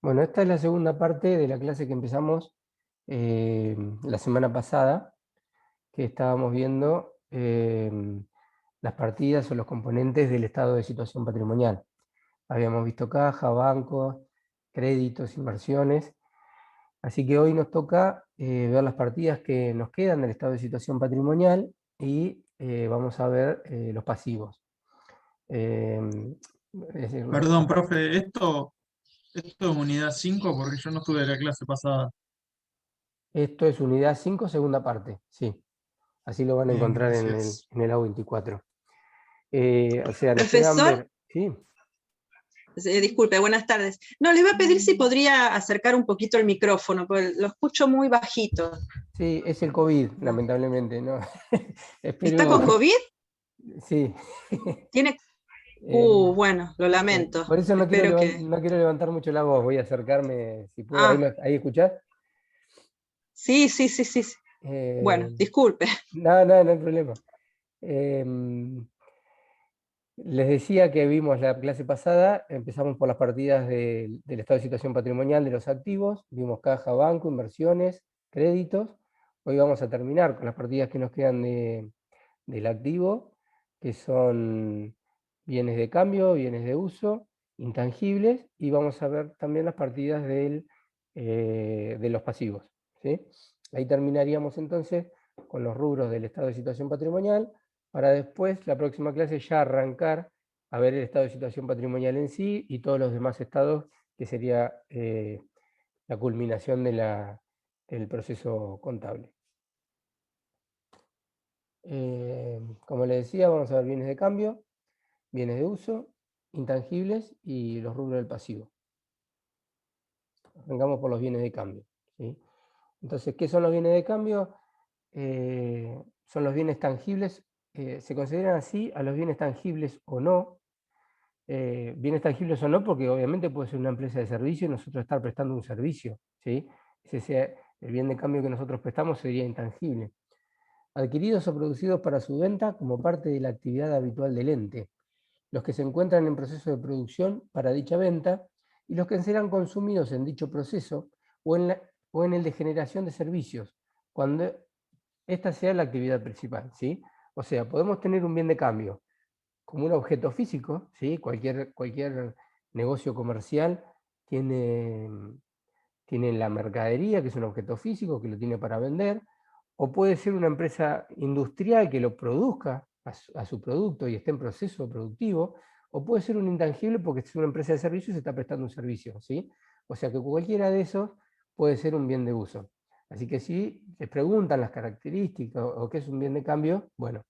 Bueno, esta es la segunda parte de la clase que empezamos la semana pasada, que estábamos viendo las partidas o los componentes del estado de situación patrimonial. Habíamos visto caja, bancos, créditos, inversiones. Así que hoy nos toca ver las partidas que nos quedan del estado de situación patrimonial y vamos a ver los pasivos. Eh, es decir, Perdón, profe, esto es unidad 5 porque yo no estuve de la clase pasada. esto es unidad 5, segunda parte, sí. Así lo van a Bien, encontrar gracias. en el A24. O sea, nos quedan Profesor, ver. Sí, disculpe, buenas tardes. No, le iba a pedir si podría acercar un poquito el micrófono, porque lo escucho muy bajito. sí, es el COVID, No. lamentablemente, ¿no? ¿Está Espero, con COVID? sí. ¿Tiene? Eh, Bueno, lo lamento. por eso Espero que... no quiero levantar mucho la voz, voy a acercarme, si puedo. Ahí, Ah, ahí escuchás. sí, sí, sí, sí. Eh, Bueno, disculpe. no hay problema. Eh, Les decía que vimos la clase pasada, empezamos por las partidas del estado de situación patrimonial de los activos, vimos caja, banco, inversiones, créditos. Hoy vamos a terminar con las partidas que nos quedan del activo, que son bienes de cambio, bienes de uso, intangibles, y vamos a ver también las partidas de los pasivos, ¿sí? Ahí terminaríamos entonces con los rubros del estado de situación patrimonial, para después, la próxima clase, ya arrancar a ver el estado de situación patrimonial en sí y todos los demás estados, que sería la culminación del proceso contable. Como les decía, vamos a ver bienes de cambio, bienes de uso, intangibles y los rubros del pasivo. Arrancamos por los bienes de cambio, ¿sí? Entonces, ¿qué son los bienes de cambio? Son los bienes tangibles, se consideran así a los bienes tangibles o no. Bienes tangibles o no, porque obviamente puede ser una empresa de servicio y nosotros estar prestando un servicio, ¿sí? El bien de cambio que nosotros prestamos sería intangible. Adquiridos o producidos para su venta como parte de la actividad habitual del ente, los que se encuentran en proceso de producción para dicha venta y los que serán consumidos en dicho proceso o en el de generación de servicios, cuando esta sea la actividad principal, ¿sí? O sea, podemos tener un bien de cambio como un objeto físico, ¿sí? Cualquier negocio comercial tiene, tiene la mercadería, que es un objeto físico, que lo tiene para vender, o puede ser una empresa industrial que lo produzca a su producto y esté en proceso productivo, o puede ser un intangible porque es una empresa de servicios y se está prestando un servicio, ¿sí? O sea que cualquiera de esos puede ser un bien de uso. Así que si les preguntan las características o qué es un bien de cambio, bueno,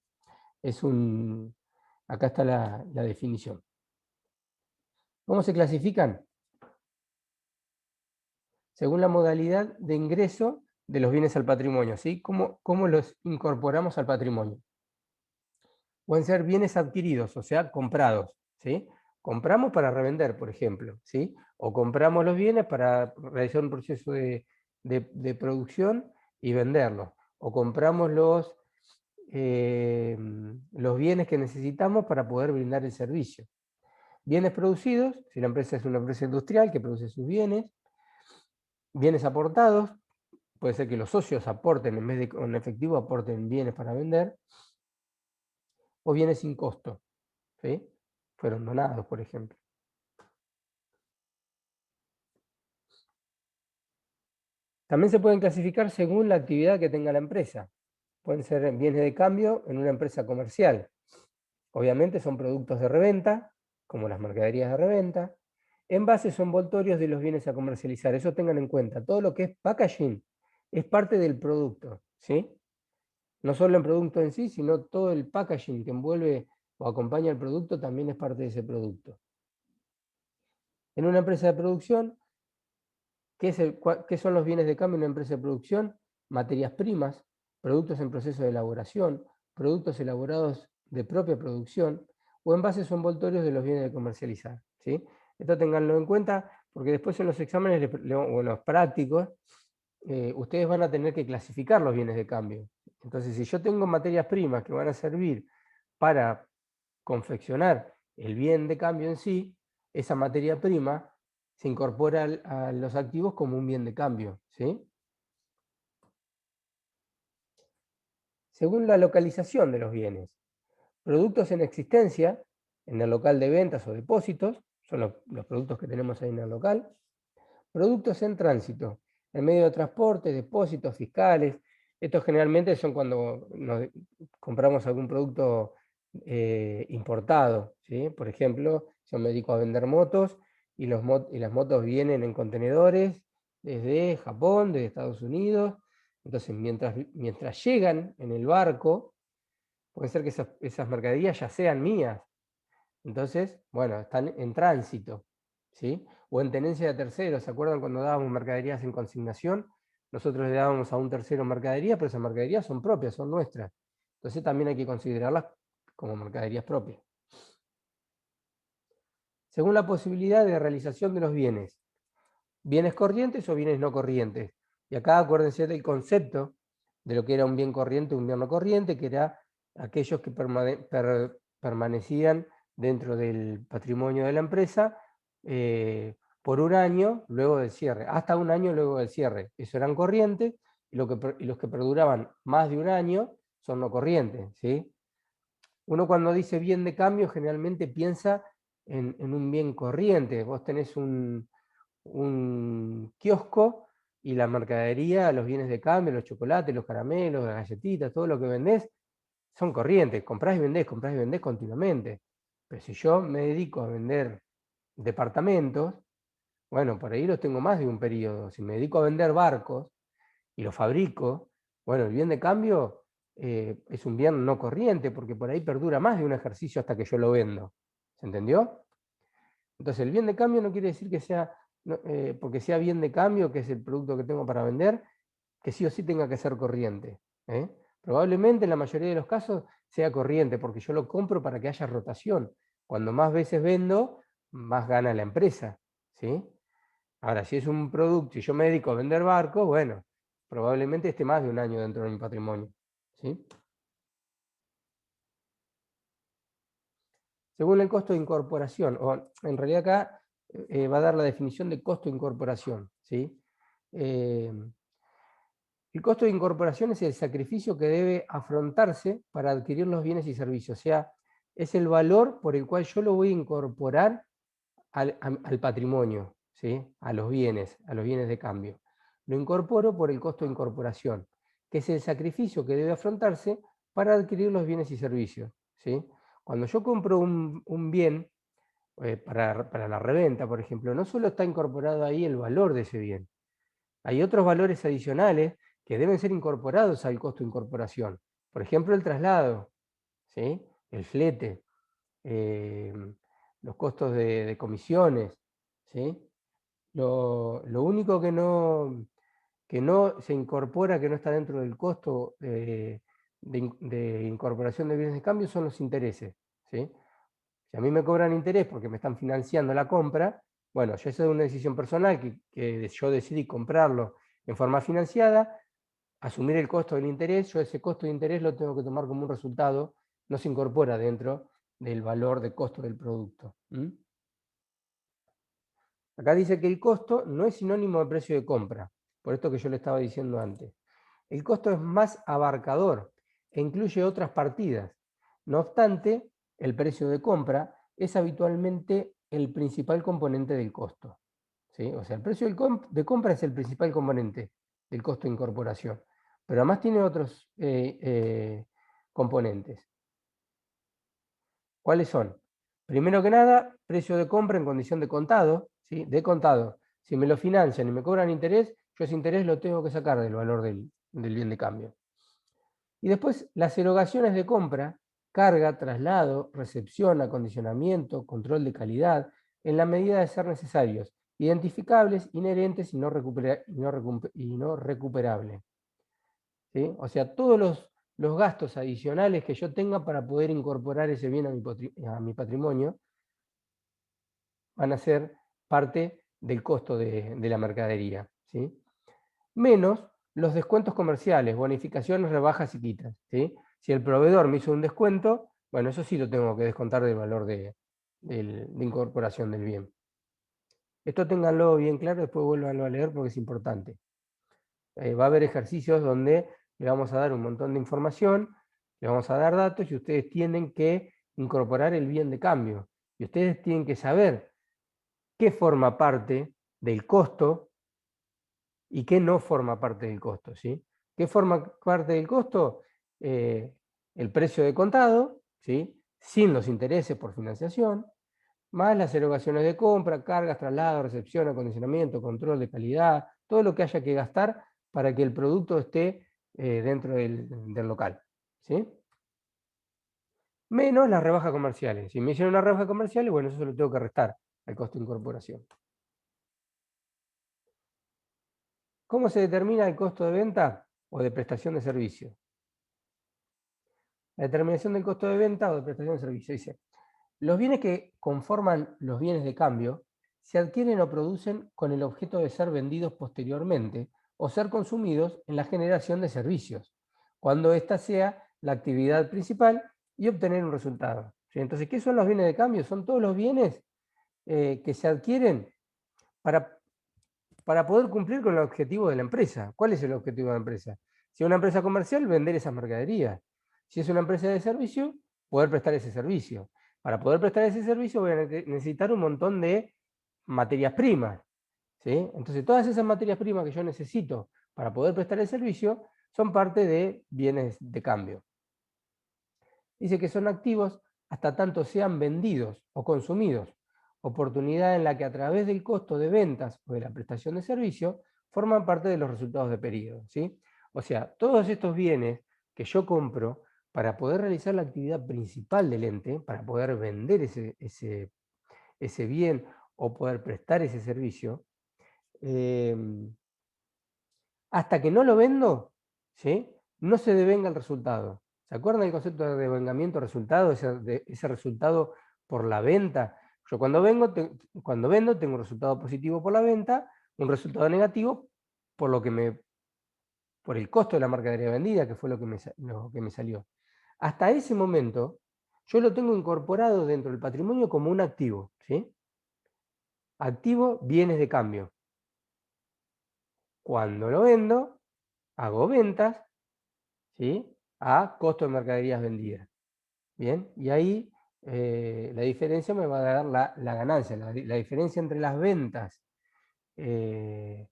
acá está la definición. ¿Cómo se clasifican? Según la modalidad de ingreso de los bienes al patrimonio, ¿sí? ¿Cómo los incorporamos al patrimonio? Pueden ser bienes adquiridos, o sea, comprados, ¿sí? Compramos para revender, por ejemplo, ¿sí? O compramos los bienes para realizar un proceso de producción y venderlos. O compramos los bienes que necesitamos para poder brindar el servicio. Bienes producidos, si la empresa es una empresa industrial que produce sus bienes. Bienes aportados, puede ser que los socios aporten, en vez de con efectivo, aporten bienes para vender. O bienes sin costo, ¿sí? Fueron donados, por ejemplo. También se pueden clasificar según la actividad que tenga la empresa. Pueden ser bienes de cambio en una empresa comercial. Obviamente son productos de reventa, como las mercaderías de reventa. Envases o envoltorios de los bienes a comercializar. Eso tengan en cuenta. Todo lo que es packaging es parte del producto, ¿sí? No solo el producto en sí, sino todo el packaging que envuelve o acompaña el producto también es parte de ese producto. En una empresa de producción, ¿qué son los bienes de cambio en una empresa de producción? Materias primas, productos en proceso de elaboración, productos elaborados de propia producción o envases o envoltorios de los bienes de comercializar, ¿sí? Esto tenganlo en cuenta porque después en los exámenes o en los prácticos ustedes van a tener que clasificar los bienes de cambio. Entonces, si yo tengo materias primas que van a servir para confeccionar el bien de cambio en sí, esa materia prima se incorpora a los activos como un bien de cambio, ¿sí? Según la localización de los bienes, productos en existencia, en el local de ventas o depósitos, son los productos que tenemos ahí en el local. Productos en tránsito, en medio de transporte, depósitos fiscales. Estos generalmente son cuando compramos algún producto importado, ¿sí? Por ejemplo, yo me dedico a vender motos y las motos vienen en contenedores desde Japón, desde Estados Unidos. Entonces, mientras llegan en el barco, puede ser que esas mercaderías ya sean mías. Entonces, bueno, están en tránsito, ¿sí? O en tenencia de terceros. ¿Se acuerdan cuando dábamos mercaderías en consignación? Nosotros le dábamos a un tercero mercadería, pero esas mercaderías son propias, son nuestras. Entonces también hay que considerarlas como mercaderías propias. Según la posibilidad de realización de los bienes, bienes corrientes o bienes no corrientes. Y acá acuérdense del concepto de lo que era un bien corriente o un bien no corriente, que era aquellos que permanecían dentro del patrimonio de la empresa por un año luego del cierre, hasta un año luego del cierre. Eso eran corrientes, y los que perduraban más de un año son no corrientes, ¿sí? Uno cuando dice bien de cambio generalmente piensa en un bien corriente. Vos tenés un kiosco y la mercadería, los bienes de cambio, los chocolates, los caramelos, las galletitas, todo lo que vendés, son corrientes. Comprás y vendés continuamente. Pero si yo me dedico a vender departamentos, bueno, por ahí los tengo más de un periodo. Si me dedico a vender barcos y los fabrico, bueno, el bien de cambio es un bien no corriente, porque por ahí perdura más de un ejercicio hasta que yo lo vendo. ¿Se entendió? Entonces, el bien de cambio no quiere decir que sea, porque sea bien de cambio, que es el producto que tengo para vender, que sí o sí tenga que ser corriente. Probablemente en la mayoría de los casos sea corriente, porque yo lo compro para que haya rotación. Cuando más veces vendo, más gana la empresa, ¿sí? Ahora, si es un producto y yo me dedico a vender barcos, bueno, probablemente esté más de un año dentro de mi patrimonio, ¿sí? Según el costo de incorporación, o en realidad acá va a dar la definición de costo de incorporación, ¿sí? El costo de incorporación es el sacrificio que debe afrontarse para adquirir los bienes y servicios, o sea, es el valor por el cual yo lo voy a incorporar al patrimonio, ¿sí? A los bienes de cambio. Lo incorporo por el costo de incorporación, que es el sacrificio que debe afrontarse para adquirir los bienes y servicios, ¿sí? Cuando yo compro un bien para la reventa, por ejemplo, no solo está incorporado ahí el valor de ese bien, hay otros valores adicionales que deben ser incorporados al costo de incorporación. Por ejemplo, el traslado, ¿sí? El flete, los costos de comisiones, ¿sí? Lo único que no se incorpora, que no está dentro del costo de incorporación de bienes de cambio, son los intereses, ¿sí? Si a mí me cobran interés porque me están financiando la compra, bueno, yo esa es una decisión personal que yo decidí comprarlo en forma financiada, asumir el costo del interés, yo ese costo de interés lo tengo que tomar como un resultado, no se incorpora dentro del valor de costo del producto. Acá dice que el costo no es sinónimo de precio de compra, por esto que yo le estaba diciendo antes. El costo es más abarcador e incluye otras partidas. No obstante, el precio de compra es habitualmente el principal componente del costo, ¿sí? O sea, el precio de compra es el principal componente del costo de incorporación, pero además tiene otros componentes. ¿Cuáles son? Primero que nada, precio de compra en condición de contado, ¿sí? De contado. Si me lo financian y me cobran interés, yo ese interés lo tengo que sacar del valor del bien de cambio. Y después las erogaciones de compra, carga, traslado, recepción, acondicionamiento, control de calidad, en la medida de ser necesarios, identificables, inherentes y no recuperables. ¿Sí? O sea, todos los gastos adicionales que yo tenga para poder incorporar ese bien a mi patrimonio van a ser parte del costo de la mercadería, ¿sí? Menos los descuentos comerciales, bonificaciones, rebajas y quitas, ¿sí? Si el proveedor me hizo un descuento, bueno, eso sí lo tengo que descontar del valor de incorporación del bien. Esto ténganlo bien claro, después vuélvanlo a leer porque es importante. Va a haber ejercicios donde le vamos a dar un montón de información, le vamos a dar datos y ustedes tienen que incorporar el bien de cambio. Y ustedes tienen que saber qué forma parte del costo y qué no forma parte del costo, ¿sí? ¿Qué forma parte del costo? El precio de contado, ¿sí? Sin los intereses por financiación, más las erogaciones de compra, cargas, traslado, recepción, acondicionamiento, control de calidad, todo lo que haya que gastar para que el producto esté dentro del local, ¿sí? Menos las rebajas comerciales. Si me hicieron una rebaja comercial, bueno, eso se lo tengo que restar al costo de incorporación. ¿Cómo se determina el costo de venta o de prestación de servicio? La determinación del costo de venta o de prestación de servicio dice: los bienes que conforman los bienes de cambio se adquieren o producen con el objeto de ser vendidos posteriormente o ser consumidos en la generación de servicios, cuando ésta sea la actividad principal y obtener un resultado. ¿Sí? Entonces, ¿qué son los bienes de cambio? Son todos los bienes que se adquieren para poder cumplir con el objetivo de la empresa. ¿Cuál es el objetivo de la empresa? Si es una empresa comercial, vender esas mercaderías. Si es una empresa de servicio, poder prestar ese servicio. Para poder prestar ese servicio voy a necesitar un montón de materias primas, ¿sí? Entonces todas esas materias primas que yo necesito para poder prestar el servicio son parte de bienes de cambio. Dice que son activos hasta tanto sean vendidos o consumidos, oportunidad en la que a través del costo de ventas o de la prestación de servicio forman parte de los resultados de periodo, ¿sí? O sea, todos estos bienes que yo compro para poder realizar la actividad principal del ente, para poder vender ese bien o poder prestar ese servicio, hasta que no lo vendo, ¿sí? No se devenga el resultado. ¿Se acuerdan del concepto de devengamiento resultado? Ese resultado por la venta. Yo cuando vendo tengo un resultado positivo por la venta, un resultado negativo por el costo de la mercadería vendida, que fue lo que me salió. Hasta ese momento, yo lo tengo incorporado dentro del patrimonio como un activo, ¿sí? Activo, bienes de cambio. Cuando lo vendo, hago ventas, ¿sí? A costo de mercaderías vendidas. Bien, y ahí la diferencia me va a dar la ganancia, la diferencia entre las ventas la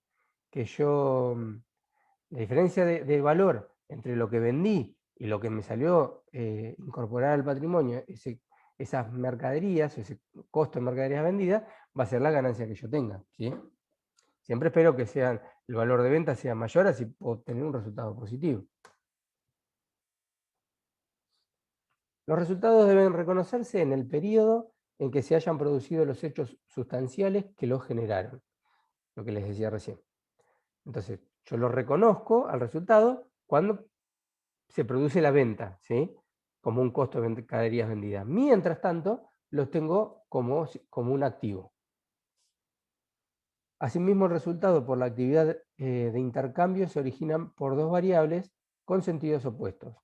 diferencia de valor entre lo que vendí y lo que me salió incorporar al patrimonio, esas mercaderías, ese costo de mercaderías vendidas, va a ser la ganancia que yo tenga, ¿sí? Siempre espero que el valor de venta sea mayor, así puedo obtener un resultado positivo. Los resultados deben reconocerse en el periodo en que se hayan producido los hechos sustanciales que los generaron, lo que les decía recién. Entonces, yo lo reconozco al resultado cuando se produce la venta, ¿sí? Como un costo de mercaderías vendidas. Mientras tanto, los tengo como un activo. Asimismo, el resultado por la actividad de intercambio se originan por dos variables con sentidos opuestos.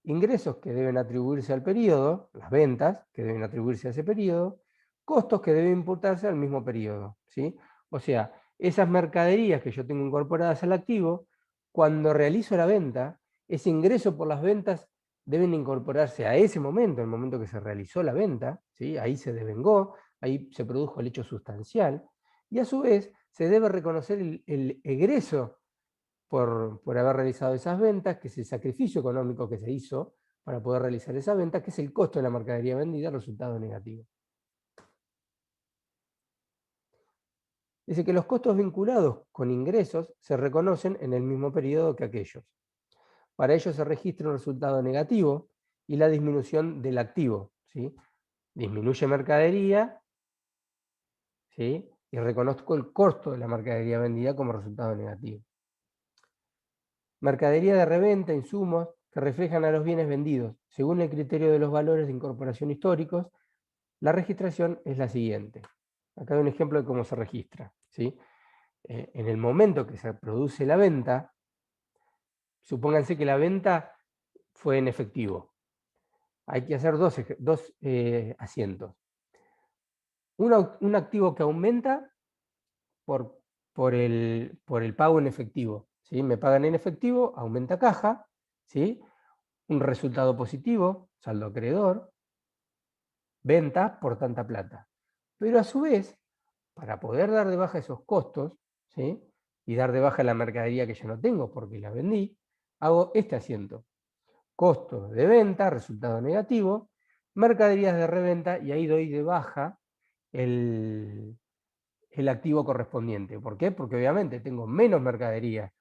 Ingresos que deben atribuirse al periodo, las ventas que deben atribuirse a ese periodo, costos que deben imputarse al mismo periodo, ¿sí? O sea, esas mercaderías que yo tengo incorporadas al activo, cuando realizo la venta, ese ingreso por las ventas deben incorporarse a ese momento, el momento que se realizó la venta, ¿sí? Ahí se devengó, ahí se produjo el hecho sustancial, y a su vez se debe reconocer el egreso por haber realizado esas ventas, que es el sacrificio económico que se hizo para poder realizar esa venta, que es el costo de la mercadería vendida, resultado negativo. Dice que los costos vinculados con ingresos se reconocen en el mismo periodo que aquellos. Para ello se registra un resultado negativo y la disminución del activo, ¿sí? Disminuye mercadería, ¿sí? Y reconozco el costo de la mercadería vendida como resultado negativo. Mercadería de reventa, insumos que reflejan a los bienes vendidos. Según el criterio de los valores de incorporación históricos, la registración es la siguiente. Acá hay un ejemplo de cómo se registra, ¿sí? En el momento que se produce la venta, supónganse que la venta fue en efectivo. Hay que hacer dos asientos. Un activo que aumenta por el pago en efectivo. ¿Sí? Me pagan en efectivo, aumenta caja, ¿sí? Un resultado positivo, saldo acreedor, ventas por tanta plata. Pero a su vez, para poder dar de baja esos costos, ¿sí? Y dar de baja la mercadería que ya no tengo porque la vendí, hago este asiento. Costos de venta, resultado negativo, mercaderías de reventa, y ahí doy de baja el activo correspondiente. ¿Por qué? Porque obviamente tengo menos mercadería.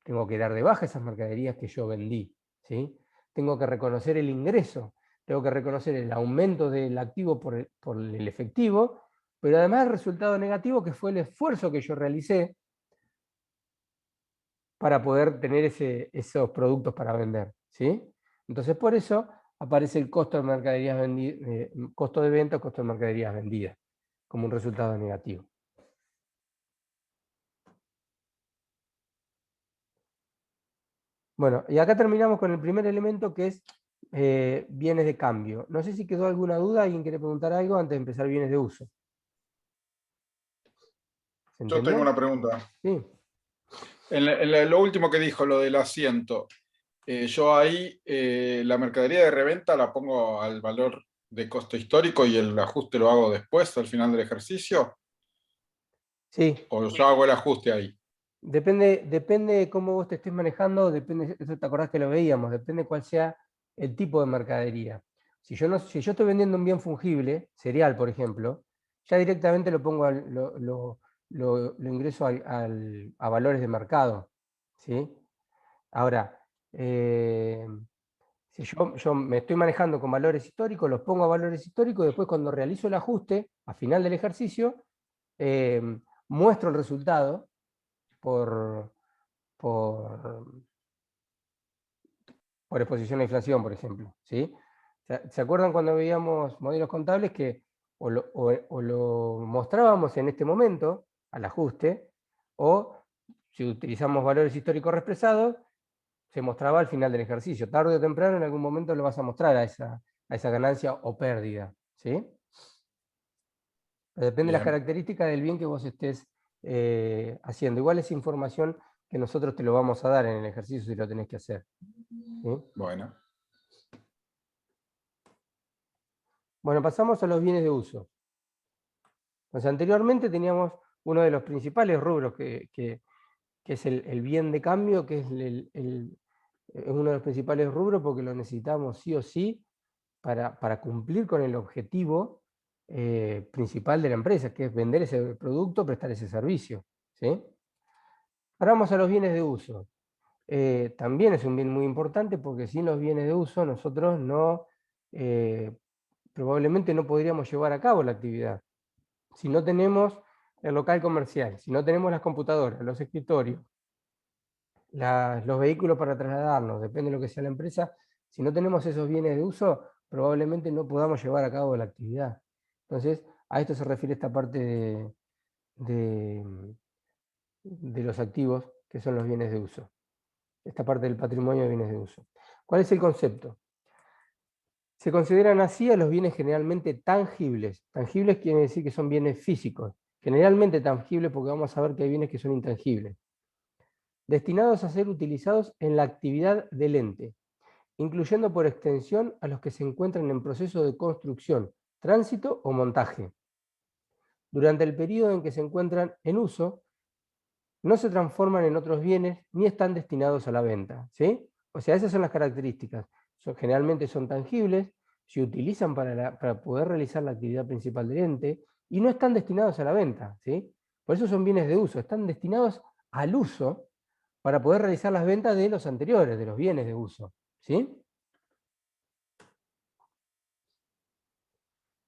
Tengo que dar de baja esas mercaderías que yo vendí, ¿sí? Tengo que reconocer el ingreso, tengo que reconocer el aumento del activo por el efectivo, pero además el resultado negativo, que fue el esfuerzo que yo realicé para poder tener esos productos para vender, ¿sí? Entonces, por eso aparece el costo de mercaderías vendidas, costo de venta, costo de mercaderías vendidas, como un resultado negativo. Bueno, y acá terminamos con el primer elemento, que es bienes de cambio. No sé si quedó alguna duda, ¿alguien quiere preguntar algo antes de empezar bienes de uso? ¿Se Yo entendió? tengo una pregunta. Sí. En lo último que dijo, lo del asiento, yo ahí la mercadería de reventa la pongo al valor de costo histórico y el ajuste lo hago después, al final del ejercicio, Sí, o yo hago el ajuste ahí. depende de cómo vos te estés manejando, depende, eso te acordás que lo veíamos, depende cuál sea el tipo de mercadería. Si yo estoy vendiendo un bien fungible, cereal por ejemplo, ya directamente lo pongo lo ingreso a valores de mercado, ¿sí? Ahora, si yo me estoy manejando con valores históricos, los pongo a valores históricos, y después cuando realizo el ajuste, a final del ejercicio, muestro el resultado por, por, por exposición a inflación, por ejemplo, ¿sí? ¿Se acuerdan cuando veíamos modelos contables que o lo mostrábamos en este momento, al ajuste, o si utilizamos valores históricos reexpresados, se mostraba al final del ejercicio? Tarde o temprano, en algún momento lo vas a mostrar a esa ganancia o pérdida, ¿sí? Pero depende de las Bien, características del bien que vos estés haciendo. Igual es información que nosotros te lo vamos a dar en el ejercicio si lo tenés que hacer, ¿sí? bueno. Bueno, pasamos a los bienes de uso. Entonces, anteriormente teníamos uno de los principales rubros que es el bien de cambio, que es uno de los principales rubros porque lo necesitamos sí o sí para cumplir con el objetivo principal de la empresa, que es vender ese producto, prestar ese servicio, ¿sí? Ahora vamos a los bienes de uso. También es un bien muy importante porque sin los bienes de uso nosotros probablemente no podríamos llevar a cabo la actividad. Si no tenemos el local comercial, si no tenemos las computadoras, los escritorios, los vehículos para trasladarnos, depende de lo que sea la empresa, si no tenemos esos bienes de uso, probablemente no podamos llevar a cabo la actividad. Entonces, a esto se refiere esta parte de los activos, que son los bienes de uso. Esta parte del patrimonio de bienes de uso. ¿Cuál es el concepto? Se consideran así a los bienes generalmente tangibles. Tangibles quiere decir que son bienes físicos. Generalmente tangibles porque vamos a ver que hay bienes que son intangibles. Destinados a ser utilizados en la actividad del ente, incluyendo por extensión a los que se encuentran en proceso de construcción, tránsito o montaje. Durante el periodo en que se encuentran en uso, no se transforman en otros bienes ni están destinados a la venta, ¿sí? O sea, esas son las características. Generalmente son tangibles, se utilizan para poder realizar la actividad principal del ente y no están destinados a la venta, ¿sí? Por eso son bienes de uso, están destinados al uso para poder realizar las ventas de los anteriores, de los bienes de uso, ¿sí?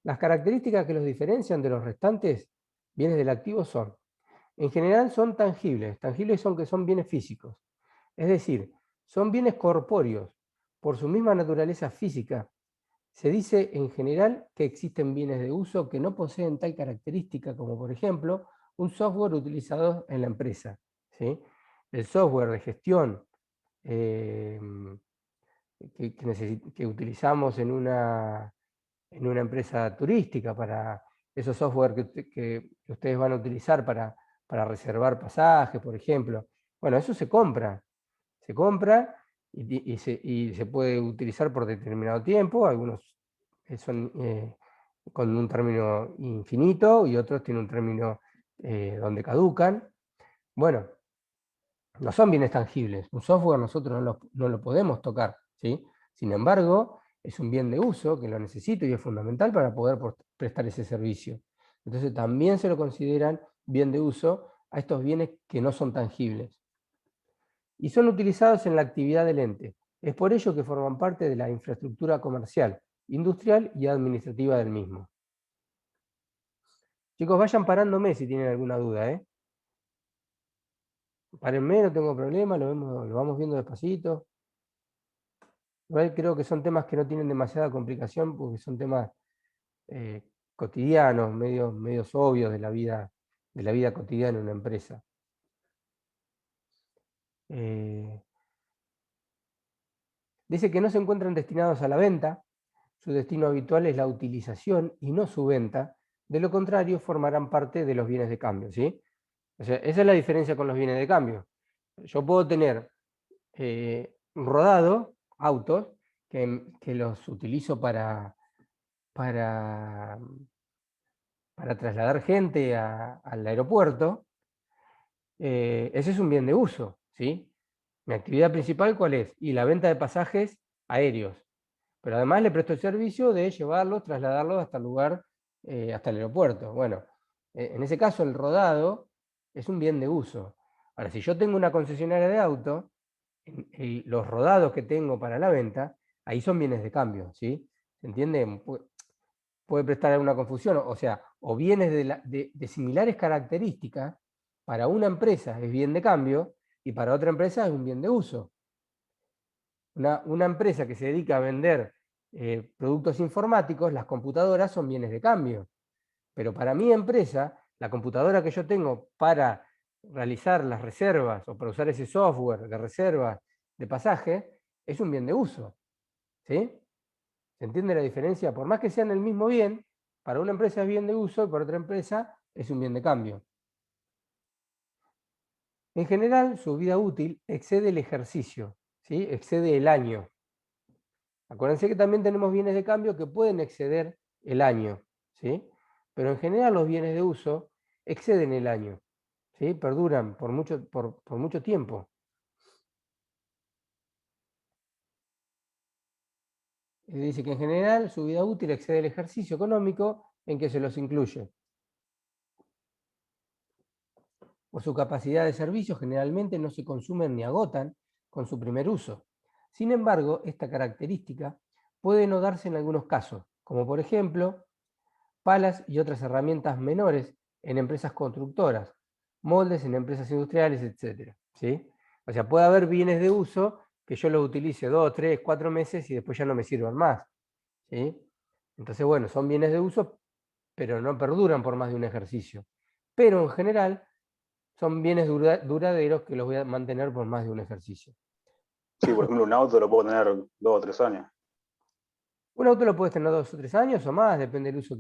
Las características que los diferencian de los restantes bienes del activo son: en general son tangibles. Tangibles son que son bienes físicos. Es decir, son bienes corpóreos. Por su misma naturaleza física, se dice en general que existen bienes de uso que no poseen tal característica como, por ejemplo, un software utilizado en la empresa, ¿sí? El software de gestión que utilizamos en una empresa turística, para esos software que ustedes van a utilizar para para reservar pasajes, por ejemplo. Bueno, eso se compra y se puede utilizar por determinado tiempo. Algunos son con un término infinito y otros tienen un término donde caducan. Bueno, no son bienes tangibles. Un software nosotros no lo podemos tocar, ¿sí? Sin embargo, es un bien de uso que lo necesito y es fundamental para poder prestar ese servicio. Entonces también se lo consideran bien de uso a estos bienes que no son tangibles. Y son utilizados en la actividad del ente. Es por ello que forman parte de la infraestructura comercial, industrial y administrativa del mismo. Chicos, vayan parándome si tienen alguna duda, ¿eh? Párenme, no tengo problema, lo vamos viendo despacito. Igual creo que son temas que no tienen demasiada complicación porque son temas cotidianos, medios obvios de la vida cotidiana en una empresa. Dice que no se encuentran destinados a la venta, su destino habitual es la utilización y no su venta, de lo contrario formarán parte de los bienes de cambio, ¿sí? O sea, esa es la diferencia con los bienes de cambio. Yo puedo tener rodado autos que los utilizo para trasladar gente al aeropuerto. Ese es un bien de uso, ¿sí? Mi actividad principal, ¿cuál es? Y la venta de pasajes aéreos. Pero además le presto el servicio de llevarlos, trasladarlos hasta el lugar, hasta el aeropuerto. Bueno, en ese caso el rodado es un bien de uso. Ahora, si yo tengo una concesionaria de auto, los rodados que tengo para la venta, ahí son bienes de cambio, ¿sí? ¿Se entiende? Puede prestar alguna confusión, o sea, o bienes de similares características, para una empresa es bien de cambio y para otra empresa es un bien de uso. Una empresa que se dedica a vender productos informáticos, las computadoras son bienes de cambio. Pero para mi empresa, la computadora que yo tengo para realizar las reservas o para usar ese software de reservas de pasaje, es un bien de uso. ¿Sí? ¿Se entiende la diferencia? Por más que sean el mismo bien, para una empresa es bien de uso y para otra empresa es un bien de cambio. En general, su vida útil excede el ejercicio, ¿sí? Excede el año. Acuérdense que también tenemos bienes de cambio que pueden exceder el año, ¿sí? Pero en general los bienes de uso exceden el año, ¿sí? Perduran por mucho tiempo. Dice que en general su vida útil excede el ejercicio económico en que se los incluye. Por su capacidad de servicio generalmente no se consumen ni agotan con su primer uso. Sin embargo, esta característica puede no darse en algunos casos, como por ejemplo, palas y otras herramientas menores en empresas constructoras, moldes en empresas industriales, etc. ¿Sí? O sea, puede haber bienes de uso que yo los utilice 2, 3, 4 meses y después ya no me sirvan más. ¿Sí? Entonces, bueno, son bienes de uso, pero no perduran por más de un ejercicio. Pero en general son bienes duraderos que los voy a mantener por más de un ejercicio. Sí, por ejemplo, un auto lo puedo tener 2 o 3 años. Un auto lo puedes tener 2 o 3 años o más, depende del uso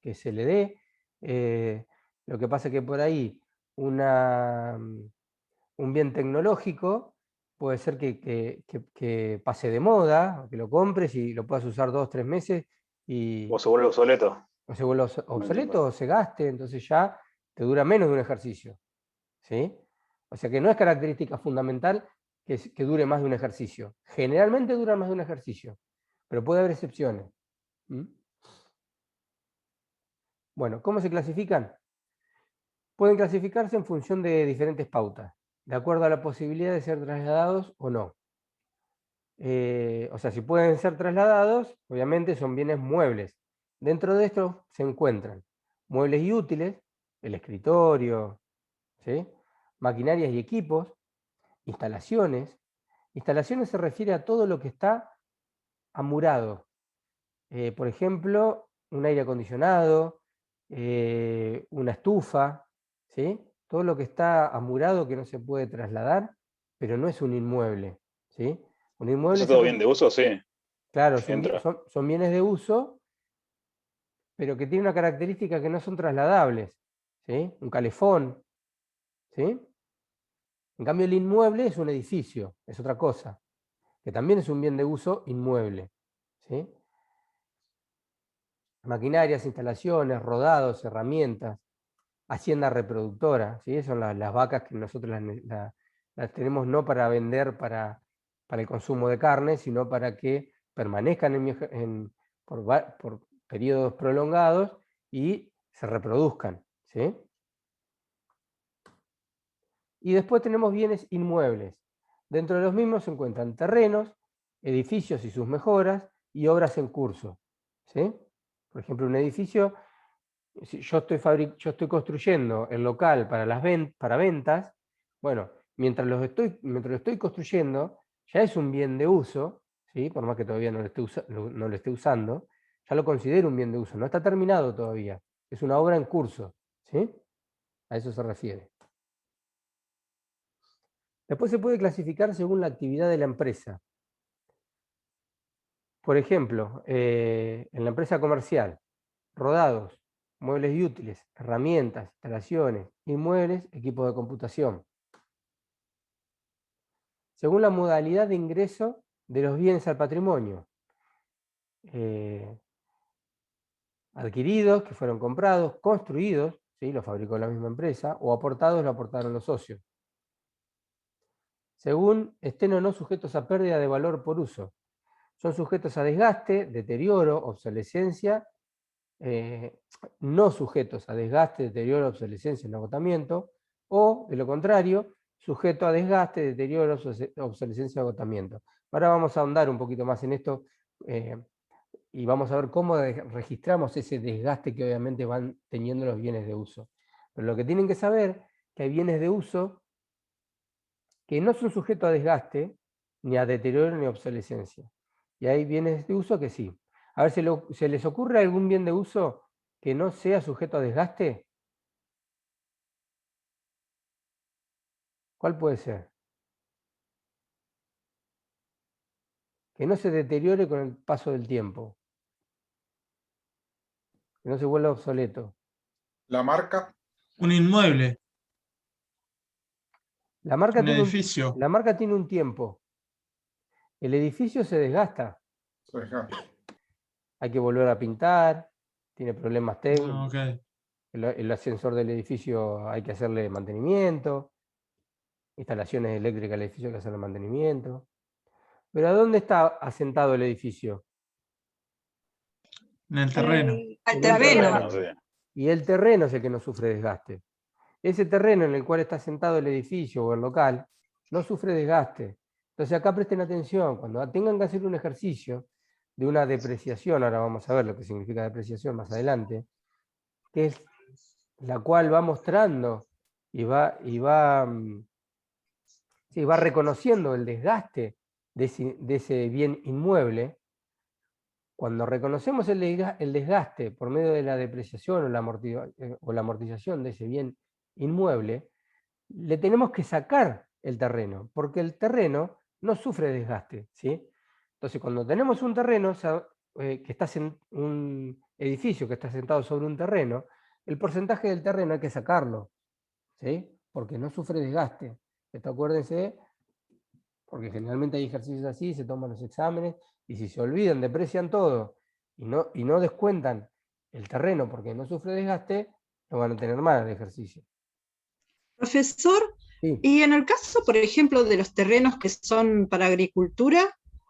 que se le dé. Lo que pasa es que por ahí un bien tecnológico puede ser que pase de moda, que lo compres y lo puedas usar 2 o 3 meses y O se vuelve obsoleto. o se vuelva obsoleto o se gaste, entonces ya te dura menos de un ejercicio. ¿Sí? O sea que no es característica fundamental que dure más de un ejercicio. Generalmente dura más de un ejercicio, pero puede haber excepciones. ¿Mm? Bueno, ¿cómo se clasifican? Pueden clasificarse en función de diferentes pautas, de acuerdo a la posibilidad de ser trasladados o no. O sea, si pueden ser trasladados, obviamente son bienes muebles. Dentro de estos se encuentran muebles y útiles, el escritorio, ¿sí? Maquinarias y equipos, instalaciones. Instalaciones se refiere a todo lo que está amurado. Por ejemplo, un aire acondicionado, una estufa, ¿sí? Todo lo que está amurado que no se puede trasladar, pero no es un inmueble, ¿sí? Un inmueble ¿Eso todo bien de uso? Sí. claro, Entra. son bienes de uso, pero que tienen una característica que no son trasladables, ¿sí? Un calefón, ¿sí? En cambio, el inmueble es un edificio, es otra cosa, que también es un bien de uso inmueble, ¿sí? Maquinarias, instalaciones, rodados, herramientas, hacienda reproductora, ¿sí? Son las vacas que nosotros las tenemos no para vender para el consumo de carne, sino para que permanezcan por periodos prolongados y se reproduzcan, ¿sí? Y después tenemos bienes inmuebles. Dentro de los mismos se encuentran terrenos, edificios y sus mejoras, y obras en curso, ¿sí? Por ejemplo, un edificio, si yo estoy construyendo el local para ventas, bueno, mientras lo estoy construyendo, ya es un bien de uso, ¿sí? Por más que todavía no lo esté usando, ya lo considero un bien de uso, no está terminado todavía, es una obra en curso, ¿sí? A eso se refiere. Después se puede clasificar según la actividad de la empresa. Por ejemplo, en la empresa comercial, rodados, muebles y útiles, herramientas, instalaciones, inmuebles, equipo de computación. Según la modalidad de ingreso de los bienes al patrimonio. Adquiridos, que fueron comprados, construidos, ¿sí? Lo fabricó la misma empresa, o aportados, lo aportaron los socios. Según estén o no sujetos a pérdida de valor por uso. Son sujetos a desgaste, deterioro, obsolescencia, no sujetos a desgaste, deterioro, obsolescencia, agotamiento, o, de lo contrario, sujeto a desgaste, deterioro, obsolescencia, agotamiento. Ahora vamos a ahondar un poquito más en esto y vamos a ver cómo registramos ese desgaste que obviamente van teniendo los bienes de uso. Pero lo que tienen que saber es que hay bienes de uso que no son sujetos a desgaste, ni a deterioro, ni a obsolescencia. Y hay bienes de uso que sí. A ver, ¿se les ocurre algún bien de uso que no sea sujeto a desgaste? ¿Cuál puede ser? Que no se deteriore con el paso del tiempo. Que no se vuelva obsoleto. La marca, Un inmueble, La marca un edificio. la marca tiene un tiempo. El edificio se desgasta. por ejemplo. Hay que volver a pintar, tiene problemas técnicos. Ok. El ascensor del edificio hay que hacerle mantenimiento. Instalaciones eléctricas del edificio hay que hacerle mantenimiento. Pero ¿a dónde está asentado el edificio? En el terreno. Al En el terreno. Sí. Y el terreno es el que no sufre desgaste. Ese terreno en el cual está asentado el edificio o el local no sufre desgaste. Entonces acá presten atención, cuando tengan que hacer un ejercicio de una depreciación, ahora vamos a ver lo que significa depreciación más adelante, que es la cual va mostrando y va reconociendo el desgaste de ese bien inmueble. Cuando reconocemos el desgaste por medio de la depreciación o la amortización de ese bien inmueble, le tenemos que sacar el terreno, porque el terreno no sufre desgaste, ¿sí? Entonces, cuando tenemos un terreno, que está un edificio que está sentado sobre un terreno, el porcentaje del terreno hay que sacarlo, ¿sí? Porque no sufre desgaste. Esto acuérdense, porque generalmente hay ejercicios así, se toman los exámenes, y si se olvidan, deprecian todo, y no descuentan el terreno porque no sufre desgaste, no van a tener mal el ejercicio. Profesor, Sí. y en el caso, por ejemplo, de los terrenos que son para agricultura,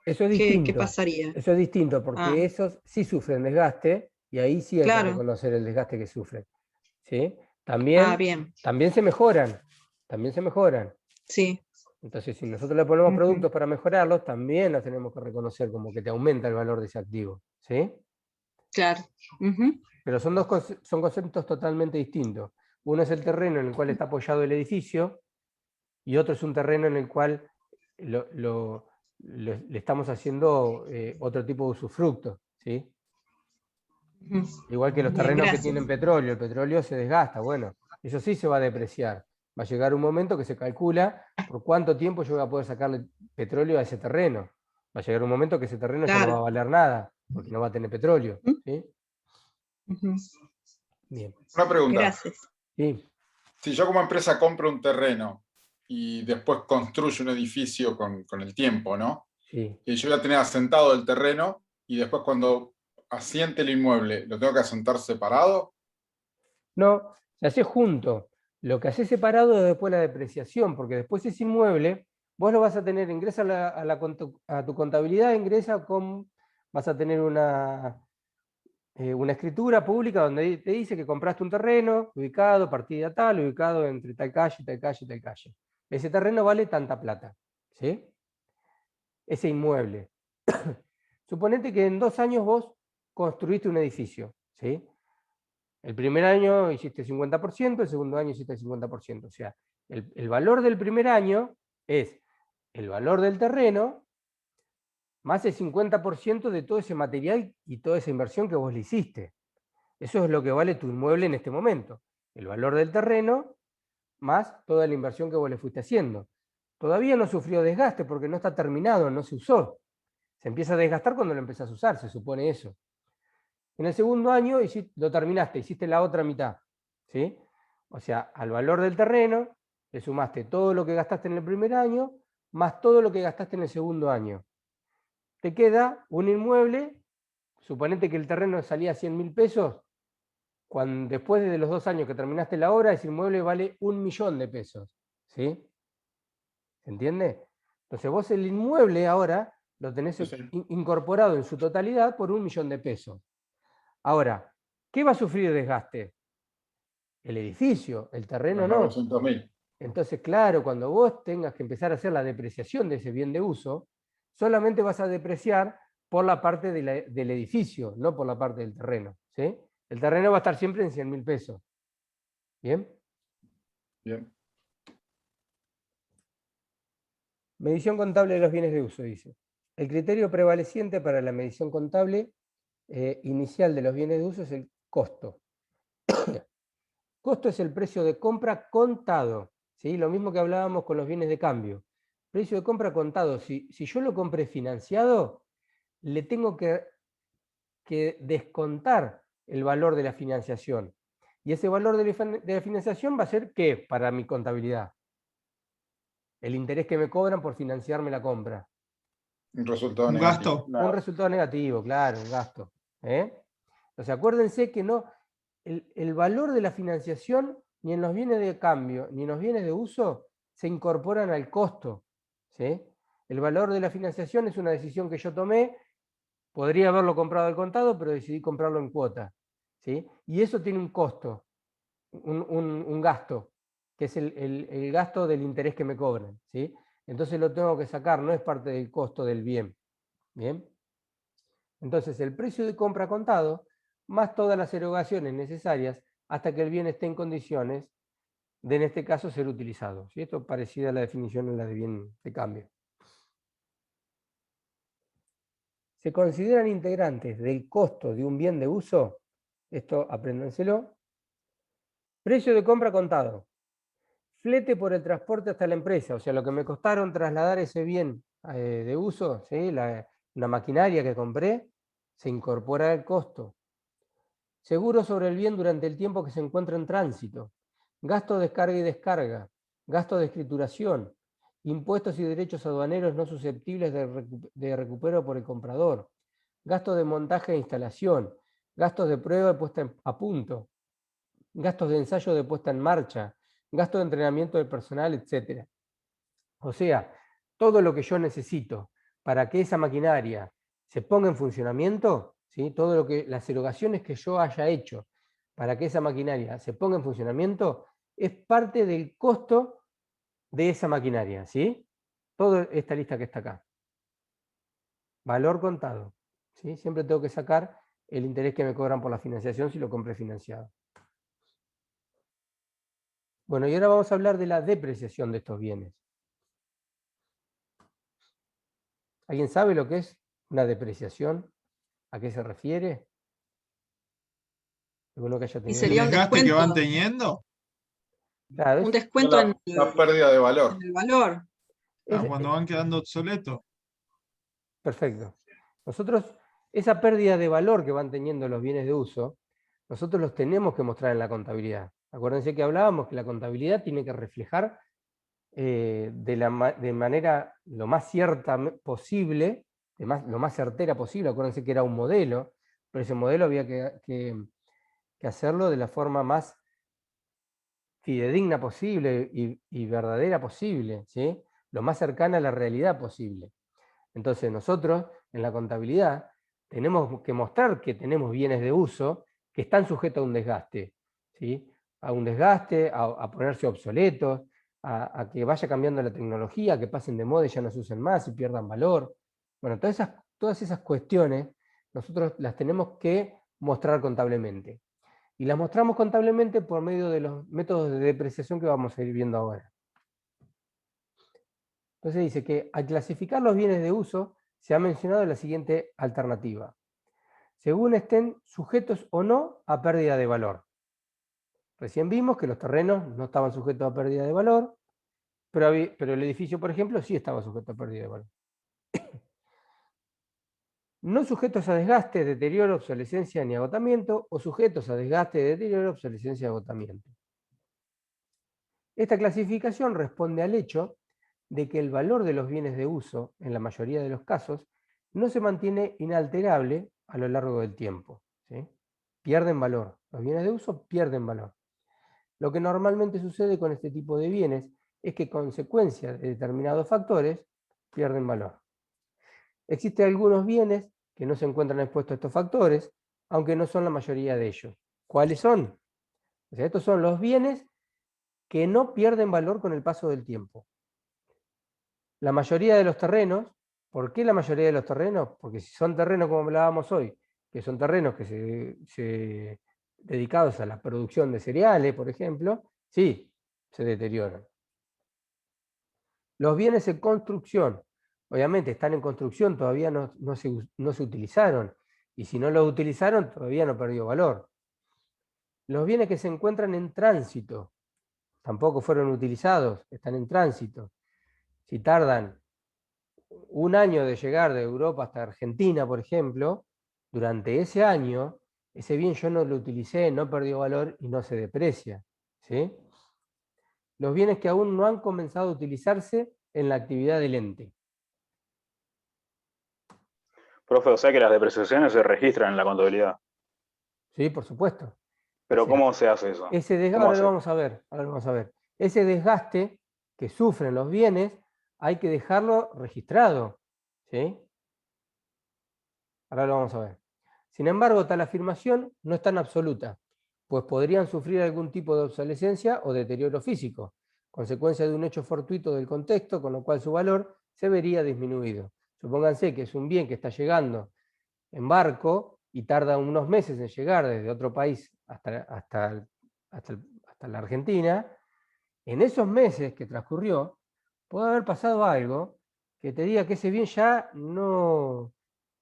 Eso es ¿qué distinto. pasaría? Eso es distinto, porque esos sí sufren desgaste, y ahí sí hay que Claro. reconocer el desgaste que sufren, ¿sí? También, Bien, también se mejoran, sí. Entonces, si nosotros le ponemos Ujú. productos para mejorarlos, también los tenemos que reconocer como que te aumenta el valor de ese activo, ¿sí? Claro. Ujú. Pero son son conceptos totalmente distintos. Uno es el terreno en el cual está apoyado el edificio, y otro es un terreno en el cual le estamos haciendo otro tipo de usufructo, ¿sí? Ujú. Igual que los Bien, terrenos que gracias. tienen petróleo, el petróleo se desgasta, bueno, eso sí se va a depreciar. Va a llegar un momento que se calcula por cuánto tiempo yo voy a poder sacarle petróleo a ese terreno. Va a llegar un momento que ese terreno ya no va a Claro. valer nada, porque no va a tener petróleo, ¿sí? Ujú. Bien. Una pregunta. Gracias. Sí. Si yo como empresa compro un terreno y después construyo un edificio con el tiempo, ¿no? Sí. Y yo voy a tener asentado el terreno y después cuando asiente el inmueble, ¿lo tengo que asentar separado? No, se hace junto. Lo que hace separado es después la depreciación, porque después ese inmueble, vos lo vas a tener, ingresa a tu contabilidad, vas a tener una escritura pública donde te dice que compraste un terreno ubicado, partida tal, ubicado entre tal calle, tal calle, tal calle. Ese terreno vale tanta plata, ¿sí? Ese inmueble. Suponete que en 2 años vos construiste un edificio, ¿sí? El primer año hiciste 50%, el segundo año hiciste el 50%. O sea, el valor del primer año es el valor del terreno más el 50% de todo ese material y toda esa inversión que vos le hiciste. Eso es lo que vale tu inmueble en este momento. El valor del terreno más toda la inversión que vos le fuiste haciendo. Todavía no sufrió desgaste porque no está terminado, no se usó. Se empieza a desgastar cuando lo empezás a usar, se supone eso. En el segundo año lo terminaste, hiciste la otra mitad, ¿sí? O sea, al valor del terreno le sumaste todo lo que gastaste en el primer año, más todo lo que gastaste en el segundo año. Te queda un inmueble, suponete que el terreno salía a 100.000 pesos, después de los 2 años que terminaste la obra, ese inmueble vale 1.000.000 de pesos, ¿sí? ¿Se entiende? Entonces vos el inmueble ahora lo tenés Sí. incorporado en su totalidad por 1.000.000 de pesos. Ahora, ¿qué va a sufrir desgaste? El edificio, el terreno Los no. 900.000. Entonces, claro, cuando vos tengas que empezar a hacer la depreciación de ese bien de uso, solamente vas a depreciar por la parte del edificio, no por la parte del terreno, ¿sí? El terreno va a estar siempre en 100.000 pesos. ¿Bien? Bien. Medición contable de los bienes de uso, dice. El criterio prevaleciente para la medición contable inicial de los bienes de uso es el costo. Costo es el precio de compra contado, ¿sí? Lo mismo que hablábamos con los bienes de cambio. Precio de compra contado. Si yo lo compré financiado, le tengo que descontar el valor de la financiación. Y ese valor de la financiación va a ser, ¿qué? Para mi contabilidad. El interés que me cobran por financiarme la compra. Un resultado Un negativo. gasto. Un resultado negativo, claro, un gasto. Entonces acuérdense que no, el valor de la financiación ni en los bienes de cambio ni en los bienes de uso se incorporan al costo, ¿sí? El valor de la financiación es una decisión que yo tomé, podría haberlo comprado al contado, pero decidí comprarlo en cuota, ¿sí? Y eso tiene un costo, un gasto, que es el gasto del interés que me cobran, ¿sí? Entonces lo tengo que sacar, no es parte del costo del bien. ¿Bien? Entonces el precio de compra contado, más todas las erogaciones necesarias hasta que el bien esté en condiciones de, en este caso, ser utilizado. ¿Sí? Esto es parecida a la definición en la de bien de cambio. Se consideran integrantes del costo de un bien de uso, esto apréndanselo, precio de compra contado, flete por el transporte hasta la empresa, o sea, lo que me costaron trasladar ese bien de uso, ¿sí? La maquinaria que compré, se incorpora al costo. Seguro sobre el bien durante el tiempo que se encuentra en tránsito, gasto de descarga y descarga, gasto de escrituración, impuestos y derechos aduaneros no susceptibles de recupero por el comprador, gasto de montaje e instalación, gastos de prueba de puesta a punto, gastos de ensayo de puesta en marcha, gasto de entrenamiento del personal, etc. O sea, todo lo que yo necesito para que esa maquinaria se ponga en funcionamiento, ¿sí? Todo lo que las erogaciones que yo haya hecho para que esa maquinaria se ponga en funcionamiento es parte del costo de esa maquinaria, ¿sí? Toda esta lista que está acá. Valor contado, ¿sí? Siempre tengo que sacar el interés que me cobran por la financiación si lo compré financiado. Bueno, y ahora vamos a hablar de la depreciación de estos bienes. ¿Alguien sabe lo que es una depreciación? ¿A qué se refiere? ¿Alguno que haya Y tenido? sería un ¿Desgaste que van descuento, teniendo? Claro, un descuento La pérdida de valor. en el valor. Cuando van quedando obsoletos. perfecto. Nosotros, esa pérdida de valor que van teniendo los bienes de uso, nosotros los tenemos que mostrar en la contabilidad. Acuérdense que hablábamos que la contabilidad tiene que reflejar de manera lo más cierta posible, lo más certera posible. Acuérdense que era un modelo, pero ese modelo había que hacerlo de la forma más fidedigna posible y verdadera posible, ¿sí? Lo más cercana a la realidad posible. Entonces nosotros en la contabilidad tenemos que mostrar que tenemos bienes de uso que están sujetos a un desgaste, ¿sí? A un desgaste, a ponerse obsoletos, a que vaya cambiando la tecnología, a que pasen de moda y ya no se usen más y pierdan valor. Bueno, todas esas cuestiones nosotros las tenemos que mostrar contablemente. Y las mostramos contablemente por medio de los métodos de depreciación que vamos a ir viendo ahora. Entonces dice que al clasificar los bienes de uso se ha mencionado la siguiente alternativa: según estén sujetos o no a pérdida de valor. Recién vimos que los terrenos no estaban sujetos a pérdida de valor, pero el edificio, por ejemplo, sí estaba sujeto a pérdida de valor. No sujetos a desgaste, deterioro, obsolescencia ni agotamiento, o sujetos a desgaste, deterioro, obsolescencia y agotamiento. Esta clasificación responde al hecho de que el valor de los bienes de uso, en la mayoría de los casos, no se mantiene inalterable a lo largo del tiempo, ¿sí? Pierden valor. Los bienes de uso pierden valor. Lo que normalmente sucede con este tipo de bienes es que, consecuencia de determinados factores, pierden valor. Existen algunos bienes que no se encuentran expuestos a estos factores, aunque no son la mayoría de ellos. ¿Cuáles son? O sea, estos son los bienes que no pierden valor con el paso del tiempo. La mayoría de los terrenos, ¿por qué la mayoría de los terrenos? Porque si son terrenos como hablábamos hoy, que son terrenos que se dedicados a la producción de cereales, por ejemplo, sí, se deterioran. Los bienes en construcción, obviamente están en construcción, todavía no se utilizaron, y si no los utilizaron, todavía no perdió valor. Los bienes que se encuentran en tránsito, tampoco fueron utilizados, están en tránsito. Si tardan un año de llegar de Europa hasta Argentina, por ejemplo, durante ese año, ese bien yo no lo utilicé, no perdió valor y no se deprecia, ¿sí? Los bienes que aún no han comenzado a utilizarse en la actividad del ente. Profe, o sea que las depreciaciones se registran en la contabilidad. Sí, por supuesto. Pero O sea, ¿cómo se hace eso? Ese desgaste, ahora lo vamos a ver. Ese desgaste que sufren los bienes hay que dejarlo registrado, ¿sí? Ahora lo vamos a ver. Sin embargo, tal afirmación no es tan absoluta, pues podrían sufrir algún tipo de obsolescencia o deterioro físico, consecuencia de un hecho fortuito del contexto, con lo cual su valor se vería disminuido. Supónganse que es un bien que está llegando en barco y tarda unos meses en llegar desde otro país hasta la Argentina. En esos meses que transcurrió, puede haber pasado algo que te diga que ese bien ya no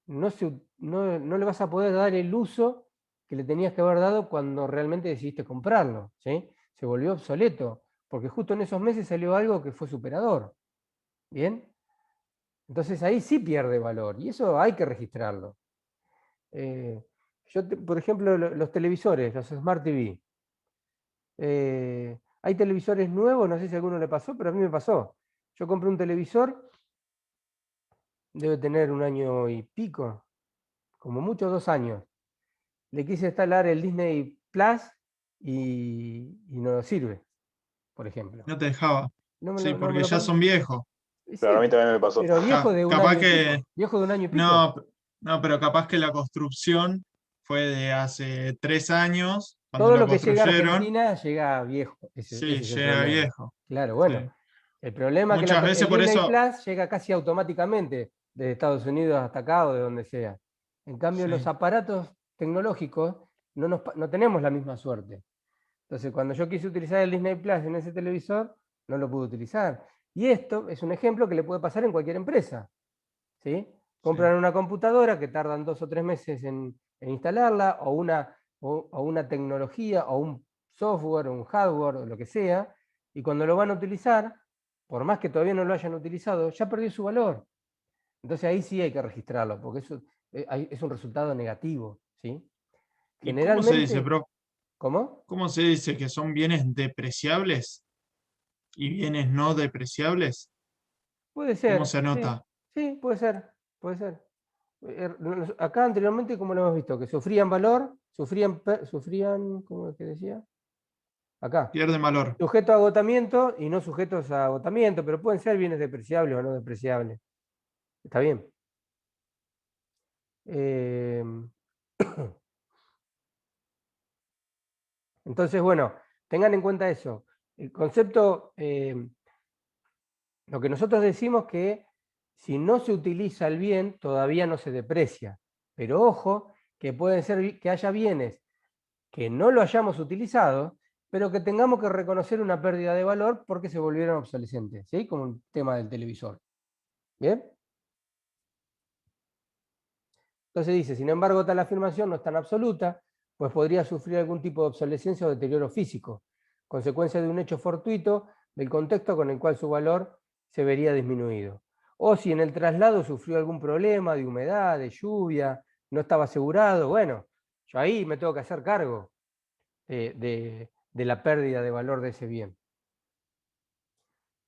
le vas a poder dar el uso que le tenías que haber dado cuando realmente decidiste comprarlo, ¿sí? Se volvió obsoleto, porque justo en esos meses salió algo que fue superador. ¿Bien? Entonces ahí sí pierde valor, y eso hay que registrarlo. Por ejemplo, los televisores, los Smart TV. Hay televisores nuevos, no sé si a alguno le pasó, pero a mí me pasó. Yo compré un televisor, debe tener un año y pico, como mucho 2 años. Le quise instalar el Disney Plus y no sirve, por ejemplo. No te dejaba. Sí, No me porque lo ya son viejos. Sí, Claro, a mí también me pasó. pero viejo de un Capaz año y que. pico. Viejo de un año y pico. No, pero capaz que la construcción fue de hace 3 años, cuando Todo lo lo que llega a construyeron. Argentina llega viejo. Ese Sí, es el llega problema. viejo. Claro, bueno. Sí. El problema es Muchas que veces el por Disney eso. Plus llega casi automáticamente desde Estados Unidos hasta acá o de donde sea. En cambio, Sí. los aparatos tecnológicos no tenemos la misma suerte. Entonces, cuando yo quise utilizar el Disney Plus en ese televisor, no lo pude utilizar. Y esto es un ejemplo que le puede pasar en cualquier empresa, ¿sí? Compran una computadora que tardan 2 o 3 meses en instalarla, o una tecnología, o un software, o un hardware, o lo que sea, y cuando lo van a utilizar, por más que todavía no lo hayan utilizado, ya perdió su valor. Entonces ahí sí hay que registrarlo, porque eso es un resultado negativo, ¿sí? ¿Y cómo se dice, Generalmente, profe? ¿Cómo? ¿Cómo se dice que son bienes depreciables y bienes no depreciables? Puede ¿Cómo ser, se sí, anota? sí, puede ser, puede ser. Acá anteriormente, como lo hemos visto, que sufrían valor, sufrían, ¿cómo es que decía? Acá, Pierde valor. sujeto a agotamiento y no sujetos a agotamiento, pero pueden ser bienes depreciables o no depreciables. Está bien. Entonces, bueno, tengan en cuenta eso. El concepto, lo que nosotros decimos que si no se utiliza el bien, todavía no se deprecia. Pero ojo, que pueden ser que haya bienes que no lo hayamos utilizado, pero que tengamos que reconocer una pérdida de valor porque se volvieron obsolescentes, ¿sí? Como el tema del televisor. ¿Bien? Entonces dice, sin embargo, tal afirmación no es tan absoluta, pues podría sufrir algún tipo de obsolescencia o deterioro físico, consecuencia de un hecho fortuito del contexto con el cual su valor se vería disminuido. O si en el traslado sufrió algún problema de humedad, de lluvia, no estaba asegurado, bueno, yo ahí me tengo que hacer cargo de la pérdida de valor de ese bien.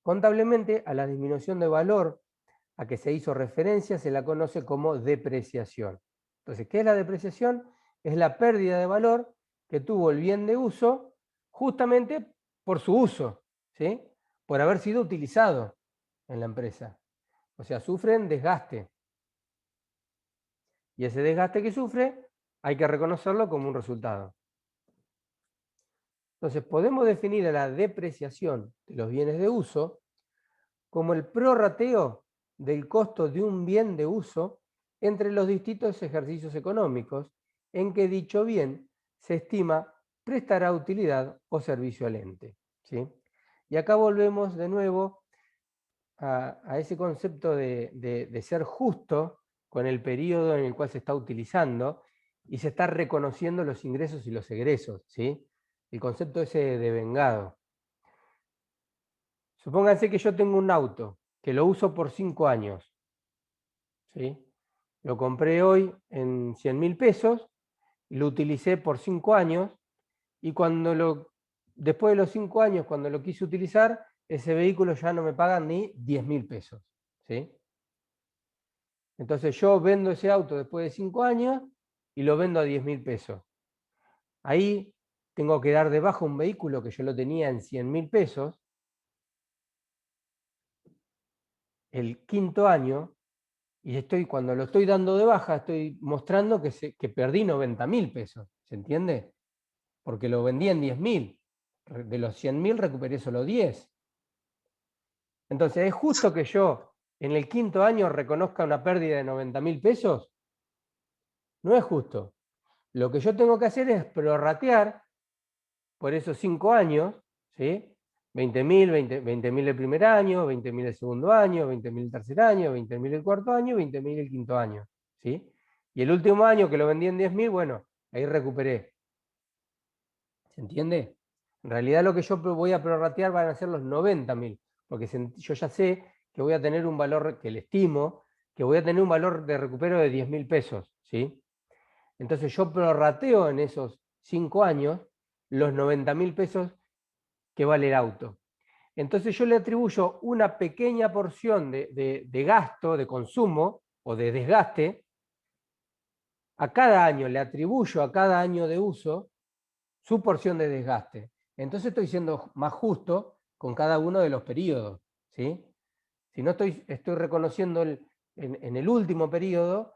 Contablemente, a la disminución de valor a que se hizo referencia se la conoce como depreciación. Entonces, ¿qué es la depreciación? Es la pérdida de valor que tuvo el bien de uso justamente por su uso, ¿sí? Por haber sido utilizado en la empresa. O sea, sufren desgaste. Y ese desgaste que sufre hay que reconocerlo como un resultado. Entonces, podemos definir a la depreciación de los bienes de uso como el prorrateo del costo de un bien de uso entre los distintos ejercicios económicos en que dicho bien se estima prestará utilidad o servicio al ente, ¿sí? Y acá volvemos de nuevo a ese concepto de ser justo con el periodo en el cual se está utilizando y se está reconociendo los ingresos y los egresos, ¿sí? El concepto ese de vengado. Supónganse que yo tengo un auto que lo uso por 5 años, ¿sí? Lo compré hoy en 100.000 pesos, lo utilicé por 5 años y después de los 5 años, cuando lo quise utilizar, ese vehículo ya no me paga ni 10.000 pesos, ¿sí? Entonces yo vendo ese auto después de 5 años y lo vendo a 10.000 pesos. Ahí tengo que dar de baja un vehículo que yo lo tenía en 100.000 pesos el quinto año, y cuando lo estoy dando de baja, estoy mostrando que perdí 90.000 pesos, ¿se entiende? Porque lo vendí en 10.000, de los 100.000 recuperé solo 10. Entonces, ¿es justo que yo en el quinto año reconozca una pérdida de 90.000 pesos? No es justo. Lo que yo tengo que hacer es prorratear por esos 5 años, ¿sí? 20.000, 20.000 el primer año, 20.000 el segundo año, 20.000 el tercer año, 20.000 el cuarto año, 20.000 el quinto año, ¿sí? Y el último año que lo vendí en 10.000, bueno, ahí recuperé. ¿Se entiende? En realidad lo que yo voy a prorratear van a ser los 90.000, porque yo ya sé que voy a tener un valor, que le estimo, que voy a tener un valor de recupero de 10.000 pesos, ¿sí? Entonces yo prorrateo en esos 5 años los 90.000 pesos que vale el auto. Entonces yo le atribuyo una pequeña porción de gasto, de consumo o de desgaste a cada año, le atribuyo a cada año de uso su porción de desgaste. Entonces estoy siendo más justo con cada uno de los periodos, ¿sí? Si no estoy reconociendo en el último periodo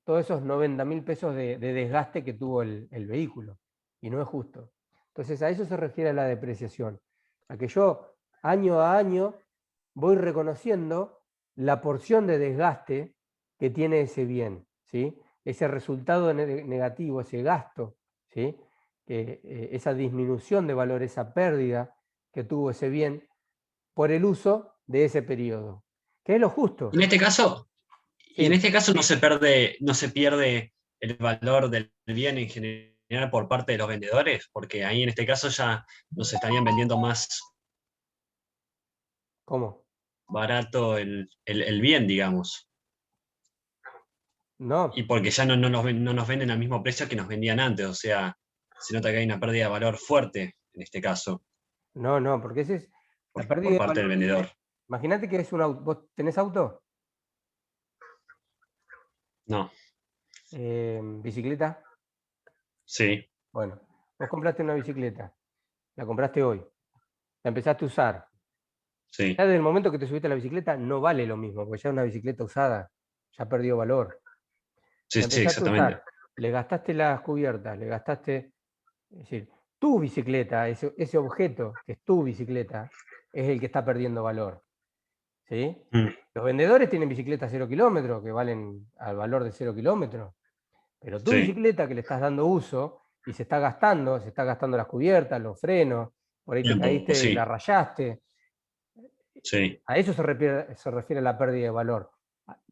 todos esos 90.000 pesos de desgaste que tuvo el vehículo, y no es justo. Entonces a eso se refiere la depreciación, a que yo año a año voy reconociendo la porción de desgaste que tiene ese bien, ¿sí? Ese resultado negativo, ese gasto, ¿sí? Esa disminución de valor, esa pérdida que tuvo ese bien por el uso de ese periodo, que es lo justo. En este caso, y en Sí. este caso no se pierde el valor del bien en general por parte de los vendedores, porque ahí en este caso ya nos estarían vendiendo más ¿Cómo? barato el bien, digamos. No. Y porque ya no nos venden al mismo precio que nos vendían antes. O sea, se nota que hay una pérdida de valor fuerte en este caso, No, porque ese es la por pérdida de parte del valor. vendedor. Imagínate que es un auto. ¿Vos tenés auto? No, ¿Bicicleta? sí, Bueno, vos compraste una bicicleta, la compraste hoy, la empezaste a usar. sí, Ya desde el momento que te subiste a la bicicleta no vale lo mismo, porque ya es una bicicleta usada, ya perdió valor. sí, La sí, empezaste a exactamente. usar, le gastaste las cubiertas, le gastaste, es decir, tu bicicleta, ese objeto que es tu bicicleta, es el que está perdiendo valor. ¿Sí? Mm, Los vendedores tienen bicicletas 0 kilómetros, que valen al valor de 0 kilómetros, pero tu sí, bicicleta que le estás dando uso y se está gastando las cubiertas, los frenos, por ahí te tiempo, caíste y sí, la rayaste. sí. A eso se refiere la pérdida de valor.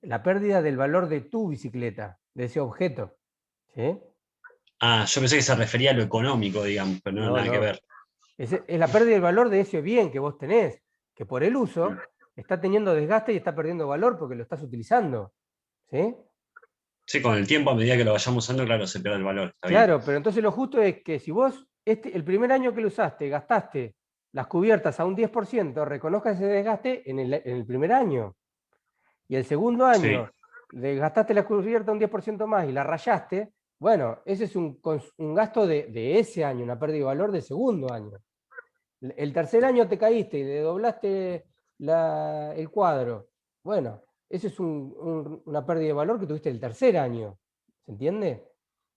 La pérdida del valor de tu bicicleta, de ese objeto. ¿Sí? Ah, yo pensé que se refería a lo económico, digamos, pero no, No, nada que no. ver. Es la pérdida del valor de ese bien que vos tenés, que por el uso está teniendo desgaste y está perdiendo valor porque lo estás utilizando. ¿Sí? Sí, con el tiempo, a medida que lo vayamos usando, claro, se pierde el valor, está bien. Claro, pero entonces lo justo es que si vos el primer año que lo usaste gastaste las cubiertas a un 10%, reconozca ese desgaste en el primer año. Y el segundo Sí, año le gastaste la cubierta un 10% más y la rayaste, bueno, ese es un gasto de ese año, una pérdida de valor del segundo año. El tercer año te caíste y le doblaste el cuadro. Bueno, esa es una pérdida de valor que tuviste el tercer año. ¿Se entiende?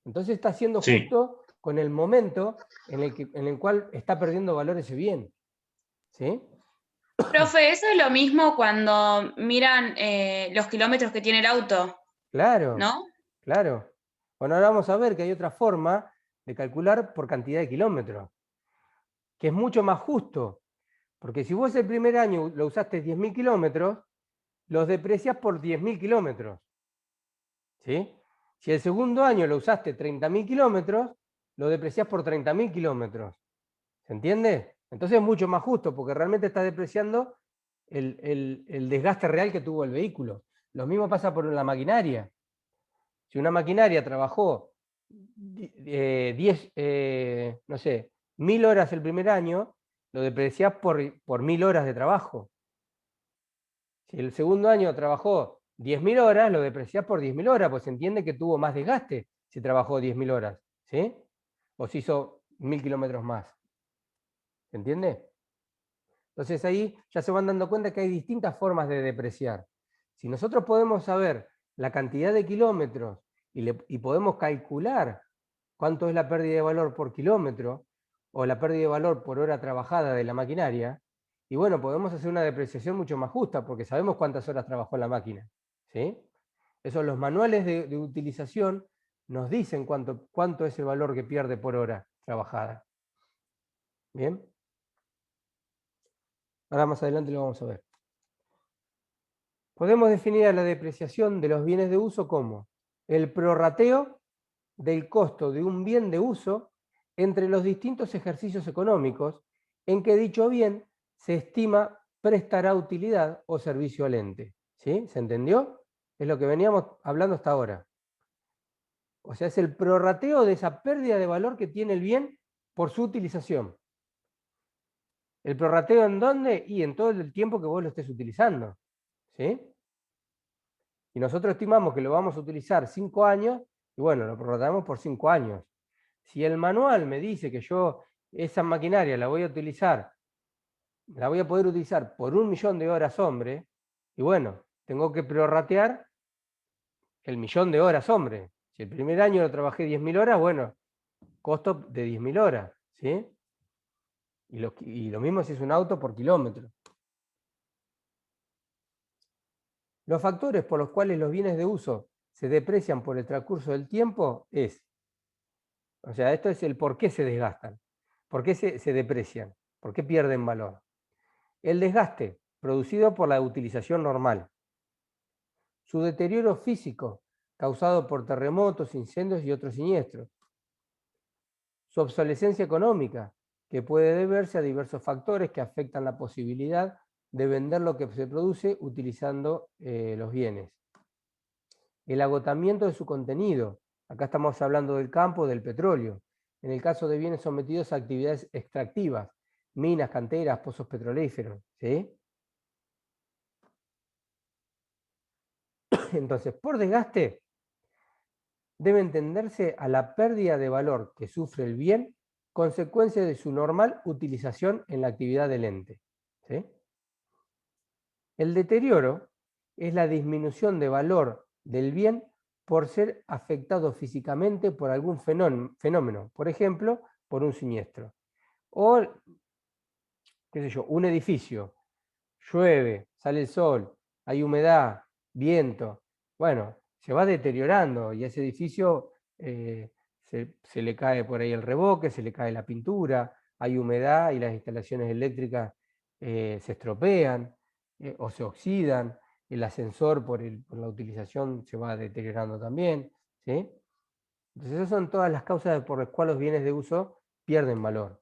Entonces está siendo sí. justo con el momento en el cual está perdiendo valor ese bien. ¿Sí? Profe, eso es lo mismo cuando miran los kilómetros que tiene el auto, Claro, ¿no? claro. Bueno, ahora vamos a ver que hay otra forma de calcular por cantidad de kilómetros, que es mucho más justo. Porque si vos el primer año lo usaste 10.000 kilómetros, los deprecias por 10.000 kilómetros. ¿Sí? Si el segundo año lo usaste 30.000 kilómetros, lo deprecias por 30.000 kilómetros. ¿Se entiende? Entonces es mucho más justo porque realmente estás depreciando el desgaste real que tuvo el vehículo. Lo mismo pasa por la maquinaria. Si una maquinaria trabajó 1.000 horas el primer año, lo deprecias por 1.000 horas de trabajo. Si el segundo año trabajó 10.000 horas, lo depreciás por 10.000 horas, pues se entiende que tuvo más desgaste si trabajó 10.000 horas, ¿sí? O si hizo 1.000 kilómetros más. ¿Se entiende? Entonces ahí ya se van dando cuenta que hay distintas formas de depreciar. Si nosotros podemos saber la cantidad de kilómetros y podemos calcular cuánto es la pérdida de valor por kilómetro o la pérdida de valor por hora trabajada de la maquinaria, y bueno, podemos hacer una depreciación mucho más justa porque sabemos cuántas horas trabajó la máquina. ¿Sí? Eso, los manuales de utilización nos dicen cuánto es el valor que pierde por hora trabajada. ¿Bien? Ahora más adelante lo vamos a ver. Podemos definir a la depreciación de los bienes de uso como el prorrateo del costo de un bien de uso entre los distintos ejercicios económicos en que dicho bien se estima prestará utilidad o servicio al ente. ¿Sí? ¿Se entendió? Es lo que veníamos hablando hasta ahora. O sea, es el prorrateo de esa pérdida de valor que tiene el bien por su utilización. ¿El prorrateo en dónde? Y en todo el tiempo que vos lo estés utilizando. ¿Sí? Y nosotros estimamos que lo vamos a utilizar 5 años, y bueno, lo prorratamos por 5 años. Si el manual me dice que yo esa maquinaria la voy a utilizar, la voy a poder utilizar por 1.000.000 de horas hombre, y bueno, tengo que prorratear el 1.000.000 de horas hombre. Si el primer año lo trabajé 10.000 horas, bueno, costo de 10.000 horas, ¿sí? Y lo mismo si es un auto por kilómetro. Los factores por los cuales los bienes de uso se deprecian por el transcurso del tiempo o sea, esto es el por qué se desgastan, por qué se deprecian, por qué pierden valor. El desgaste producido por la utilización normal. Su deterioro físico causado por terremotos, incendios y otros siniestros. Su obsolescencia económica, que puede deberse a diversos factores que afectan la posibilidad de vender lo que se produce utilizando los bienes. El agotamiento de su contenido. Acá estamos hablando del campo, del petróleo. en el caso de bienes sometidos a actividades extractivas, minas, canteras, pozos petrolíferos, ¿sí? Entonces, por desgaste, debe entenderse a la pérdida de valor que sufre el bien, consecuencia de su normal utilización en la actividad del ente, ¿sí? El deterioro es la disminución de valor del bien por ser afectado físicamente por algún fenómeno, por ejemplo, por un siniestro. O, qué sé yo, un edificio, llueve, sale el sol, hay humedad, viento, bueno, se va deteriorando y a ese edificio se le cae por ahí el revoque, se le cae la pintura, hay humedad y las instalaciones eléctricas se estropean o se oxidan, el ascensor por la utilización se va deteriorando también, ¿sí? Entonces esas son todas las causas por las cuales los bienes de uso pierden valor.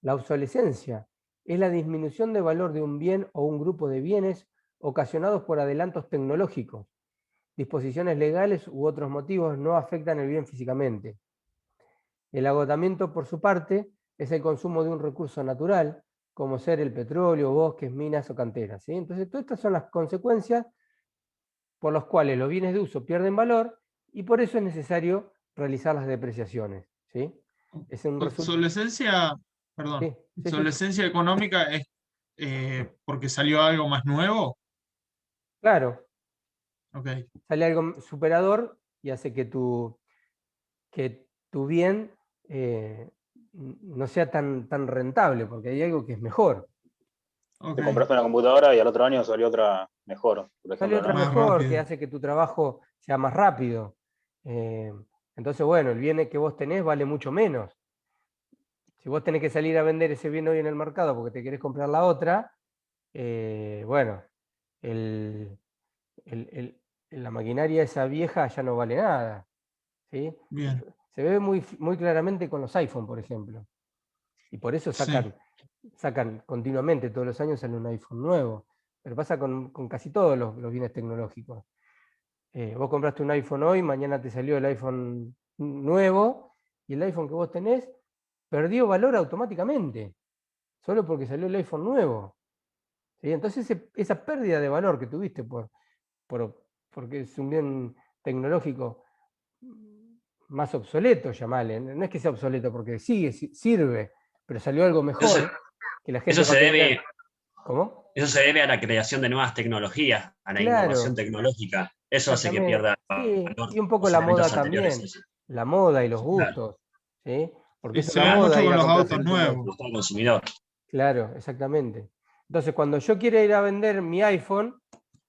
La obsolescencia es la disminución de valor de un bien o un grupo de bienes ocasionados por adelantos tecnológicos. Disposiciones legales u otros motivos no afectan el bien físicamente. El agotamiento, por su parte, es el consumo de un recurso natural, como ser el petróleo, bosques, minas o canteras, ¿sí? Entonces, todas estas son las consecuencias por las cuales los bienes de uso pierden valor y por eso es necesario realizar las depreciaciones, ¿sí? Es un Obsolescencia, perdón, sí, sí, sí. obsolescencia económica es porque salió algo más nuevo. Claro, Ok, sale algo superador y hace que tu bien no sea tan rentable, porque hay algo que es mejor. ok. Te compraste una computadora y al otro año salió otra mejor, por Sale ejemplo, otra ¿no? Más mejor, que rápido. hace que tu trabajo sea más rápido. Entonces, bueno, el bien que vos tenés vale mucho menos. Si vos tenés que salir a vender ese bien hoy en el mercado porque te querés comprar la otra, bueno, el- la maquinaria esa vieja ya no vale nada, ¿sí? Bien, Se ve muy claramente con los iPhone, por ejemplo. Y por eso sí. sacan continuamente, todos los años sale un iPhone nuevo. Pero pasa con casi todos los bienes tecnológicos. Vos compraste un iPhone hoy, mañana te salió el iPhone nuevo, y el iPhone que vos tenés perdió valor automáticamente, solo porque salió el iPhone nuevo, ¿sí? Entonces esa pérdida de valor que tuviste porque es un bien tecnológico más obsoleto, llamale, no es que sea obsoleto, porque sirve, pero salió algo mejor que la gente Eso va se a debe, querer. ¿Cómo? eso se debe a la creación de nuevas tecnologías, a la innovación Claro, tecnológica. Eso hace que exactamente. pierda Sí, valor y un poco los la elementos moda anteriores. también, la moda y los Claro, gustos, ¿sí? Porque Y es se una ve claro. moda mucho ir con a los comprarse autos el último. nuevos. Gusto al consumidor. Claro, exactamente. Entonces, cuando yo quiera ir a vender mi iPhone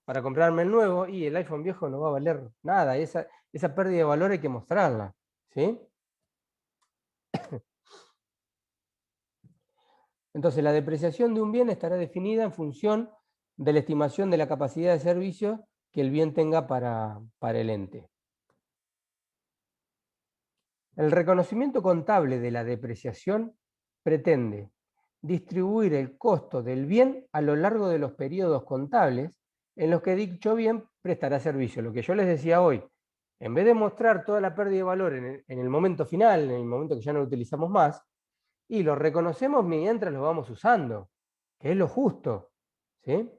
para comprarme el nuevo, y el iPhone viejo no va a valer nada, esa pérdida de valor hay que mostrarla, ¿sí? Entonces, la depreciación de un bien estará definida en función de la estimación de la capacidad de servicio que el bien tenga para el ente. El reconocimiento contable de la depreciación pretende distribuir el costo del bien a lo largo de los periodos contables en los que dicho bien prestará servicio. Lo que yo les decía hoy, en vez de mostrar toda la pérdida de valor en el momento final, en el momento que ya no lo utilizamos más, y lo reconocemos mientras lo vamos usando, que es lo justo, ¿sí?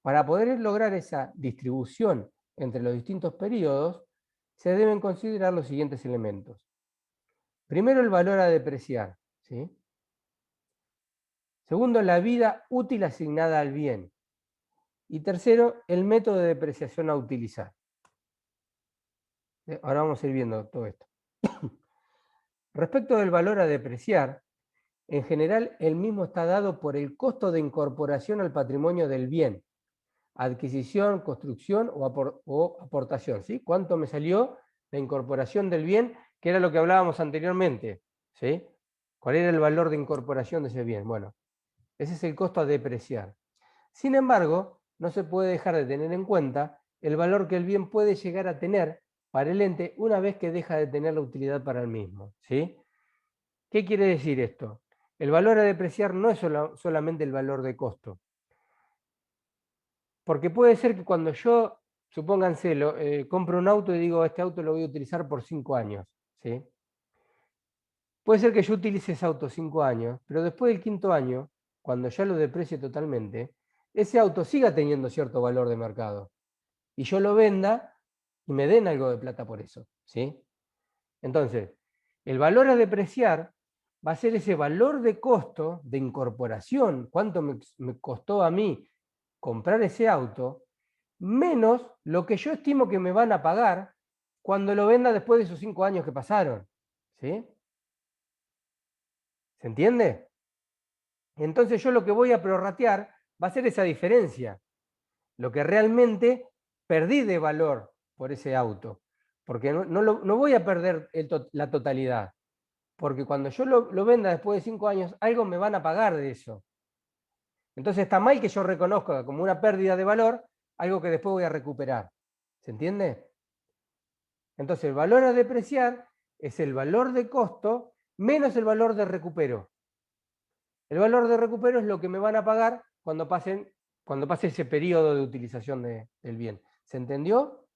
Para poder lograr esa distribución entre los distintos periodos, se deben considerar los siguientes elementos. Primero, el valor a depreciar, ¿sí? Segundo, la vida útil asignada al bien. Y tercero, el método de depreciación a utilizar. Ahora vamos a ir viendo todo esto. Respecto del valor a depreciar, en general el mismo está dado por el costo de incorporación al patrimonio del bien, adquisición, construcción o aportación, ¿sí? ¿Cuánto me salió la incorporación del bien? Que era lo que hablábamos anteriormente, ¿sí? ¿Cuál era el valor de incorporación de ese bien? Bueno, ese es el costo a depreciar. Sin embargo, no se puede dejar de tener en cuenta el valor que el bien puede llegar a tener para el ente una vez que deja de tener la utilidad para el mismo, ¿sí? ¿Qué quiere decir esto? El valor a depreciar no es solamente el valor de costo. Porque puede ser que cuando yo, supónganse, compro un auto y digo, este auto lo voy a utilizar por 5 años, ¿sí? puede ser que yo utilice ese auto 5 años, pero después del 5.º año, cuando ya lo deprecie totalmente, ese auto siga teniendo cierto valor de mercado. Y yo lo venda y me den algo de plata por eso, ¿sí? Entonces, el valor a depreciar va a ser ese valor de costo de incorporación, cuánto me costó a mí comprar ese auto, menos lo que yo estimo que me van a pagar cuando lo venda después de esos 5 años que pasaron, ¿sí? ¿Se entiende? Entonces yo lo que voy a prorratear va a ser esa diferencia, lo que realmente perdí de valor por ese auto, porque no voy a perder la totalidad, porque cuando yo lo venda después de 5 años, algo me van a pagar de eso. Entonces está mal que yo reconozca como una pérdida de valor algo que después voy a recuperar. ¿Se entiende? Entonces el valor a depreciar es el valor de costo menos el valor de recupero. El valor de recupero es lo que me van a pagar cuando pase ese periodo de utilización del bien. ¿Se entendió?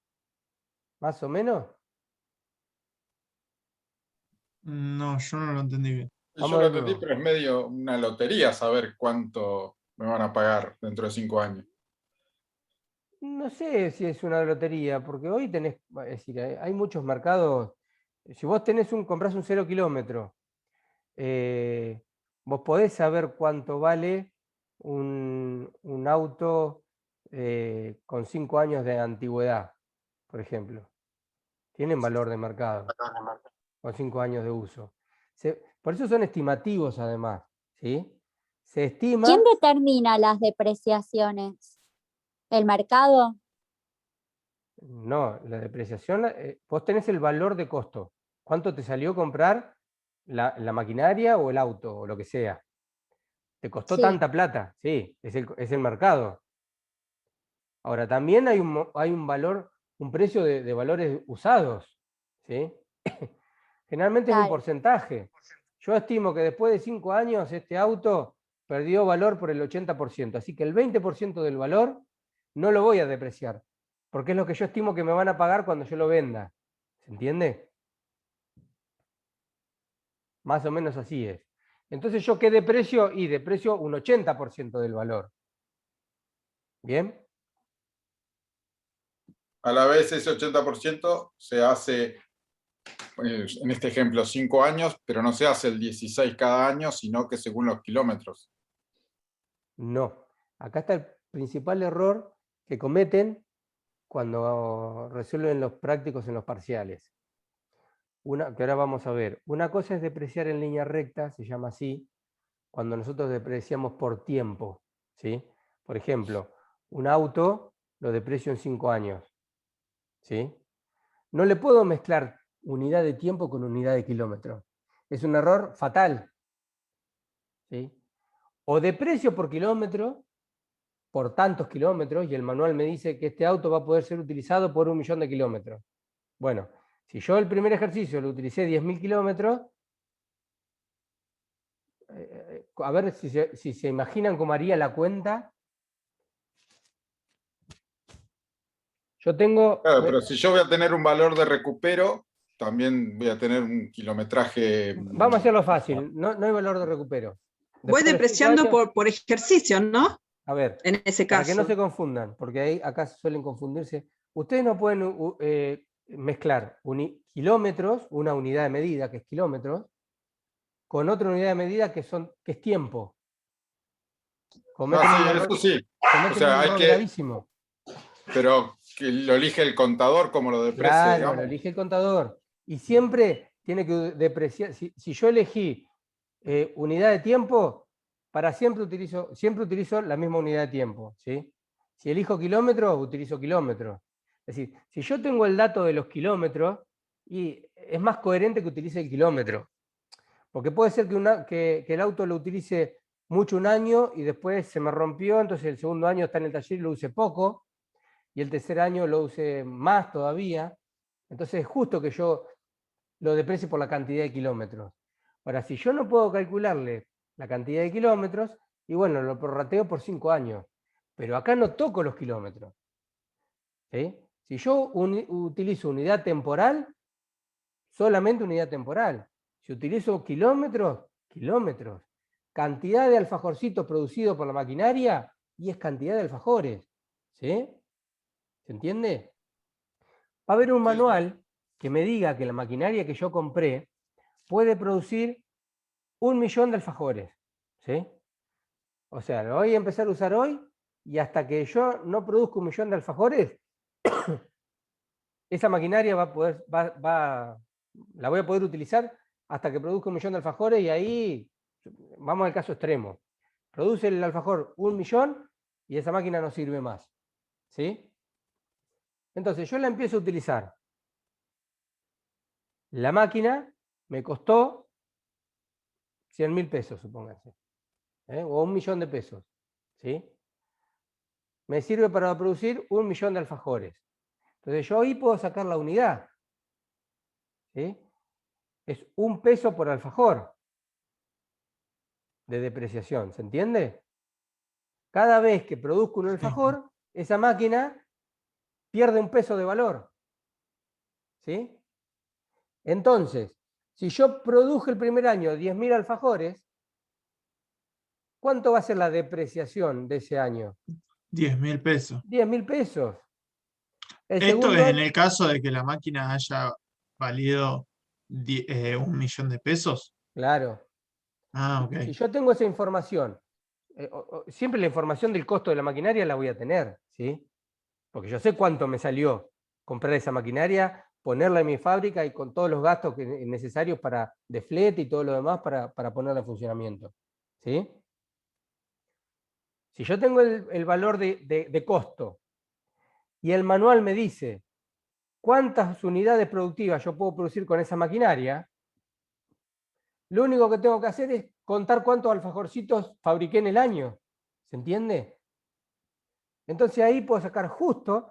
¿Más o menos? No, yo no lo entendí bien. Yo Vamos lo de entendí, nuevo. pero es medio una lotería saber cuánto me van a pagar dentro de 5 años. No sé si es una lotería, porque hoy tenés, es decir, hay muchos mercados. Si vos comprás un 0 kilómetro, vos podés saber cuánto vale un auto con 5 años de antigüedad, por ejemplo. Tienen valor de mercado, con 5 años de uso. Por eso son estimativos además, ¿sí? Se estima... ¿Quién determina las depreciaciones? ¿El mercado? No, la depreciación, vos tenés el valor de costo. ¿Cuánto te salió comprar la maquinaria o el auto o lo que sea? ¿Te costó Sí. tanta plata? Sí, es el mercado. Ahora, también hay un valor, un precio de valores usados, ¿sí? Generalmente es un Claro. porcentaje. Yo estimo que después de 5 años este auto perdió valor por el 80%, así que el 20% del valor no lo voy a depreciar, porque es lo que yo estimo que me van a pagar cuando yo lo venda. ¿Se entiende? Más o menos así es. Entonces yo qué deprecio y deprecio un 80% del valor. ¿Bien? A la vez ese 80% se hace, en este ejemplo, 5 años, pero no se hace el 16 cada año, sino que según los kilómetros. No. Acá está el principal error que cometen cuando resuelven los prácticos en los parciales. Que ahora vamos a ver. Una cosa es depreciar en línea recta, se llama así, cuando nosotros depreciamos por tiempo, ¿sí? Por ejemplo, un auto lo deprecio en 5 años, ¿sí? No le puedo mezclar unidad de tiempo con unidad de kilómetro. Es un error fatal, ¿sí? O deprecio por kilómetro, por tantos kilómetros, y el manual me dice que este auto va a poder ser utilizado por 1.000.000 de kilómetros. Bueno, si yo el primer ejercicio lo utilicé 10.000 kilómetros, a ver si se imaginan cómo haría la cuenta. Yo tengo... Claro, pero si yo voy a tener un valor de recupero, también voy a tener un kilometraje. Vamos a hacerlo fácil, no hay valor de recupero. Voy Después de 5 depreciando años, por ejercicio, ¿no? a ver, En ese para que no caso. se confundan, porque acá suelen confundirse. Ustedes no pueden mezclar kilómetros, una unidad de medida que es kilómetros, con otra unidad de medida que es tiempo. Cometen un error, Eso sí. cometen O sea, un hay error que, gravísimo. pero que lo elige el contador como lo deprecia, Claro, digamos. lo elige el contador. Y siempre tiene que depreciar. Si yo elegí unidad de tiempo, siempre utilizo la misma unidad de tiempo, ¿sí? Si elijo kilómetros, utilizo kilómetros. Es decir, si yo tengo el dato de los kilómetros, y es más coherente que utilice el kilómetro. Porque puede ser que el auto lo utilice mucho un año y después se me rompió, entonces el segundo año está en el taller y lo use poco, y el tercer año lo use más todavía. Entonces es justo que yo lo deprecie por la cantidad de kilómetros. Ahora, si yo no puedo calcularle la cantidad de kilómetros, y bueno, lo prorrateo por 5 años. Pero acá no toco los kilómetros, ¿sí? Si yo utilizo unidad temporal, solamente unidad temporal. Si Si utilizo kilómetros, kilómetros. Cantidad de alfajorcitos producidos por la maquinaria y es cantidad de alfajores. ¿Sí? ¿Se entiende? Va a haber un manual que me diga que la maquinaria que yo compré puede producir 1.000.000 de alfajores. ¿Sí? O sea, lo voy a empezar a usar hoy y hasta que yo no produzca 1.000.000 de alfajores, esa maquinaria la voy a poder utilizar hasta que produzca 1.000.000 de alfajores y ahí vamos al caso extremo. Produce el alfajor 1.000.000 y esa máquina no sirve más. ¿Sí? Entonces yo la empiezo a utilizar. La máquina me costó 100.000 pesos, supónganse. O 1.000.000 de pesos. ¿Sí? Me sirve para producir 1.000.000 de alfajores. Entonces yo ahí puedo sacar la unidad. ¿Sí? Es 1 peso por alfajor de depreciación. ¿Se entiende? Cada vez que produzco un alfajor, esa máquina pierde 1 peso de valor. ¿Sí? Entonces, si yo produje el primer año 10.000 alfajores, ¿cuánto va a ser la depreciación de ese año? 10.000 pesos. 10.000 pesos. Esto es en el caso de que la máquina haya valido 1.000.000 de pesos. Claro. Ah, ok. Si yo tengo esa información, siempre la información del costo de la maquinaria la voy a tener, ¿sí? Porque yo sé cuánto me salió comprar esa maquinaria, ponerla en mi fábrica y con todos los gastos necesarios de flete y todo lo demás para ponerla en funcionamiento. ¿Sí? Si yo tengo el valor de costo y el manual me dice cuántas unidades productivas yo puedo producir con esa maquinaria, lo único que tengo que hacer es contar cuántos alfajorcitos fabriqué en el año. ¿Se entiende? Entonces ahí puedo sacar justo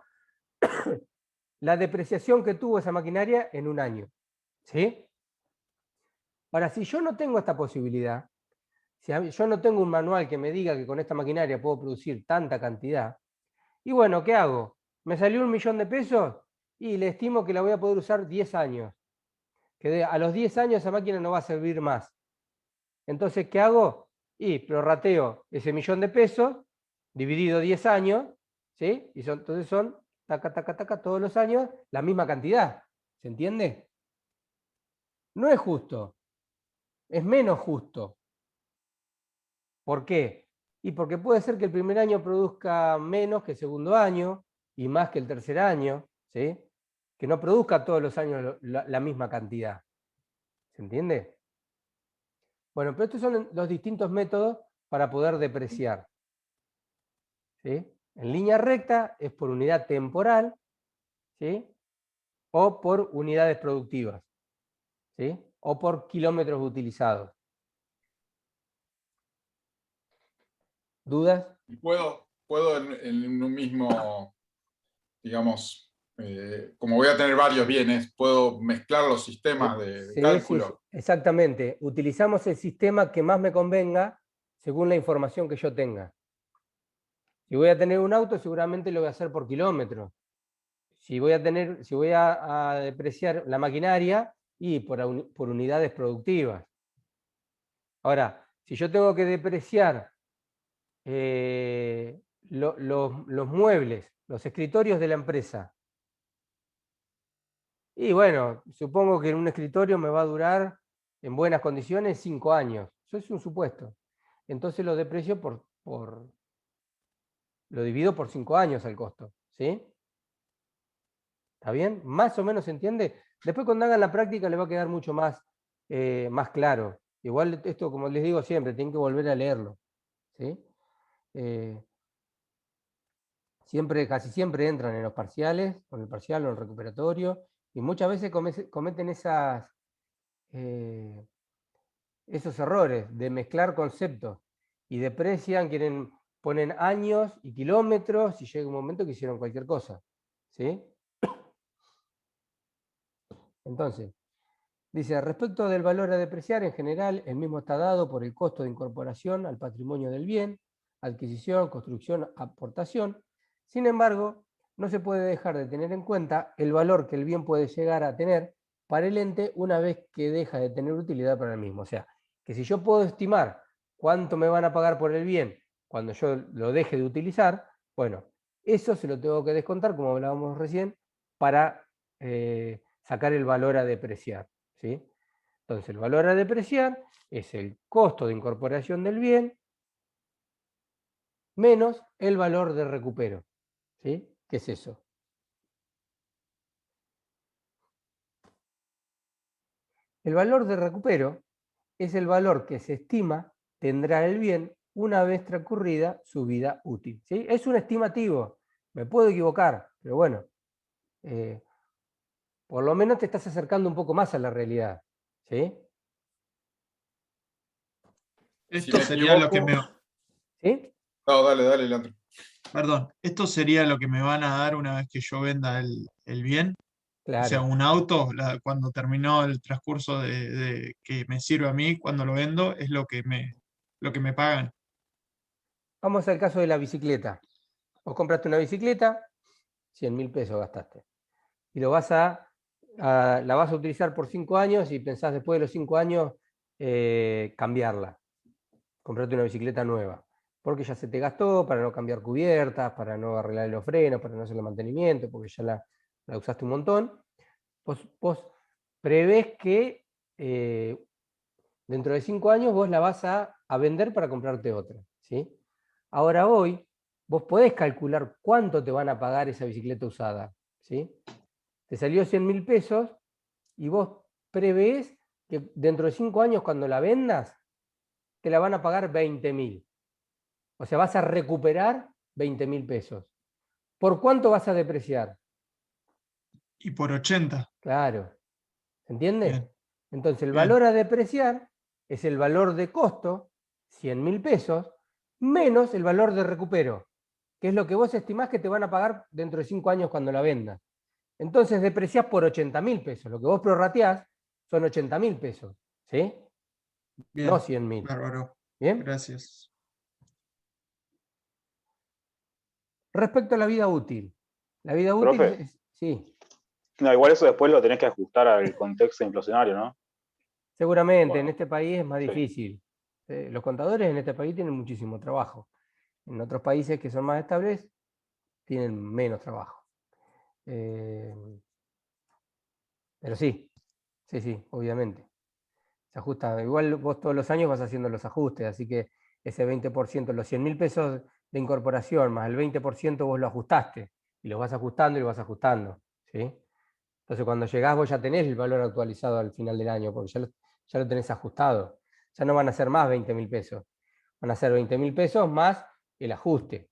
la depreciación que tuvo esa maquinaria en un año. ¿Sí? Ahora, si yo no tengo esta posibilidad, si yo no tengo un manual que me diga que con esta maquinaria puedo producir tanta cantidad, y bueno, ¿qué hago? ¿Me salió 1.000.000 de pesos? Y le estimo que la voy a poder usar 10 años. Que a los 10 años esa máquina no va a servir más. Entonces, ¿qué hago? Y prorrateo ese 1.000.000 de pesos, dividido 10 años, ¿sí? Y entonces son, taca, taca, taca, todos los años, la misma cantidad. ¿Se entiende? No es justo. Es menos justo. ¿Por qué? Y porque puede ser que el primer año produzca menos que el segundo año y más que el tercer año, ¿sí? Que no produzca todos los años la misma cantidad. ¿Se entiende? Bueno, pero estos son los distintos métodos para poder depreciar. ¿Sí? En línea recta es por unidad temporal, ¿sí? O por unidades productivas, ¿sí? O por kilómetros utilizados. ¿Dudas? Puedo en un mismo, digamos, como voy a tener varios bienes, puedo mezclar los sistemas de Sí, cálculo. sí, exactamente. Utilizamos el sistema que más me convenga según la información que yo tenga. Si voy a tener un auto, seguramente lo voy a hacer por kilómetros. Si voy a depreciar la maquinaria, y por unidades productivas. Ahora, si yo tengo que depreciar los muebles, los escritorios de la empresa, y bueno, supongo que en un escritorio me va a durar en buenas condiciones 5 años. Eso es un supuesto. Entonces lo deprecio lo divido por 5 años el costo. ¿Sí? ¿Está bien? Más o menos se entiende. Después cuando hagan la práctica les va a quedar mucho más claro. Igual esto, como les digo siempre, tienen que volver a leerlo. ¿Sí? Casi siempre entran en los parciales, con el parcial o el recuperatorio, y muchas veces cometen esos errores de mezclar conceptos y deprecian, ponen años y kilómetros y llega un momento que hicieron cualquier cosa. ¿Sí? Entonces, dice, respecto del valor a depreciar, en general, el mismo está dado por el costo de incorporación al patrimonio del bien, adquisición, construcción, aportación. Sin embargo, no se puede dejar de tener en cuenta el valor que el bien puede llegar a tener para el ente una vez que deja de tener utilidad para el mismo. O sea, que si yo puedo estimar cuánto me van a pagar por el bien cuando yo lo deje de utilizar, bueno, eso se lo tengo que descontar, como hablábamos recién, para sacar el valor a depreciar, ¿sí? Entonces, el valor a depreciar es el costo de incorporación del bien menos el valor de recupero, ¿sí? ¿Qué es eso? El valor de recupero es el valor que se estima tendrá el bien una vez transcurrida su vida útil, ¿sí? Es un estimativo, me puedo equivocar, pero bueno, por lo menos te estás acercando un poco más a la realidad, ¿sí? Esto sería lo que me... ¿Sí? No, dale, Leandro. Perdón, ¿esto sería lo que me van a dar una vez que yo venda el bien? Claro. O sea, un auto, cuando terminó el transcurso de que me sirve a mí, cuando lo vendo, es lo que me pagan. Vamos al caso de la bicicleta. Vos compraste una bicicleta, 100.000 pesos gastaste. Y la vas a utilizar por 5 años y pensás después de los 5 años cambiarla. Comprarte una bicicleta nueva. Porque ya se te gastó, para no cambiar cubiertas, para no arreglar los frenos, para no hacerle mantenimiento, porque ya la usaste un montón. Vos prevés que dentro de 5 años vos la vas a vender para comprarte otra, ¿sí? Ahora hoy, vos podés calcular cuánto te van a pagar esa bicicleta usada, ¿sí? Te salió 100.000 pesos y vos prevés que dentro de 5 años cuando la vendas, te la van a pagar 20.000. O sea, vas a recuperar 20.000 pesos. ¿Por cuánto vas a depreciar? Y por 80. Claro. ¿Se entiende? Bien. Entonces, el Bien. valor a depreciar es el valor de costo, 100.000 pesos, menos el valor de recupero, que es lo que vos estimás que te van a pagar dentro de 5 años cuando la vendas. Entonces, depreciás por 80.000 pesos. Lo que vos prorrateás son 80.000 pesos, ¿sí? Bien. No 100.000. Bárbaro. ¿Bien? Gracias. Respecto a la vida útil. La vida útil Profe. sí. No, igual eso después lo tenés que ajustar al contexto inflacionario, ¿no? Seguramente, Bueno, en este país es más sí. difícil. Los contadores en este país tienen muchísimo trabajo. En otros países que son más estables, tienen menos trabajo. Pero sí, obviamente. Se ajusta. Igual vos todos los años vas haciendo los ajustes, así que ese 20%, los 100.000 pesos de incorporación, más el 20% vos lo ajustaste, y lo vas ajustando y lo vas ajustando, ¿sí? Entonces cuando llegás vos ya tenés el valor actualizado al final del año, porque ya lo tenés ajustado. Ya no van a ser más 20.000 pesos, van a ser 20.000 pesos más el ajuste.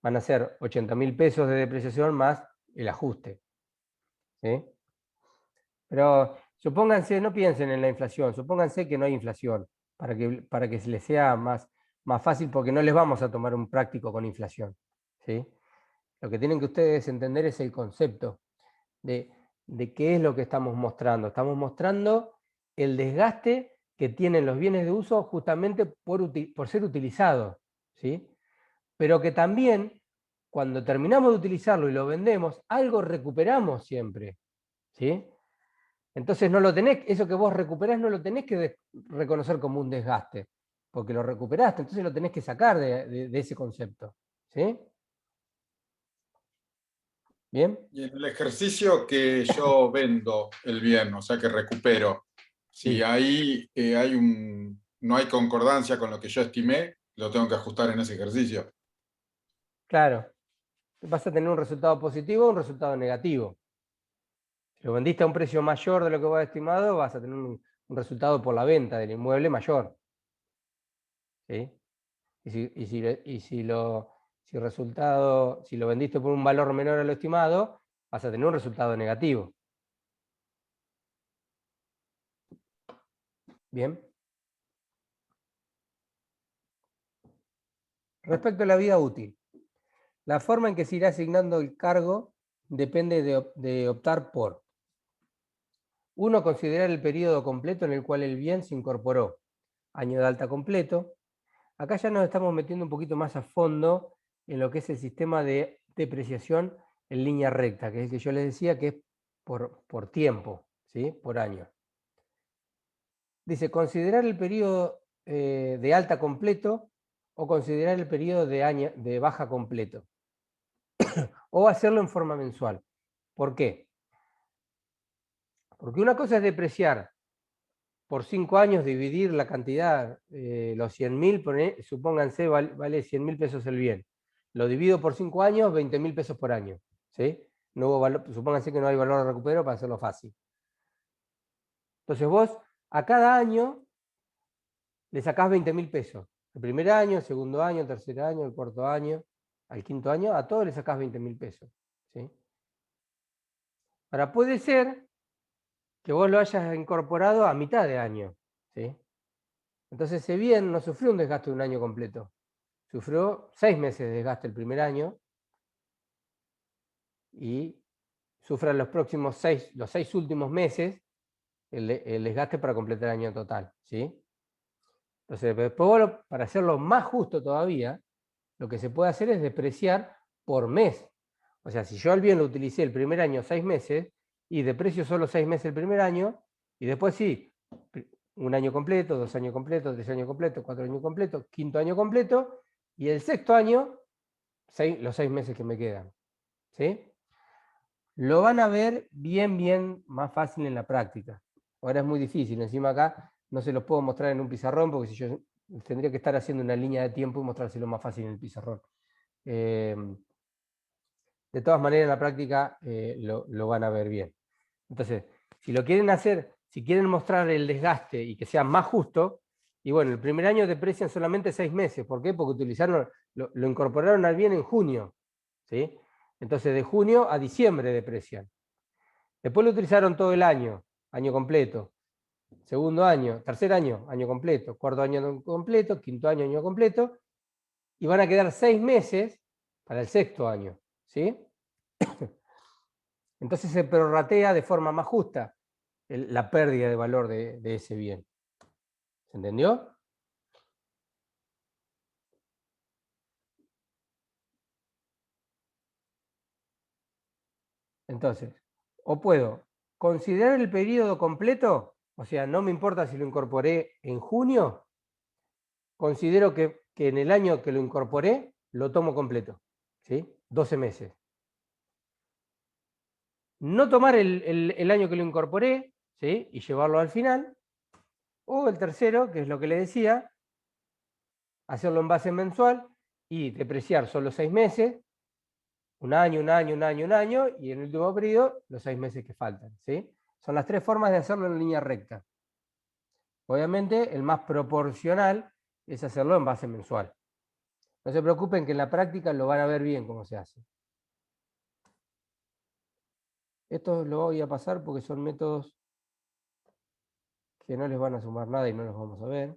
Van a ser 80.000 pesos de depreciación más el ajuste, ¿sí? Pero supónganse, no piensen en la inflación, supónganse que no hay inflación, para que se les sea más fácil, porque no les vamos a tomar un práctico con inflación, ¿sí? Lo que tienen que ustedes entender es el concepto de qué es lo que estamos mostrando. Estamos mostrando el desgaste que tienen los bienes de uso justamente por ser utilizados, ¿sí? Pero que también, cuando terminamos de utilizarlo y lo vendemos, algo recuperamos siempre, ¿sí? Entonces no lo tenés, eso que vos recuperás no lo tenés que reconocer como un desgaste, porque lo recuperaste, entonces lo tenés que sacar de ese concepto, ¿sí? ¿Bien? Y en el ejercicio que yo vendo el bien, o sea que recupero, si Sí. ahí no hay concordancia con lo que yo estimé, lo tengo que ajustar en ese ejercicio. Claro. Vas a tener un resultado positivo o un resultado negativo. Si lo vendiste a un precio mayor de lo que vos has estimado, vas a tener un resultado por la venta del inmueble mayor, ¿sí? Si lo vendiste por un valor menor a lo estimado, vas a tener un resultado negativo. Bien. Respecto a la vida útil, la forma en que se irá asignando el cargo depende de optar por: uno, considerar el periodo completo en el cual el bien se incorporó, año de alta completo. Acá ya nos estamos metiendo un poquito más a fondo en lo que es el sistema de depreciación en línea recta, que es el que yo les decía que es por tiempo, ¿sí? Por año. Dice, considerar el periodo de alta completo o considerar el periodo de baja completo. O hacerlo en forma mensual. ¿Por qué? Porque una cosa es depreciar por 5 años, dividir la cantidad, los 100.000, supónganse, vale 100.000 pesos el bien. Lo divido por 5 años, 20.000 pesos por año. ¿Sí? No hubo valor, supónganse que no hay valor de recupero para hacerlo fácil. Entonces vos, a cada año, le sacás 20.000 pesos. El primer año, el segundo año, el tercer año, el cuarto año, al quinto año, a todos le sacás 20.000 pesos. ¿Sí? Ahora, puede ser que vos lo hayas incorporado a mitad de año. ¿Sí? Entonces ese bien no sufrió un desgaste de un año completo. Sufrió 6 meses de desgaste el primer año y sufre los próximos 6 últimos meses el desgaste para completar el año total. ¿Sí? Entonces, después, para hacerlo más justo todavía, lo que se puede hacer es depreciar por mes. O sea, si yo el bien lo utilicé el primer año 6 meses y deprecio solo 6 meses el primer año, y después sí, 1 año completo, 2 años completos, 3 años completos, 4 años completos, 5.º año completo, y el 6.º año, los 6 meses que me quedan. ¿Sí? Lo van a ver bien más fácil en la práctica. Ahora es muy difícil, encima acá no se los puedo mostrar en un pizarrón, porque si yo tendría que estar haciendo una línea de tiempo y mostrárselo más fácil en el pizarrón. De todas maneras, en la práctica lo van a ver bien. Entonces, si lo quieren hacer, si quieren mostrar el desgaste y que sea más justo, y bueno, el primer año deprecian solamente 6 meses. ¿Por qué? Porque lo incorporaron al bien en junio. ¿Sí? Entonces, de junio a diciembre deprecian. Después lo utilizaron todo el año completo. Segundo año, tercer año, año completo. Cuarto año completo, quinto año completo. Y van a quedar 6 meses para el 6.º año. ¿Sí? Entonces se prorratea de forma más justa la pérdida de valor de ese bien. ¿Se entendió? Entonces, o puedo considerar el periodo completo, o sea, no me importa si lo incorporé en junio, considero que en el año que lo incorporé, lo tomo completo. ¿Sí? 12 meses. No tomar el año que lo incorporé, ¿sí? Y llevarlo al final. O el tercero, que es lo que le decía, hacerlo en base mensual y depreciar solo 6 meses, un año, y en el último periodo los 6 meses que faltan. ¿Sí? Son las 3 formas de hacerlo en línea recta. Obviamente, el más proporcional es hacerlo en base mensual. No se preocupen que en la práctica lo van a ver bien cómo se hace. Esto lo voy a pasar porque son métodos que no les van a sumar nada y no los vamos a ver.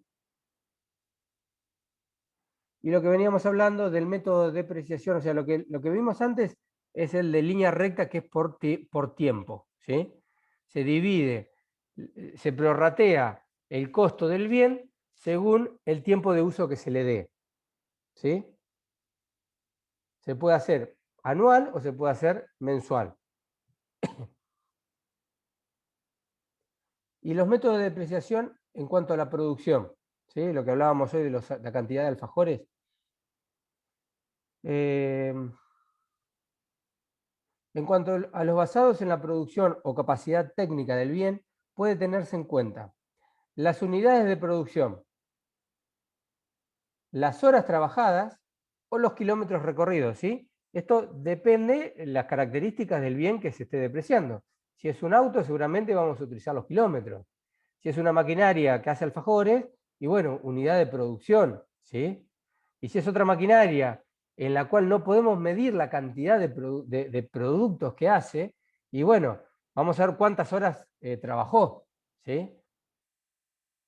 Y lo que veníamos hablando del método de depreciación, o sea, lo que vimos antes es el de línea recta, que es por tiempo. ¿Sí? Se divide, se prorratea el costo del bien según el tiempo de uso que se le dé. ¿Sí? Se puede hacer anual o se puede hacer mensual. Y los métodos de depreciación en cuanto a la producción, ¿sí? Lo que hablábamos hoy de la cantidad de alfajores. En cuanto a los basados en la producción o capacidad técnica del bien, puede tenerse en cuenta las unidades de producción, las horas trabajadas o los kilómetros recorridos. ¿Sí? Esto depende de las características del bien que se esté depreciando. Si es un auto, seguramente vamos a utilizar los kilómetros. Si es una maquinaria que hace alfajores, y bueno, unidad de producción. ¿Sí? Y si es otra maquinaria en la cual no podemos medir la cantidad de productos que hace, y bueno, vamos a ver cuántas horas trabajó. ¿Sí?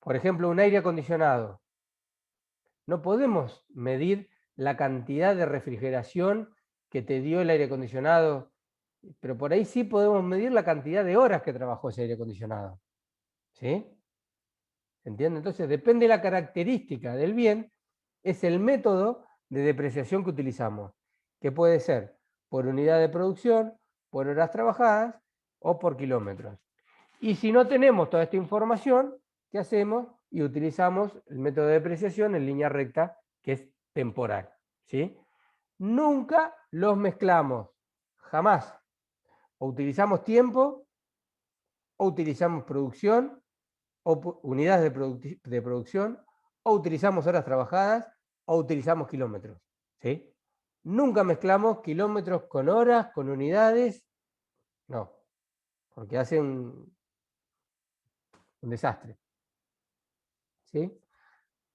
Por ejemplo, un aire acondicionado. No podemos medir la cantidad de refrigeración que te dio el aire acondicionado, pero por ahí sí podemos medir la cantidad de horas que trabajó ese aire acondicionado. ¿Sí? ¿Se entiende? Entonces, depende de la característica del bien, es el método de depreciación que utilizamos, que puede ser por unidad de producción, por horas trabajadas o por kilómetros. Y si no tenemos toda esta información, ¿qué hacemos? Y utilizamos el método de depreciación en línea recta, que es temporal, ¿sí? Nunca los mezclamos, jamás. O utilizamos tiempo, o utilizamos producción, o unidades de producción, o utilizamos horas trabajadas, o utilizamos kilómetros, ¿sí? Nunca mezclamos kilómetros con horas, con unidades, no, porque hace un desastre, ¿sí?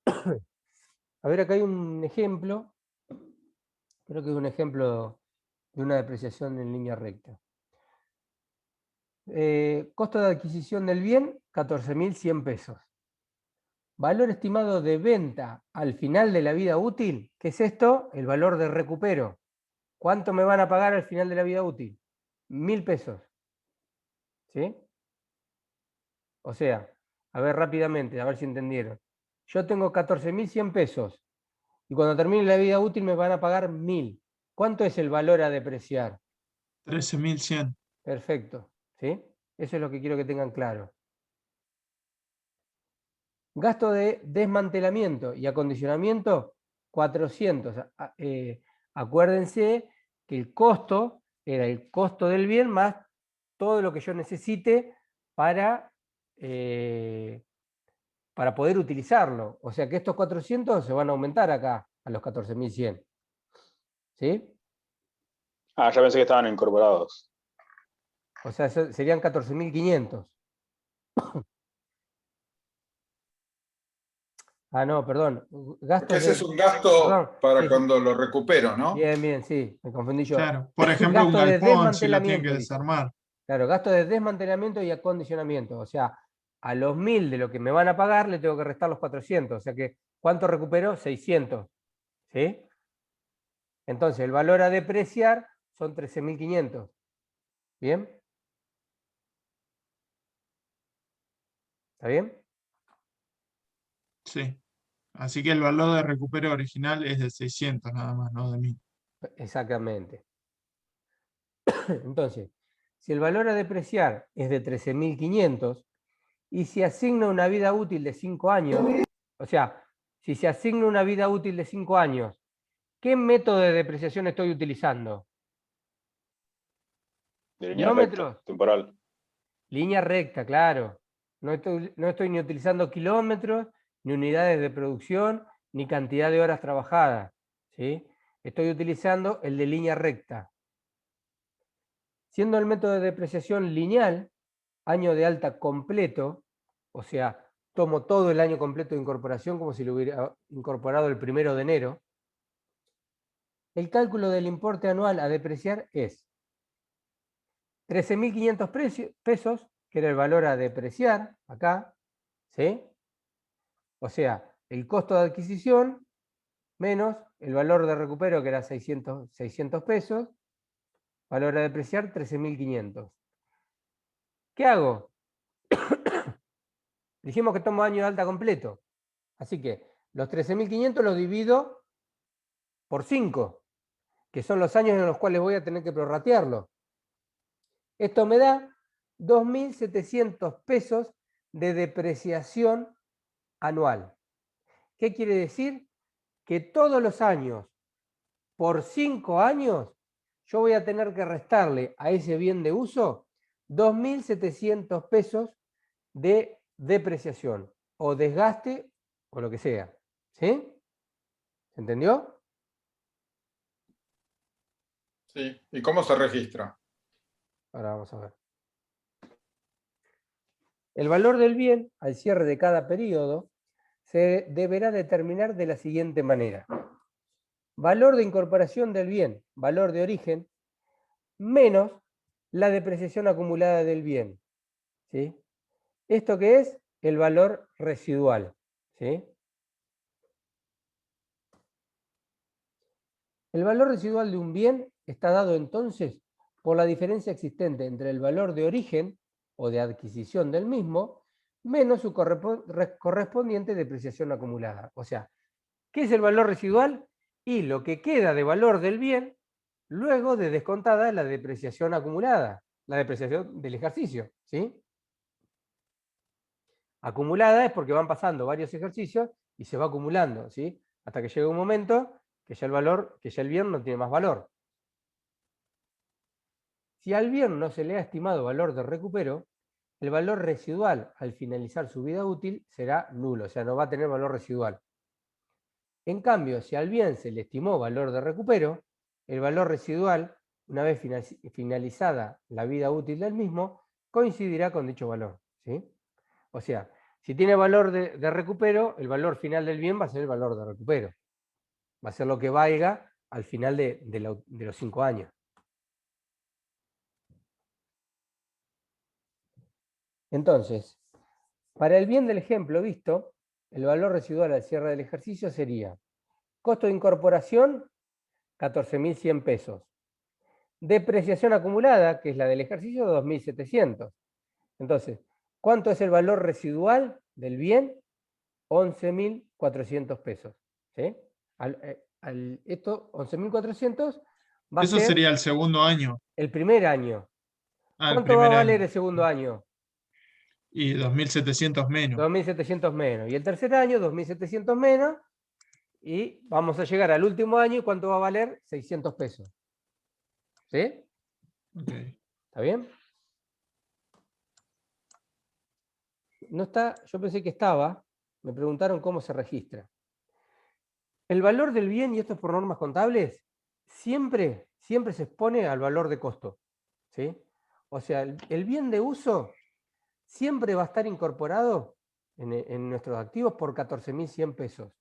A ver, acá hay un ejemplo, creo que es un ejemplo de una depreciación en línea recta. Costo de adquisición del bien, 14.100 pesos. Valor estimado de venta al final de la vida útil, ¿qué es esto? El valor de recupero. ¿Cuánto me van a pagar al final de la vida útil? 1.000 pesos. ¿Sí? O sea, a ver rápidamente, a ver si entendieron. Yo tengo 14.100 pesos y cuando termine la vida útil me van a pagar 1.000. ¿Cuánto es el valor a depreciar? 13.100. Perfecto. ¿Sí? Eso es lo que quiero que tengan claro. Gasto de desmantelamiento y acondicionamiento, 400. Acuérdense que el costo era el costo del bien más todo lo que yo necesite para poder utilizarlo. O sea que estos 400 se van a aumentar acá a los 14.100. ¿Sí? Ah, ya pensé que estaban incorporados. O sea, serían 14.500. Ah, no, perdón. Ese es un gasto para sí, cuando lo recupero, ¿no? Bien, bien, sí, me confundí yo. Claro, por ejemplo, un Gasto de galpón, si lo tienen que desmantelamiento, desarmar. claro, gasto de desmantelamiento y acondicionamiento. O sea, a los 1.000 de lo que me van a pagar le tengo que restar los 400. O sea que, ¿cuánto recupero? 600. ¿Sí? Entonces, el valor a depreciar son 13.500. ¿Bien? ¿Está bien? Sí. Así que el valor de recupero original es de 600 nada más, no de 1.000. Exactamente. Entonces, si el valor a depreciar es de 13.500 y se asigna una vida útil de 5 años, o sea, si se asigna una vida útil de 5 años, ¿qué método de depreciación estoy utilizando? De línea recta, temporal. Línea recta, claro. No estoy ni utilizando kilómetros, ni unidades de producción, ni cantidad de horas trabajadas, ¿sí? Estoy utilizando el de línea recta. Siendo el método de depreciación lineal, año de alta completo, o sea, tomo todo el año completo de incorporación como si lo hubiera incorporado el 1 de enero, el cálculo del importe anual a depreciar es 13.500 pesos, que era el valor a depreciar, acá, ¿sí? O sea, el costo de adquisición menos el valor de recupero, que era 600 pesos, valor a depreciar 13.500. ¿Qué hago? Dijimos que tomo año de alta completo. Así que los 13.500 los divido por 5, que son los años en los cuales voy a tener que prorratearlo. Esto me da 2.700 pesos de depreciación anual. ¿Qué quiere decir? Que todos los años, por 5 años, yo voy a tener que restarle a ese bien de uso 2.700 pesos de depreciación o desgaste o lo que sea. ¿Sí? ¿Se entendió? Sí. ¿Y cómo se registra? Ahora vamos a ver. El valor del bien al cierre de cada periodo se deberá determinar de la siguiente manera. Valor de incorporación del bien, valor de origen, menos la depreciación acumulada del bien. ¿Sí? ¿Esto qué es? El valor residual. ¿Sí? El valor residual de un bien está dado entonces por la diferencia existente entre el valor de origen o de adquisición del mismo menos su correspondiente depreciación acumulada. O sea, ¿qué es el valor residual? Y lo que queda de valor del bien luego de descontada la depreciación acumulada, la depreciación del ejercicio. ¿Sí? Acumulada es porque van pasando varios ejercicios y se va acumulando, ¿sí? Hasta que llega un momento que ya el bien no tiene más valor. Si al bien no se le ha estimado valor de recupero, el valor residual al finalizar su vida útil será nulo, o sea, no va a tener valor residual. En cambio, si al bien se le estimó valor de recupero, el valor residual, una vez finalizada la vida útil del mismo, coincidirá con dicho valor, ¿sí? O sea, si tiene valor de recupero, el valor final del bien va a ser el valor de recupero. Va a ser lo que valga al final de los 5 años. Entonces, para el bien del ejemplo visto, el valor residual al cierre del ejercicio sería costo de incorporación, 14.100 pesos. Depreciación acumulada, que es la del ejercicio, 2.700. Entonces, ¿cuánto es el valor residual del bien? 11.400 pesos. ¿Sí? Esto, 11.400, va a Eso ser sería el segundo año. el primer año. Ah, el ¿Cuánto va a primer valer año. el segundo año? Y 2.700 menos. 2.700 menos. Y el tercer año, 2.700 menos. Y vamos a llegar al último año, ¿y cuánto va a valer? 600 pesos. ¿Sí? Okay. ¿Está bien? No está, yo pensé que estaba, me preguntaron cómo se registra. El valor del bien, y esto es por normas contables, siempre se expone al valor de costo. ¿Sí? O sea, el bien de uso siempre va a estar incorporado en nuestros activos por 14.100 pesos.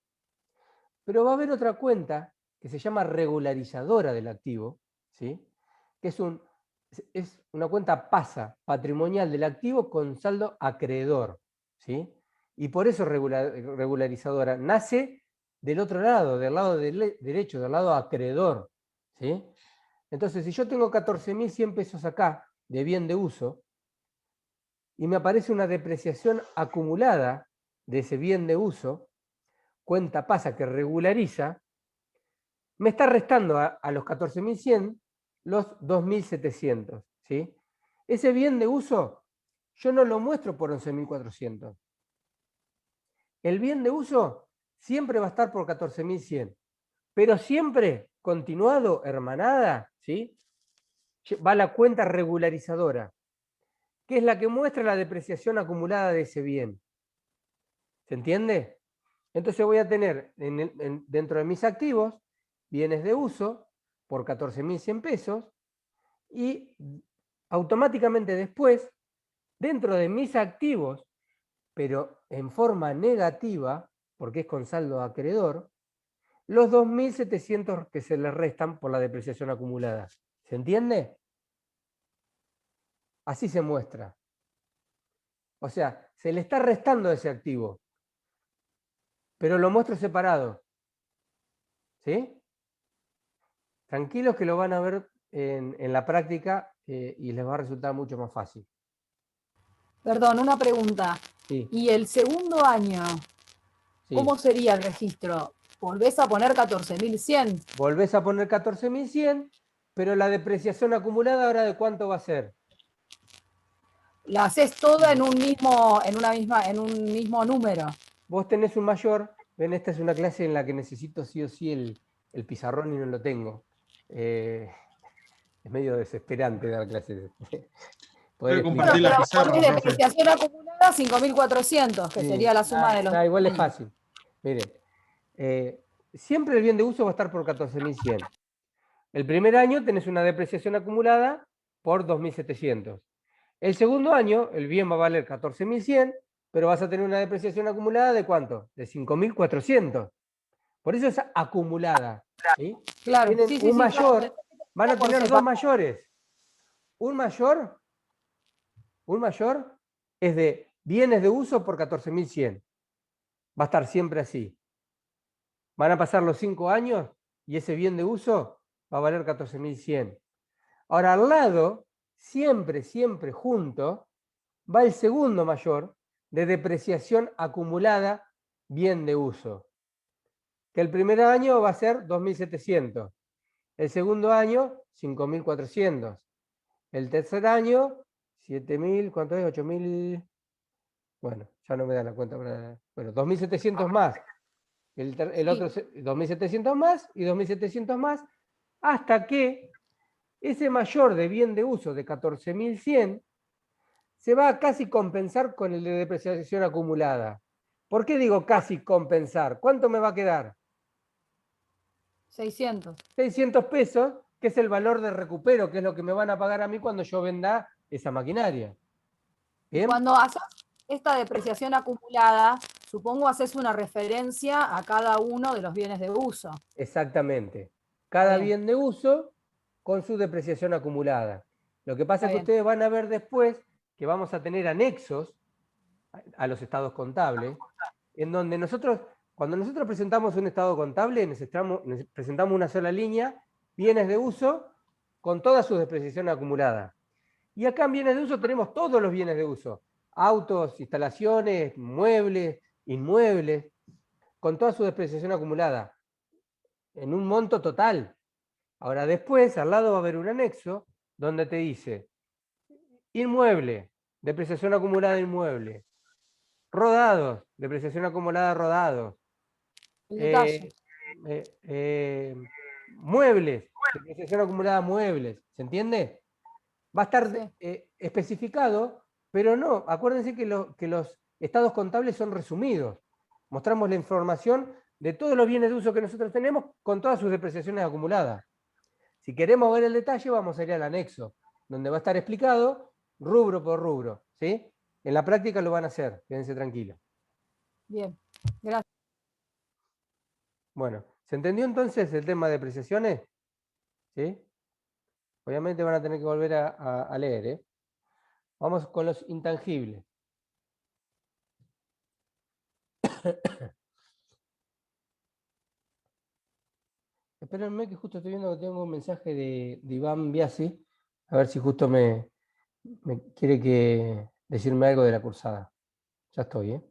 Pero va a haber otra cuenta que se llama regularizadora del activo, ¿sí? Que es una cuenta PASA, patrimonial del activo con saldo acreedor, ¿sí? Y por eso regularizadora nace del otro lado, del lado derecho, del lado acreedor, ¿sí? Entonces, si yo tengo 14.100 pesos acá de bien de uso y me aparece una depreciación acumulada de ese bien de uso, cuenta PASA que regulariza, me está restando a los 14.100 los 2.700, ¿sí? Ese bien de uso yo no lo muestro por 11.400. El bien de uso siempre va a estar por 14.100, pero siempre continuado, hermanada, ¿sí? Va la cuenta regularizadora, que es la que muestra la depreciación acumulada de ese bien. ¿Se entiende? Entonces voy a tener dentro de mis activos bienes de uso por 14.100 pesos y automáticamente después, dentro de mis activos, pero en forma negativa, porque es con saldo acreedor, los 2.700 que se le restan por la depreciación acumulada. ¿Se entiende? Así se muestra. O sea, se le está restando ese activo, pero lo muestro separado. ¿Sí? Tranquilos que lo van a ver en la práctica y les va a resultar mucho más fácil. Perdón, una pregunta. Sí. ¿Y el segundo año? Sí. ¿Cómo sería el registro? ¿Volvés a poner 14.100? Volvés a poner 14.100, pero la depreciación acumulada ahora ¿de cuánto va a ser? La haces toda en un mismo número. Vos tenés un mayor, ven, esta es una clase en la que necesito sí o sí el pizarrón y no lo tengo. Es medio desesperante dar clases. Puede Bueno, compartir la pero pizarra, ponés profe. depreciación acumulada 5.400, que Sí. sería la suma de los... Igual es fácil. Miren, siempre el bien de uso va a estar por 14.100. El primer año tenés una depreciación acumulada por 2.700. El segundo año el bien va a valer 14.100, pero vas a tener una depreciación acumulada ¿de cuánto? De 5.400. Por eso es acumulada. ¿Sí? Claro, Tienen sí, un mayor, claro. van a Por tener dos separado. mayores. Un mayor es de bienes de uso por 14.100. Va a estar siempre así. Van a pasar los 5 años y ese bien de uso va a valer 14.100. Ahora, al lado, siempre junto, va el segundo mayor de depreciación acumulada bien de uso. Que el primer año va a ser 2.700. El segundo año, 5.400. El tercer año, 7.000, ¿cuánto es? 8.000. Bueno, ya no me da la cuenta. Bueno, 2.700 más. El otro 2.700 más y 2.700 más, hasta que ese mayor de bien de uso de 14.100 se va a casi compensar con el de depreciación acumulada. ¿Por qué digo casi compensar? ¿Cuánto me va a quedar? 600. 600 pesos, que es el valor de recupero, que es lo que me van a pagar a mí cuando yo venda esa maquinaria. ¿Bien? Cuando haces esta depreciación acumulada, supongo haces una referencia a cada uno de los bienes de uso. Exactamente. Cada Bien. bien de uso con su depreciación acumulada. Lo que pasa Está es que bien. ustedes van a ver después que vamos a tener anexos a los estados contables, en donde cuando nosotros presentamos un estado contable, presentamos una sola línea, bienes de uso, con toda su depreciación acumulada. Y acá en bienes de uso tenemos todos los bienes de uso, autos, instalaciones, muebles, inmuebles, con toda su depreciación acumulada, en un monto total. Ahora después, al lado va a haber un anexo, donde te dice, inmueble, depreciación acumulada de inmueble, rodados, depreciación acumulada de rodados, El detalle. muebles, depreciación acumulada de muebles, ¿se entiende? Va a estar especificado, pero no, acuérdense que los estados contables son resumidos. Mostramos la información de todos los bienes de uso que nosotros tenemos con todas sus depreciaciones acumuladas. Si queremos ver el detalle, vamos a ir al anexo, donde va a estar explicado rubro por rubro, ¿sí? En la práctica lo van a hacer, quédense tranquilos. Bien, gracias. Bueno, ¿se entendió entonces el tema de depreciaciones? ¿Sí? Obviamente van a tener que volver a leer, ¿eh? Vamos con los intangibles. Espérenme que justo estoy viendo que tengo un mensaje de Iván Biasi, a ver si justo me quiere decirme algo de la cursada. Ya estoy, ¿eh?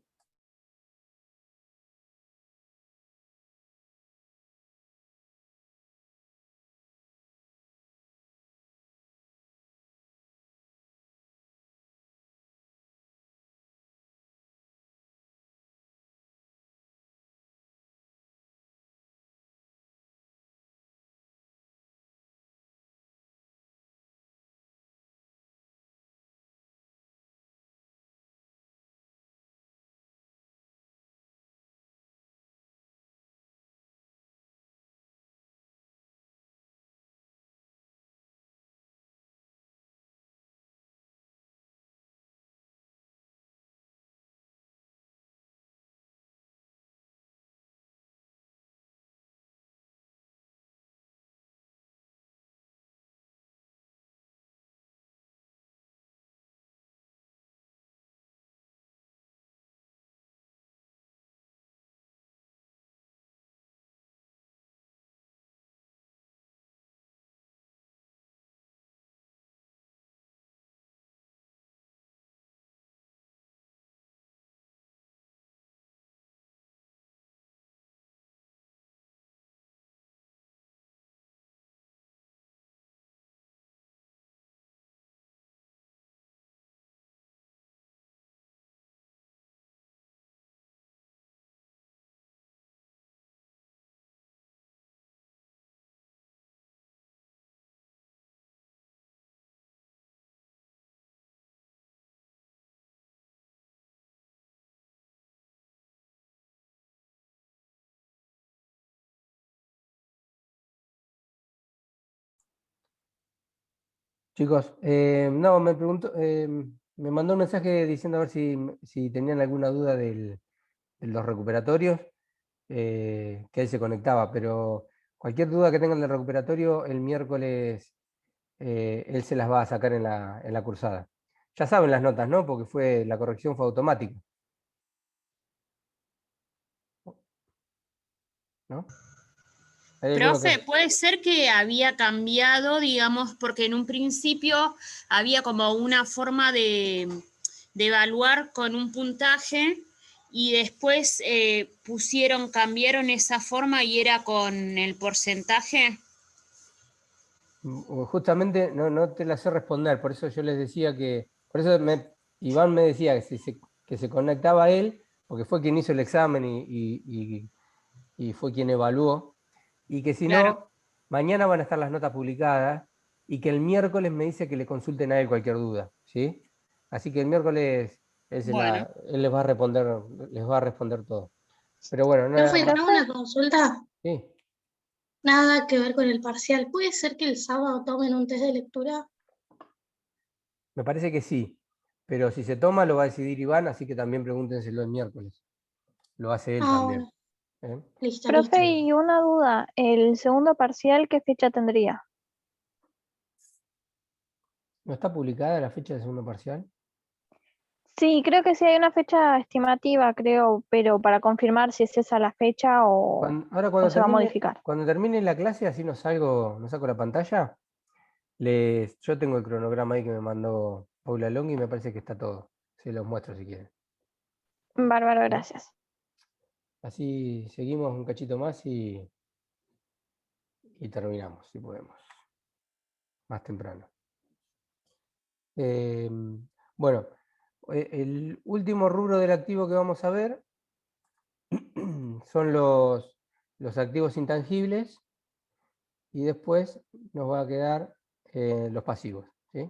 Chicos, no, me preguntó, me mandó un mensaje diciendo a ver si tenían alguna duda de los recuperatorios, que él se conectaba, pero cualquier duda que tengan del recuperatorio, el miércoles él se las va a sacar en la cursada. Ya saben las notas, ¿no? Porque la corrección fue automática. ¿No? Profe, puede ser que había cambiado, digamos, porque en un principio había como una forma de evaluar con un puntaje y después cambiaron esa forma y era con el porcentaje. Justamente no te la sé responder, por eso yo les decía por eso Iván me decía que que se conectaba a él, porque fue quien hizo el examen y fue quien evaluó, y que si no, mañana van a estar las notas publicadas, y que el miércoles me dice que le consulten a él cualquier duda, ¿sí? Así que el miércoles él les va a responder todo. Pero bueno, no Profe, ¿tengo una consulta? Sí. Nada que ver con el parcial. ¿Puede ser que el sábado tomen un test de lectura? Me parece que sí, pero si se toma lo va a decidir Iván, así que también pregúntenselo el miércoles. Lo hace él también. Bueno. Listo, Profe, listo. y una duda, ¿el segundo parcial qué fecha tendría? ¿No está publicada la fecha del segundo parcial? Sí, creo que sí hay una fecha estimativa, creo, pero para confirmar si es esa la fecha o se va a modificar. Cuando termine la clase, así no saco la pantalla, yo tengo el cronograma ahí que me mandó Paula Long y me parece que está todo. Se los muestro si quieren. Bárbaro, gracias. Así seguimos un cachito más y terminamos, si podemos. Más temprano. Bueno, el último rubro del activo que vamos a ver son los activos intangibles y después nos va a quedar los pasivos, ¿sí?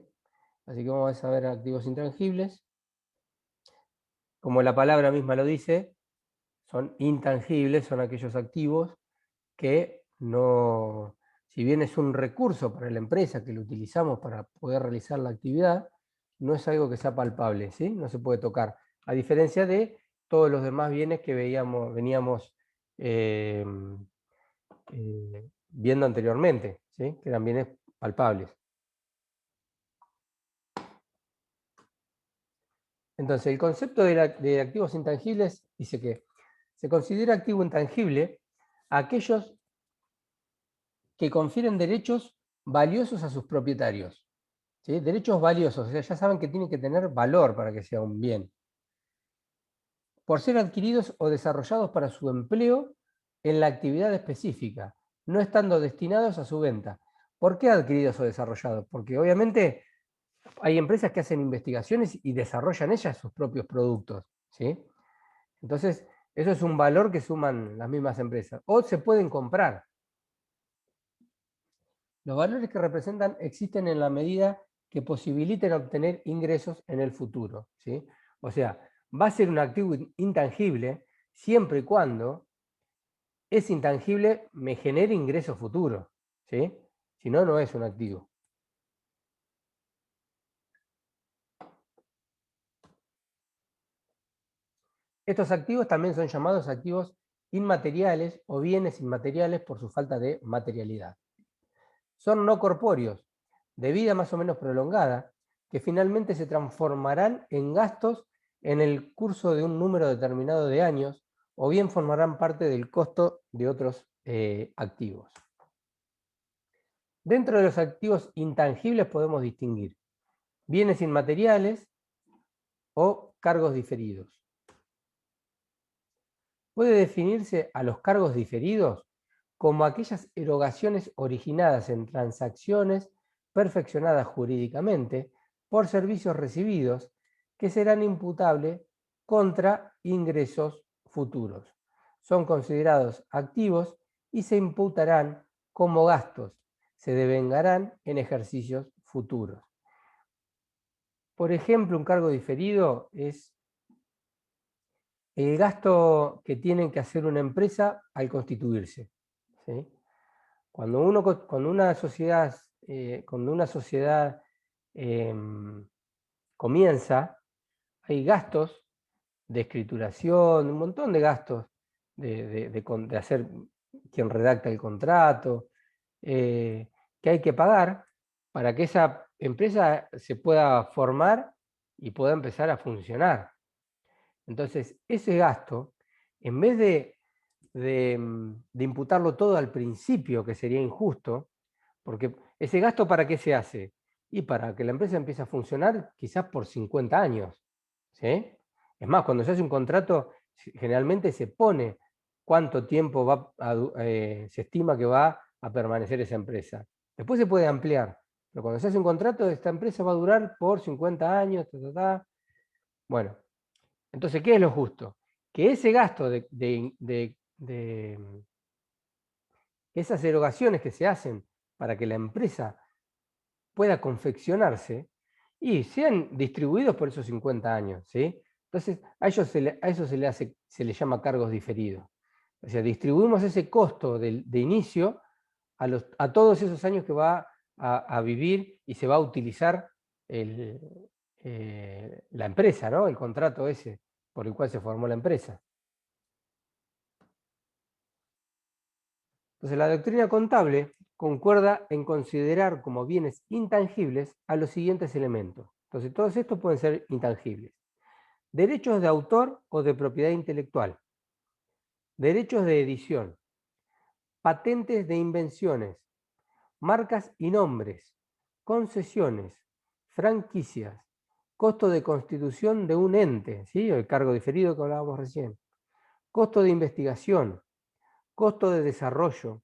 Así que vamos a ver activos intangibles. Como la palabra misma lo dice, son intangibles, son aquellos activos que no, si bien es un recurso para la empresa que lo utilizamos para poder realizar la actividad, no es algo que sea palpable, ¿sí? No se puede tocar, a diferencia de todos los demás bienes que veníamos viendo anteriormente, ¿sí? Que eran bienes palpables. Entonces, el concepto de activos intangibles dice que se considera activo intangible a aquellos que confieren derechos valiosos a sus propietarios. ¿Sí? Derechos valiosos, o sea, ya saben que tienen que tener valor para que sea un bien. Por ser adquiridos o desarrollados para su empleo en la actividad específica, no estando destinados a su venta. ¿Por qué adquiridos o desarrollados? Porque obviamente hay empresas que hacen investigaciones y desarrollan ellas sus propios productos, ¿sí? Entonces, eso es un valor que suman las mismas empresas. O se pueden comprar. Los valores que representan existen en la medida que posibiliten obtener ingresos en el futuro, ¿sí? O sea, va a ser un activo intangible siempre y cuando ese intangible me genere ingresos futuros, ¿sí? Si no, no es un activo. Estos activos también son llamados activos inmateriales o bienes inmateriales por su falta de materialidad. Son no corpóreos, de vida más o menos prolongada, que finalmente se transformarán en gastos en el curso de un número determinado de años, o bien formarán parte del costo de otros activos. Dentro de los activos intangibles podemos distinguir bienes inmateriales o cargos diferidos. Puede definirse a los cargos diferidos como aquellas erogaciones originadas en transacciones perfeccionadas jurídicamente por servicios recibidos que serán imputables contra ingresos futuros. Son considerados activos y se imputarán como gastos. Se devengarán en ejercicios futuros. Por ejemplo, un cargo diferido es el gasto que tiene que hacer una empresa al constituirse, ¿sí? Cuando una sociedad comienza, hay gastos de escrituración, un montón de gastos de hacer quien redacta el contrato, que hay que pagar para que esa empresa se pueda formar y pueda empezar a funcionar. Entonces, ese gasto, en vez de imputarlo todo al principio, que sería injusto, porque ese gasto ¿para qué se hace? Y para que la empresa empiece a funcionar quizás por 50 años. ¿Sí? Es más, cuando se hace un contrato, generalmente se pone cuánto tiempo se estima que va a permanecer esa empresa. Después se puede ampliar, pero cuando se hace un contrato, esta empresa va a durar por 50 años. Bueno, Entonces, ¿qué es lo justo? Que ese gasto esas erogaciones que se hacen para que la empresa pueda confeccionarse y sean distribuidos por esos 50 años, ¿sí? Entonces, a eso se le llama cargos diferidos. O sea, distribuimos ese costo de inicio a todos esos años que va a vivir y se va a utilizar la empresa, ¿no? El contrato ese por el cual se formó la empresa. Entonces, la doctrina contable concuerda en considerar como bienes intangibles a los siguientes elementos. Entonces, todos estos pueden ser intangibles. Derechos de autor o de propiedad intelectual. Derechos de edición. Patentes de invenciones. Marcas y nombres. Concesiones. Franquicias. Costo de constitución de un ente, ¿sí? El cargo diferido que hablábamos recién. Costo de investigación. Costo de desarrollo.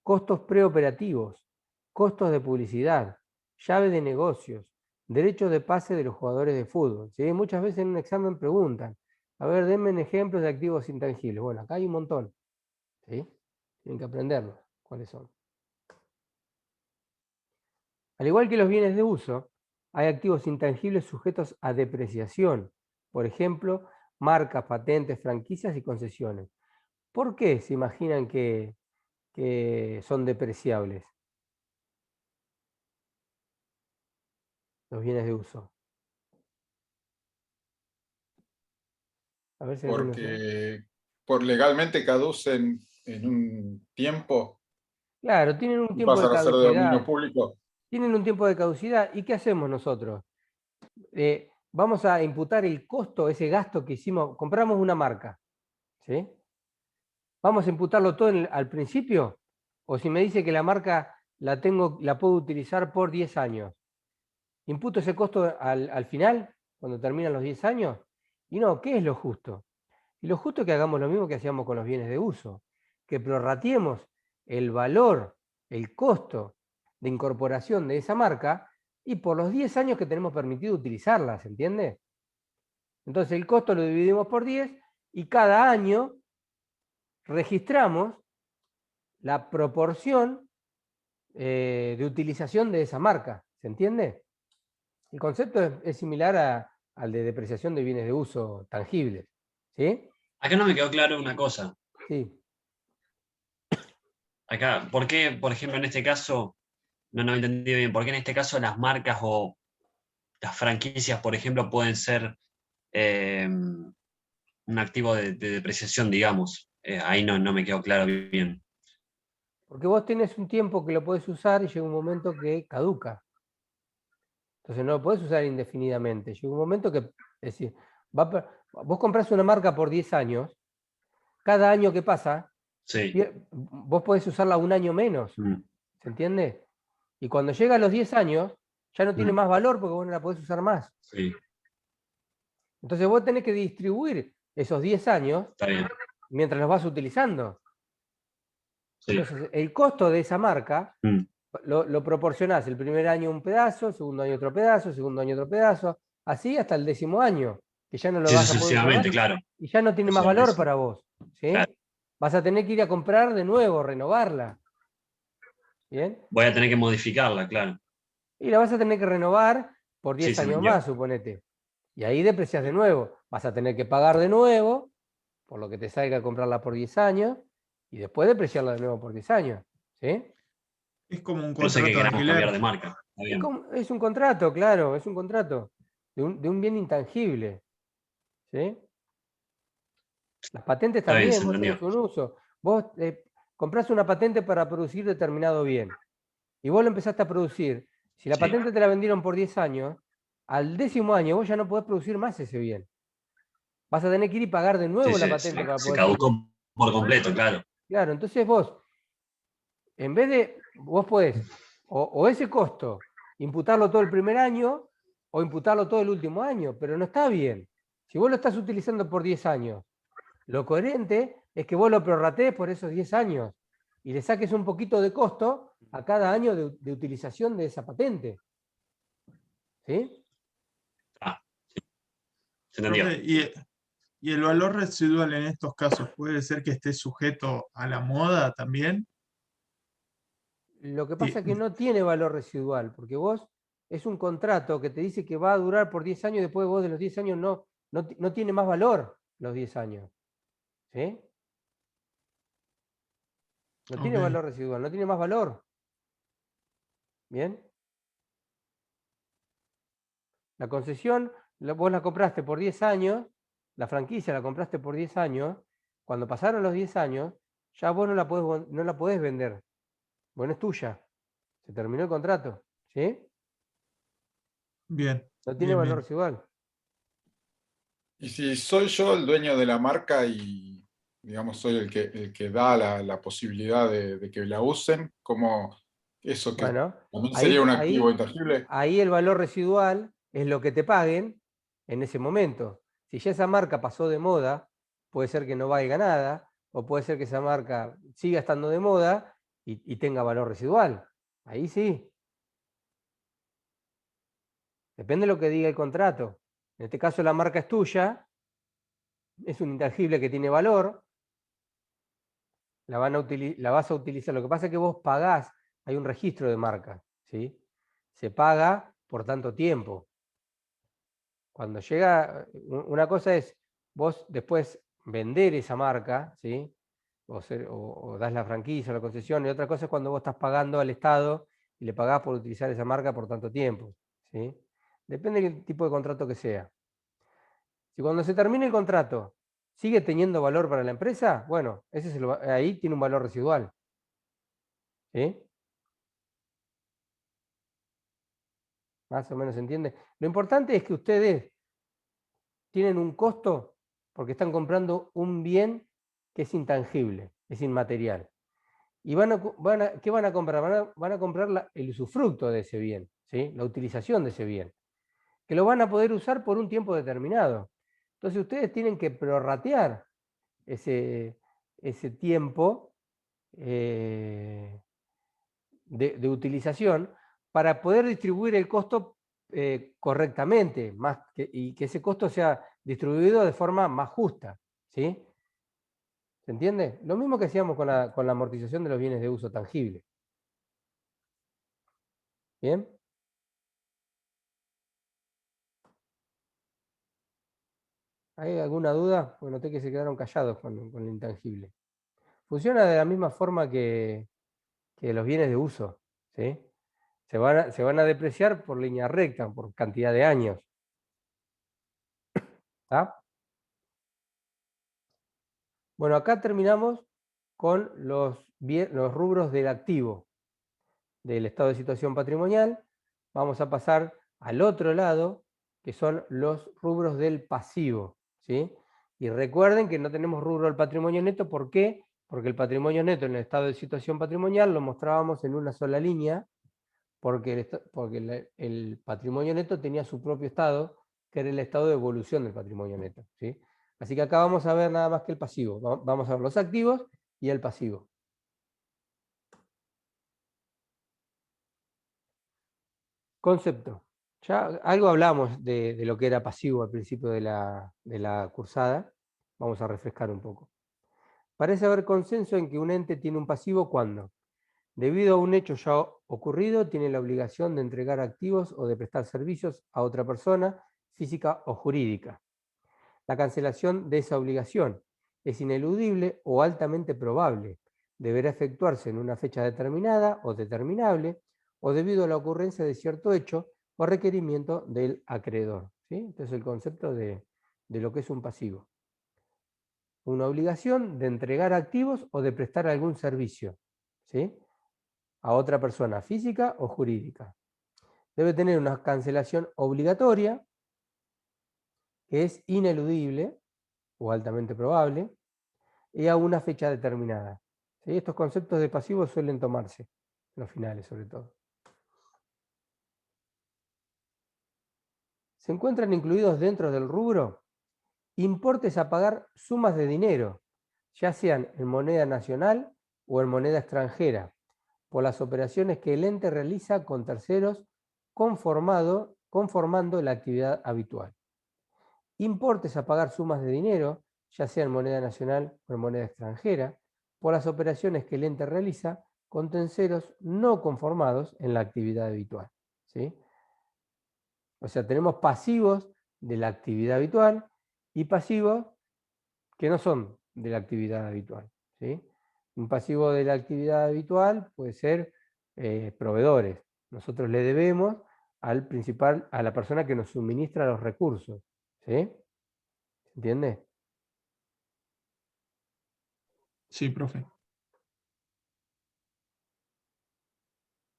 Costos preoperativos. Costos de publicidad. Llave de negocios. Derechos de pase de los jugadores de fútbol, ¿sí? Muchas veces en un examen preguntan, a ver, denme ejemplos de activos intangibles. Bueno, acá hay un montón, ¿sí? Tienen que aprenderlos, cuáles son. Al igual que los bienes de uso, hay activos intangibles sujetos a depreciación. Por ejemplo, marcas, patentes, franquicias y concesiones. ¿Por qué se imaginan que son depreciables los bienes de uso? A ver si porque legalmente caducen en un tiempo. Claro, tienen un tiempo de pasan a ser de dominio caducidad. público. Tienen un tiempo de caducidad. ¿Y qué hacemos nosotros? Vamos a imputar el costo, ese gasto que hicimos. Compramos una marca, ¿sí? ¿Vamos a imputarlo todo al principio? O si me dice que la marca la puedo utilizar por 10 años. ¿Imputo ese costo al final, cuando terminan los 10 años? Y no, ¿qué es lo justo? Y lo justo es que hagamos lo mismo que hacíamos con los bienes de uso, que prorratiemos el valor, el costo de incorporación de esa marca y por los 10 años que tenemos permitido utilizarla, ¿se entiende? Entonces el costo lo dividimos por 10 y cada año registramos la proporción de utilización de esa marca, ¿se entiende? El concepto es similar al de depreciación de bienes de uso tangibles, ¿sí? Acá no me quedó claro una cosa. Sí. Acá, ¿por qué, por ejemplo, en este caso, no he entendido bien, por qué en este caso las marcas o las franquicias, por ejemplo, pueden ser un activo de depreciación, digamos? Ahí no me quedó claro bien. Porque vos tenés un tiempo que lo podés usar y llega un momento que caduca. Entonces no lo podés usar indefinidamente. Llega un momento que, es decir, vos comprás una marca por 10 años, cada año que pasa, sí, vos podés usarla un año menos, ¿se entiende? Y cuando llega a los 10 años, ya no tiene más valor porque vos no la podés usar más. Sí. Entonces vos tenés que distribuir esos 10 años mientras los vas utilizando. Sí. Entonces el costo de esa marca lo proporcionás el primer año un pedazo, el segundo año otro pedazo, el segundo año otro pedazo, así hasta el 10º año, que ya no lo vas a poder usar, claro. Y ya no tiene más valor para vos, ¿sí? Claro. Vas a tener que ir a comprar de nuevo, renovarla. ¿Bien? Voy a tener que modificarla, claro. Y la vas a tener que renovar por 10 años más, suponete. Y ahí deprecias de nuevo. Vas a tener que pagar de nuevo, por lo que te salga comprarla por 10 años, y después depreciarla de nuevo por 10 años. ¿Sí? Es como un contrato de alquiler. Cambiar de marca. Es un contrato, claro, es un contrato de un bien intangible. ¿Sí? Las patentes también, vos tenés un uso. Vos comprás una patente para producir determinado bien. Y vos lo empezaste a producir. Si la patente te la vendieron por 10 años, al 10º año vos ya no podés producir más ese bien. Vas a tener que ir y pagar de nuevo la patente para poder. Se caducó por completo, claro. Claro, entonces vos, en vez de, vos podés, o ese costo, imputarlo todo el primer año, o imputarlo todo el último año, pero no está bien. Si vos lo estás utilizando por 10 años, lo coherente es que vos lo prorratees por esos 10 años y le saques un poquito de costo a cada año de utilización de esa patente. ¿Sí? ¿Se entendió? ¿Y el valor residual en estos casos puede ser que esté sujeto a la moda también? Lo que pasa es que no tiene valor residual, porque vos es un contrato que te dice que va a durar por 10 años y después vos de los 10 años no tiene más valor los 10 años. ¿Sí? No tiene valor residual, no tiene más valor. ¿Bien? La concesión, vos la compraste por 10 años, la franquicia la compraste por 10 años, cuando pasaron los 10 años, ya vos no la podés vender. Bueno, es tuya. Se terminó el contrato. ¿Sí? Bien. No tiene valor residual. Y si soy yo el dueño de la marca y, digamos, soy el que da la posibilidad de que la usen, ¿cómo eso que Bueno, también sería un activo intangible? Ahí el valor residual es lo que te paguen en ese momento. Si ya esa marca pasó de moda, puede ser que no valga nada, o puede ser que esa marca siga estando de moda y tenga valor residual. Ahí sí. Depende de lo que diga el contrato. En este caso la marca es tuya, es un intangible que tiene valor, la vas a utilizar. Lo que pasa es que vos pagás, hay un registro de marca, ¿sí? Se paga por tanto tiempo. Cuando llega, una cosa es vos después vender esa marca, ¿sí? O das la franquicia o la concesión, y otra cosa es cuando vos estás pagando al Estado y le pagás por utilizar esa marca por tanto tiempo, ¿sí? Depende del tipo de contrato que sea. Si cuando se termine el contrato sigue teniendo valor para la empresa, bueno, ahí tiene un valor residual. ¿Sí? Más o menos se entiende. Lo importante es que ustedes tienen un costo porque están comprando un bien que es intangible, es inmaterial. ¿Y qué van a comprar? Van a comprar el usufructo de ese bien, ¿sí? La utilización de ese bien, que lo van a poder usar por un tiempo determinado. Entonces ustedes tienen que prorratear ese tiempo de utilización para poder distribuir el costo correctamente y que ese costo sea distribuido de forma más justa. ¿Sí? ¿Se entiende? Lo mismo que hacíamos con la amortización de los bienes de uso tangible. ¿Bien? ¿Hay alguna duda? Bueno, noté que se quedaron callados con el intangible. Funciona de la misma forma que los bienes de uso. ¿Sí? Se van a depreciar por línea recta, por cantidad de años. ¿Está? Bueno, acá terminamos con los rubros del activo, del estado de situación patrimonial. Vamos a pasar al otro lado, que son los rubros del pasivo, ¿sí? Y recuerden que no tenemos rubro del patrimonio neto. ¿Por qué? Porque el patrimonio neto en el estado de situación patrimonial lo mostrábamos en una sola línea, porque el patrimonio neto tenía su propio estado, que era el estado de evolución del patrimonio neto, ¿sí? Así que acá vamos a ver nada más que el pasivo. Vamos a ver los activos y el pasivo. Concepto. Ya algo hablamos de lo que era pasivo al principio de la cursada. Vamos a refrescar un poco. Parece haber consenso en que un ente tiene un pasivo cuando, debido a un hecho ya ocurrido, tiene la obligación de entregar activos o de prestar servicios a otra persona, física o jurídica. La cancelación de esa obligación es ineludible o altamente probable. Deberá efectuarse en una fecha determinada o determinable o debido a la ocurrencia de cierto hecho o requerimiento del acreedor. ¿Sí? Este es el concepto de lo que es un pasivo. Una obligación de entregar activos o de prestar algún servicio, ¿sí? A otra persona física o jurídica. Debe tener una cancelación obligatoria, que es ineludible o altamente probable, y a una fecha determinada. ¿Sí? Estos conceptos de pasivos suelen tomarse, en los finales sobre todo. Se encuentran incluidos dentro del rubro importes a pagar sumas de dinero, ya sean en moneda nacional o en moneda extranjera, por las operaciones que el ente realiza con terceros conformando la actividad habitual. importes a pagar sumas de dinero, ya sea en moneda nacional o en moneda extranjera, por las operaciones que el ente realiza con terceros no conformados en la actividad habitual, ¿sí? O sea, tenemos pasivos de la actividad habitual y pasivos que no son de la actividad habitual, ¿sí? Un pasivo de la actividad habitual puede ser proveedores. Nosotros le debemos a la persona que nos suministra los recursos, ¿sí? ¿Entiende? Sí, profe.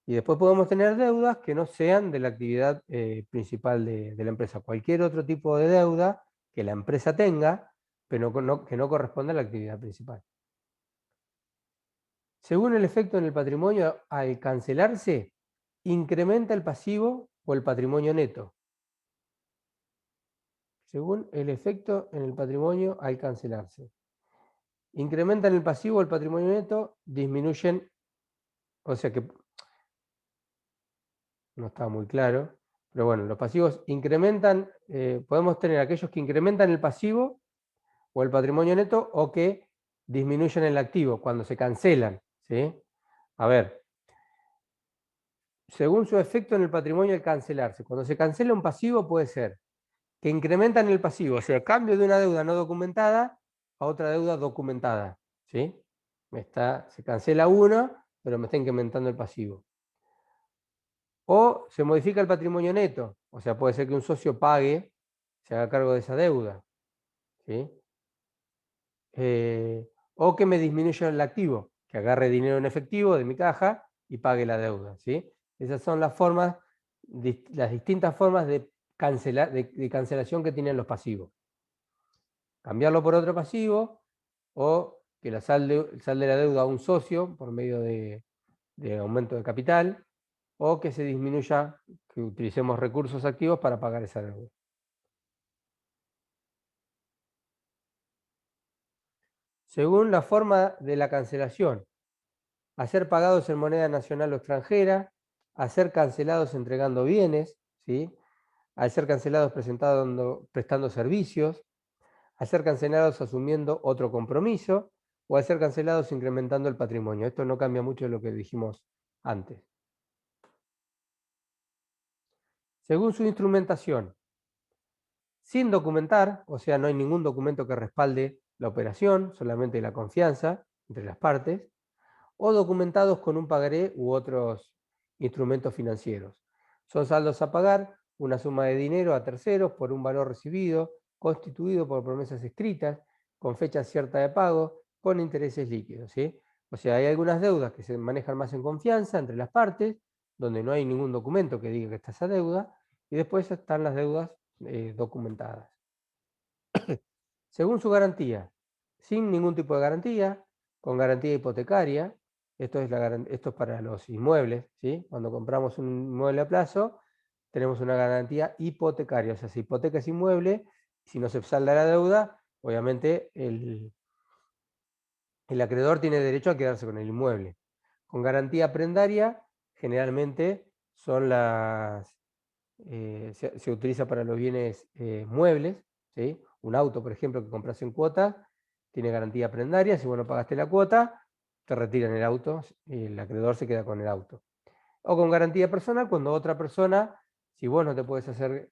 Y después podemos tener deudas que no sean de la actividad principal de la empresa. Cualquier otro tipo de deuda que la empresa tenga, pero que no corresponde a la actividad principal. Según el efecto en el patrimonio, al cancelarse, incrementa el pasivo o el patrimonio neto. Según el efecto en el patrimonio al cancelarse. Incrementan el pasivo o el patrimonio neto, disminuyen, o sea que no está muy claro, pero bueno, los pasivos incrementan, podemos tener aquellos que incrementan el pasivo o el patrimonio neto o que disminuyen el activo cuando se cancelan, ¿sí? A ver, según su efecto en el patrimonio al cancelarse, cuando se cancela un pasivo puede ser que incrementan el pasivo, o sea, cambio de una deuda no documentada a otra deuda documentada, ¿sí? Se cancela una, pero me está incrementando el pasivo. O se modifica el patrimonio neto, o sea, puede ser que un socio pague, se haga cargo de esa deuda, ¿sí? O que me disminuya el activo, que agarre dinero en efectivo de mi caja y pague la deuda, ¿sí? Esas son las formas, las distintas formas de cancelación que tienen los pasivos. Cambiarlo por otro pasivo o que la salde la deuda a un socio por medio de aumento de capital, o que se disminuya, que utilicemos recursos activos para pagar esa deuda. Según la forma de la cancelación, a ser pagados en moneda nacional o extranjera, a ser cancelados entregando bienes, ¿sí? A ser cancelados prestando servicios, a ser cancelados asumiendo otro compromiso, o a ser cancelados incrementando el patrimonio. Esto no cambia mucho de lo que dijimos antes. Según su instrumentación, sin documentar, o sea, no hay ningún documento que respalde la operación, solamente la confianza entre las partes, o documentados con un pagaré u otros instrumentos financieros. Son saldos a pagar, una suma de dinero a terceros por un valor recibido, constituido por promesas escritas, con fecha cierta de pago, con intereses líquidos, ¿sí? O sea, hay algunas deudas que se manejan más en confianza entre las partes, donde no hay ningún documento que diga que está esa deuda, y después están las deudas documentadas. Según su garantía, sin ningún tipo de garantía, con garantía hipotecaria, esto es para los inmuebles, ¿sí? Cuando compramos un inmueble a plazo, tenemos una garantía hipotecaria, o sea, se hipoteca ese inmueble, si no se salda la deuda, obviamente el acreedor tiene derecho a quedarse con el inmueble. Con garantía prendaria, generalmente son se utiliza para los bienes muebles, ¿sí? Un auto, por ejemplo, que compras en cuota, tiene garantía prendaria, si vos no pagaste la cuota, te retiran el auto, el acreedor se queda con el auto. O con garantía personal, cuando otra persona, si vos no te puedes hacer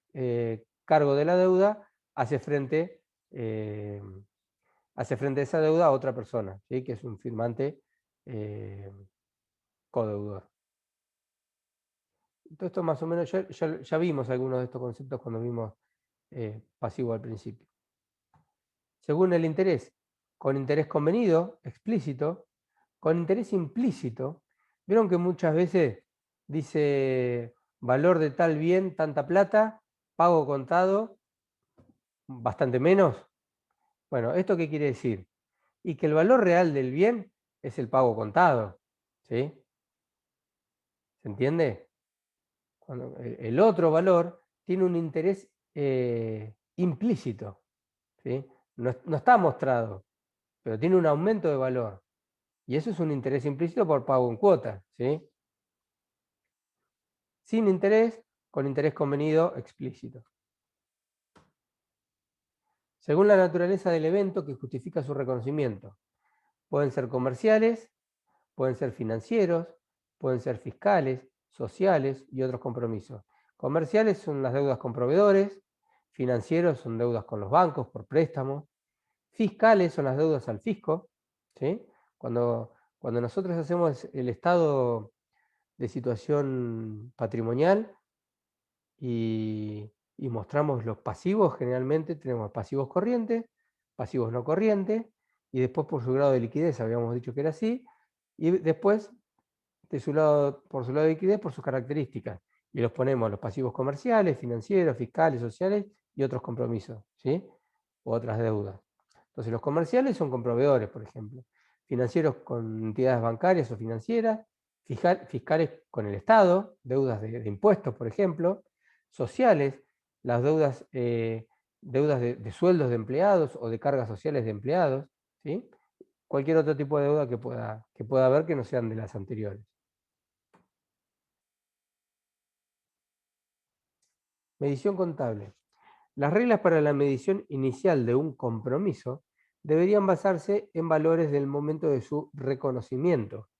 cargo de la deuda, hace frente a esa deuda a otra persona, ¿sí? Que es un firmante codeudor. Todo esto más o menos, ya vimos algunos de estos conceptos cuando vimos pasivo al principio. Según el interés, con interés convenido, explícito, con interés implícito. Vieron que muchas veces dice valor de tal bien, tanta plata, pago contado, bastante menos. Bueno, ¿esto qué quiere decir? Y que el valor real del bien es el pago contado, ¿sí? ¿Se entiende? Cuando el otro valor tiene un interés implícito, ¿sí? No está mostrado, pero tiene un aumento de valor. Y eso es un interés implícito por pago en cuota, ¿sí? Sin interés, con interés convenido explícito. según la naturaleza del evento que justifica su reconocimiento. Pueden ser comerciales, pueden ser financieros, pueden ser fiscales, sociales y otros compromisos. Comerciales son las deudas con proveedores, financieros son deudas con los bancos por préstamos, fiscales son las deudas al fisco, ¿sí? Cuando nosotros hacemos el estado de situación patrimonial y mostramos los pasivos, generalmente tenemos pasivos corrientes, pasivos no corrientes, y después por su grado de liquidez, habíamos dicho que era así, y después por su lado de liquidez, por sus características. Y los ponemos los pasivos comerciales, financieros, fiscales, sociales y otros compromisos, ¿sí? O otras deudas. Entonces los comerciales son con proveedores, por ejemplo. Financieros con entidades bancarias o financieras. Fiscales con el Estado, deudas de impuestos, por ejemplo. Sociales, las deudas de sueldos de empleados o de cargas sociales de empleados, ¿sí? Cualquier otro tipo de deuda que pueda haber que no sean de las anteriores. Medición contable. Las reglas para la medición inicial de un compromiso deberían basarse en valores del momento de su reconocimiento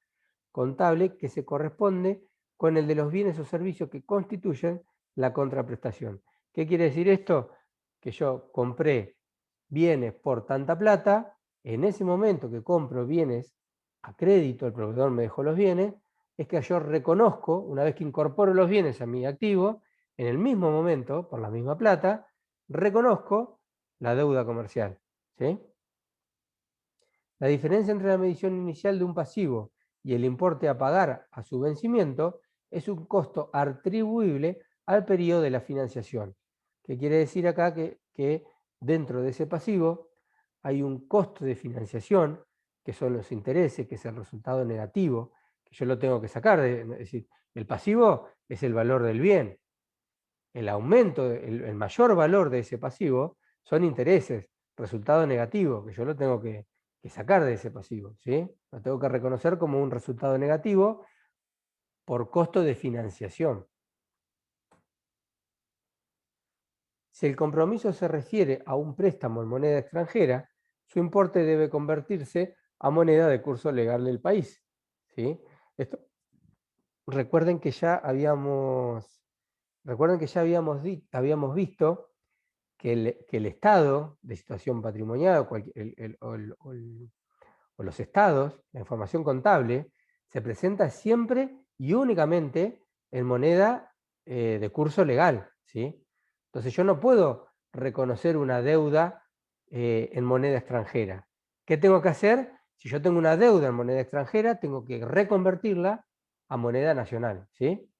contable que se corresponde con el de los bienes o servicios que constituyen la contraprestación. ¿Qué quiere decir esto? Que yo compré bienes por tanta plata, en ese momento que compro bienes a crédito, el proveedor me dejó los bienes, es que yo reconozco, una vez que incorporo los bienes a mi activo, en el mismo momento, por la misma plata, reconozco la deuda comercial, ¿sí? La diferencia entre la medición inicial de un pasivo y el importe a pagar a su vencimiento es un costo atribuible al periodo de la financiación. ¿Qué quiere decir acá? Que dentro de ese pasivo hay un costo de financiación, que son los intereses, que es el resultado negativo, que yo lo tengo que sacar. Es decir, el pasivo es el valor del bien. El aumento, el mayor valor de ese pasivo son intereses, resultado negativo, que yo lo tengo que sacar de ese pasivo, ¿sí? Lo tengo que reconocer como un resultado negativo por costo de financiación. Si el compromiso se refiere a un préstamo en moneda extranjera, su importe debe convertirse a moneda de curso legal del país, ¿sí? Recuerden que ya habíamos visto que el estado de situación patrimonial o los estados, la información contable, se presenta siempre y únicamente en moneda de curso legal, ¿sí? Entonces yo no puedo reconocer una deuda en moneda extranjera. ¿Qué tengo que hacer? Si yo tengo una deuda en moneda extranjera, tengo que reconvertirla a moneda nacional, ¿sí?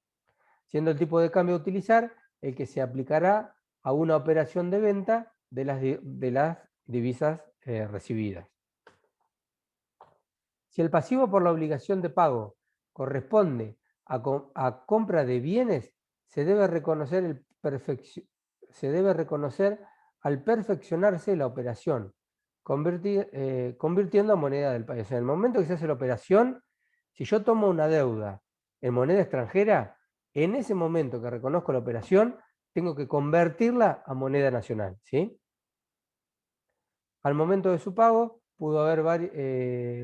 Siendo el tipo de cambio a utilizar el que se aplicará a una operación de venta de las divisas recibidas. Si el pasivo por la obligación de pago corresponde a compra de bienes, se debe reconocer al perfeccionarse la operación, convirtiendo a moneda del país. En el momento que se hace la operación, si yo tomo una deuda en moneda extranjera, en ese momento que reconozco la operación, tengo que convertirla a moneda nacional, ¿sí? Al momento de su pago, pudo haber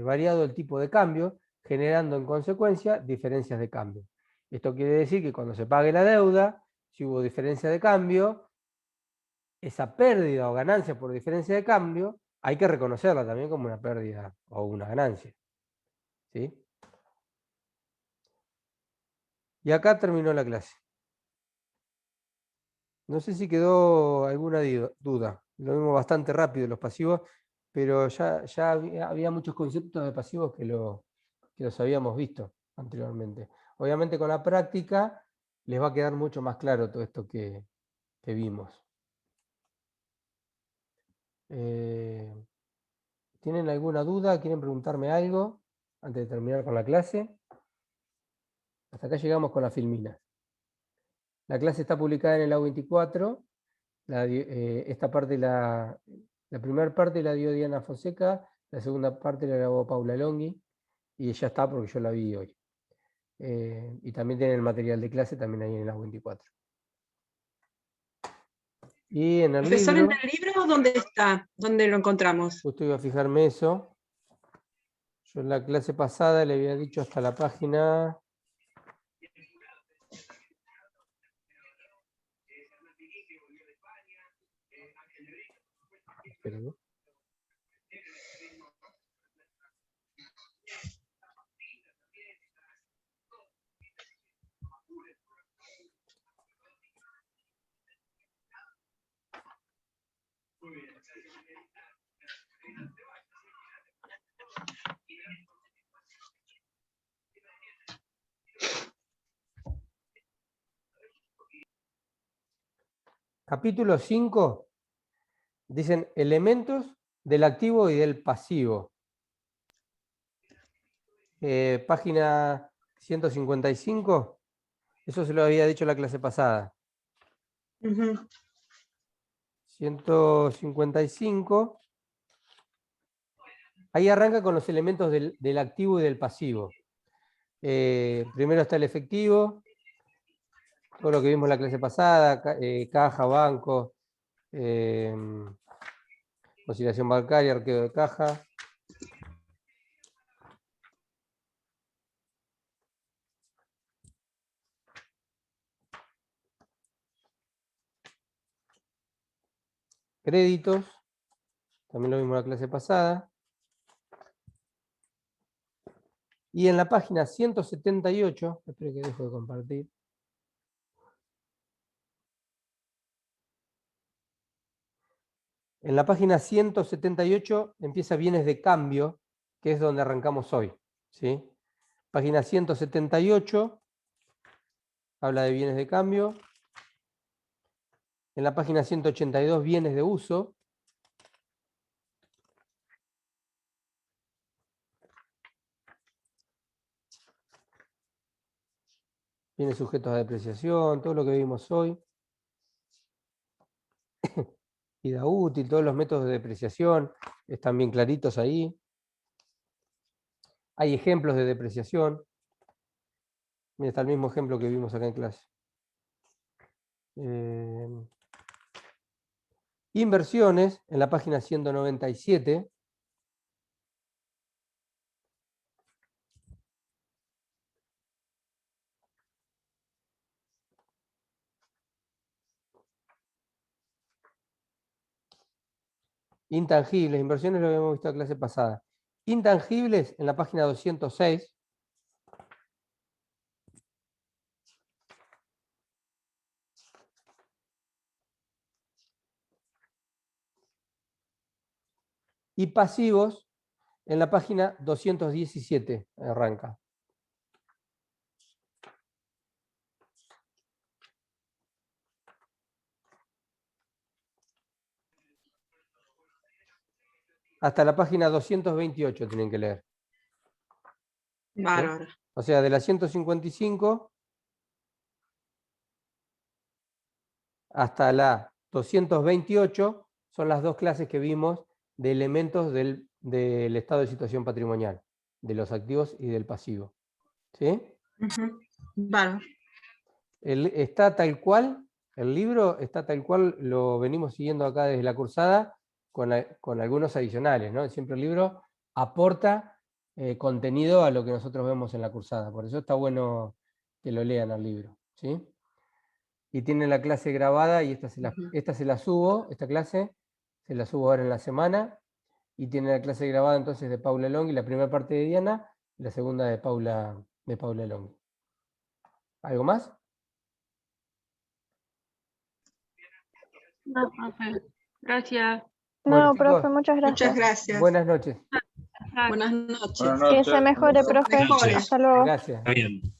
variado el tipo de cambio, generando en consecuencia diferencias de cambio. Esto quiere decir que cuando se pague la deuda, si hubo diferencia de cambio, esa pérdida o ganancia por diferencia de cambio, hay que reconocerla también como una pérdida o una ganancia, ¿sí? Y acá terminó la clase. No sé si quedó alguna duda. Lo vimos bastante rápido los pasivos, pero ya había muchos conceptos de pasivos que los habíamos visto anteriormente. Obviamente con la práctica les va a quedar mucho más claro todo esto que vimos. ¿Tienen alguna duda? ¿Quieren preguntarme algo antes de terminar con la clase? Hasta acá llegamos con la filmina. La clase está publicada en el A24. Esta parte, la primera parte la dio Diana Fonseca, la segunda parte la grabó Paula Longhi, y ya está porque yo la vi hoy. Y también tienen el material de clase también ahí en el A24. Y en el Profesor, libro, ¿en el libro dónde está? ¿Dónde lo encontramos? justo iba a fijarme eso. Yo en la clase pasada le había dicho hasta la página... Esperen, Capítulo 5, dicen elementos del activo y del pasivo. Página 155, eso se lo había dicho la clase pasada. 155, ahí arranca con los elementos del activo y del pasivo. Primero está el efectivo, todo lo que vimos en la clase pasada, caja, banco, oscilación bancaria, arqueo de caja. Créditos, también lo vimos en la clase pasada. Y en la página 178, espero que dejo de compartir. En la página 178 empieza bienes de cambio, que es donde arrancamos hoy, ¿sí? Página 178 habla de bienes de cambio. En la página 182, bienes de uso. Bienes sujetos a depreciación, todo lo que vimos hoy. Vida útil, todos los métodos de depreciación están bien claritos ahí. Hay ejemplos de depreciación. Mira, está el mismo ejemplo que vimos acá en clase. Inversiones, en la página 197. Intangibles, inversiones lo habíamos visto en la clase pasada. Intangibles, en la página 206. Y pasivos, en la página 217 arranca. Hasta la página 228 tienen que leer. Bárbaro. O sea, de la 155 hasta la 228 son las dos clases que vimos de elementos del estado de situación patrimonial, de los activos y del pasivo. ¿Sí? Bárbaro. Está tal cual, el libro está tal cual, lo venimos siguiendo acá desde la cursada, con algunos adicionales, ¿no? Siempre el libro aporta contenido a lo que nosotros vemos en la cursada, por eso está bueno que lo lean al libro, ¿sí? Y tienen la clase grabada, y esta se la subo, esta clase se la subo ahora en la semana, y tiene la clase grabada entonces de Paula Longhi, la primera parte de Diana, y la segunda de Paula Longhi. ¿Algo más? No, profe. Gracias. Bueno, No, chicos, profe, muchas gracias. Muchas gracias. Buenas noches. Buenas noches. Buenas noches. Que se mejore, profe. Mejores. Hasta luego. Gracias. Está bien.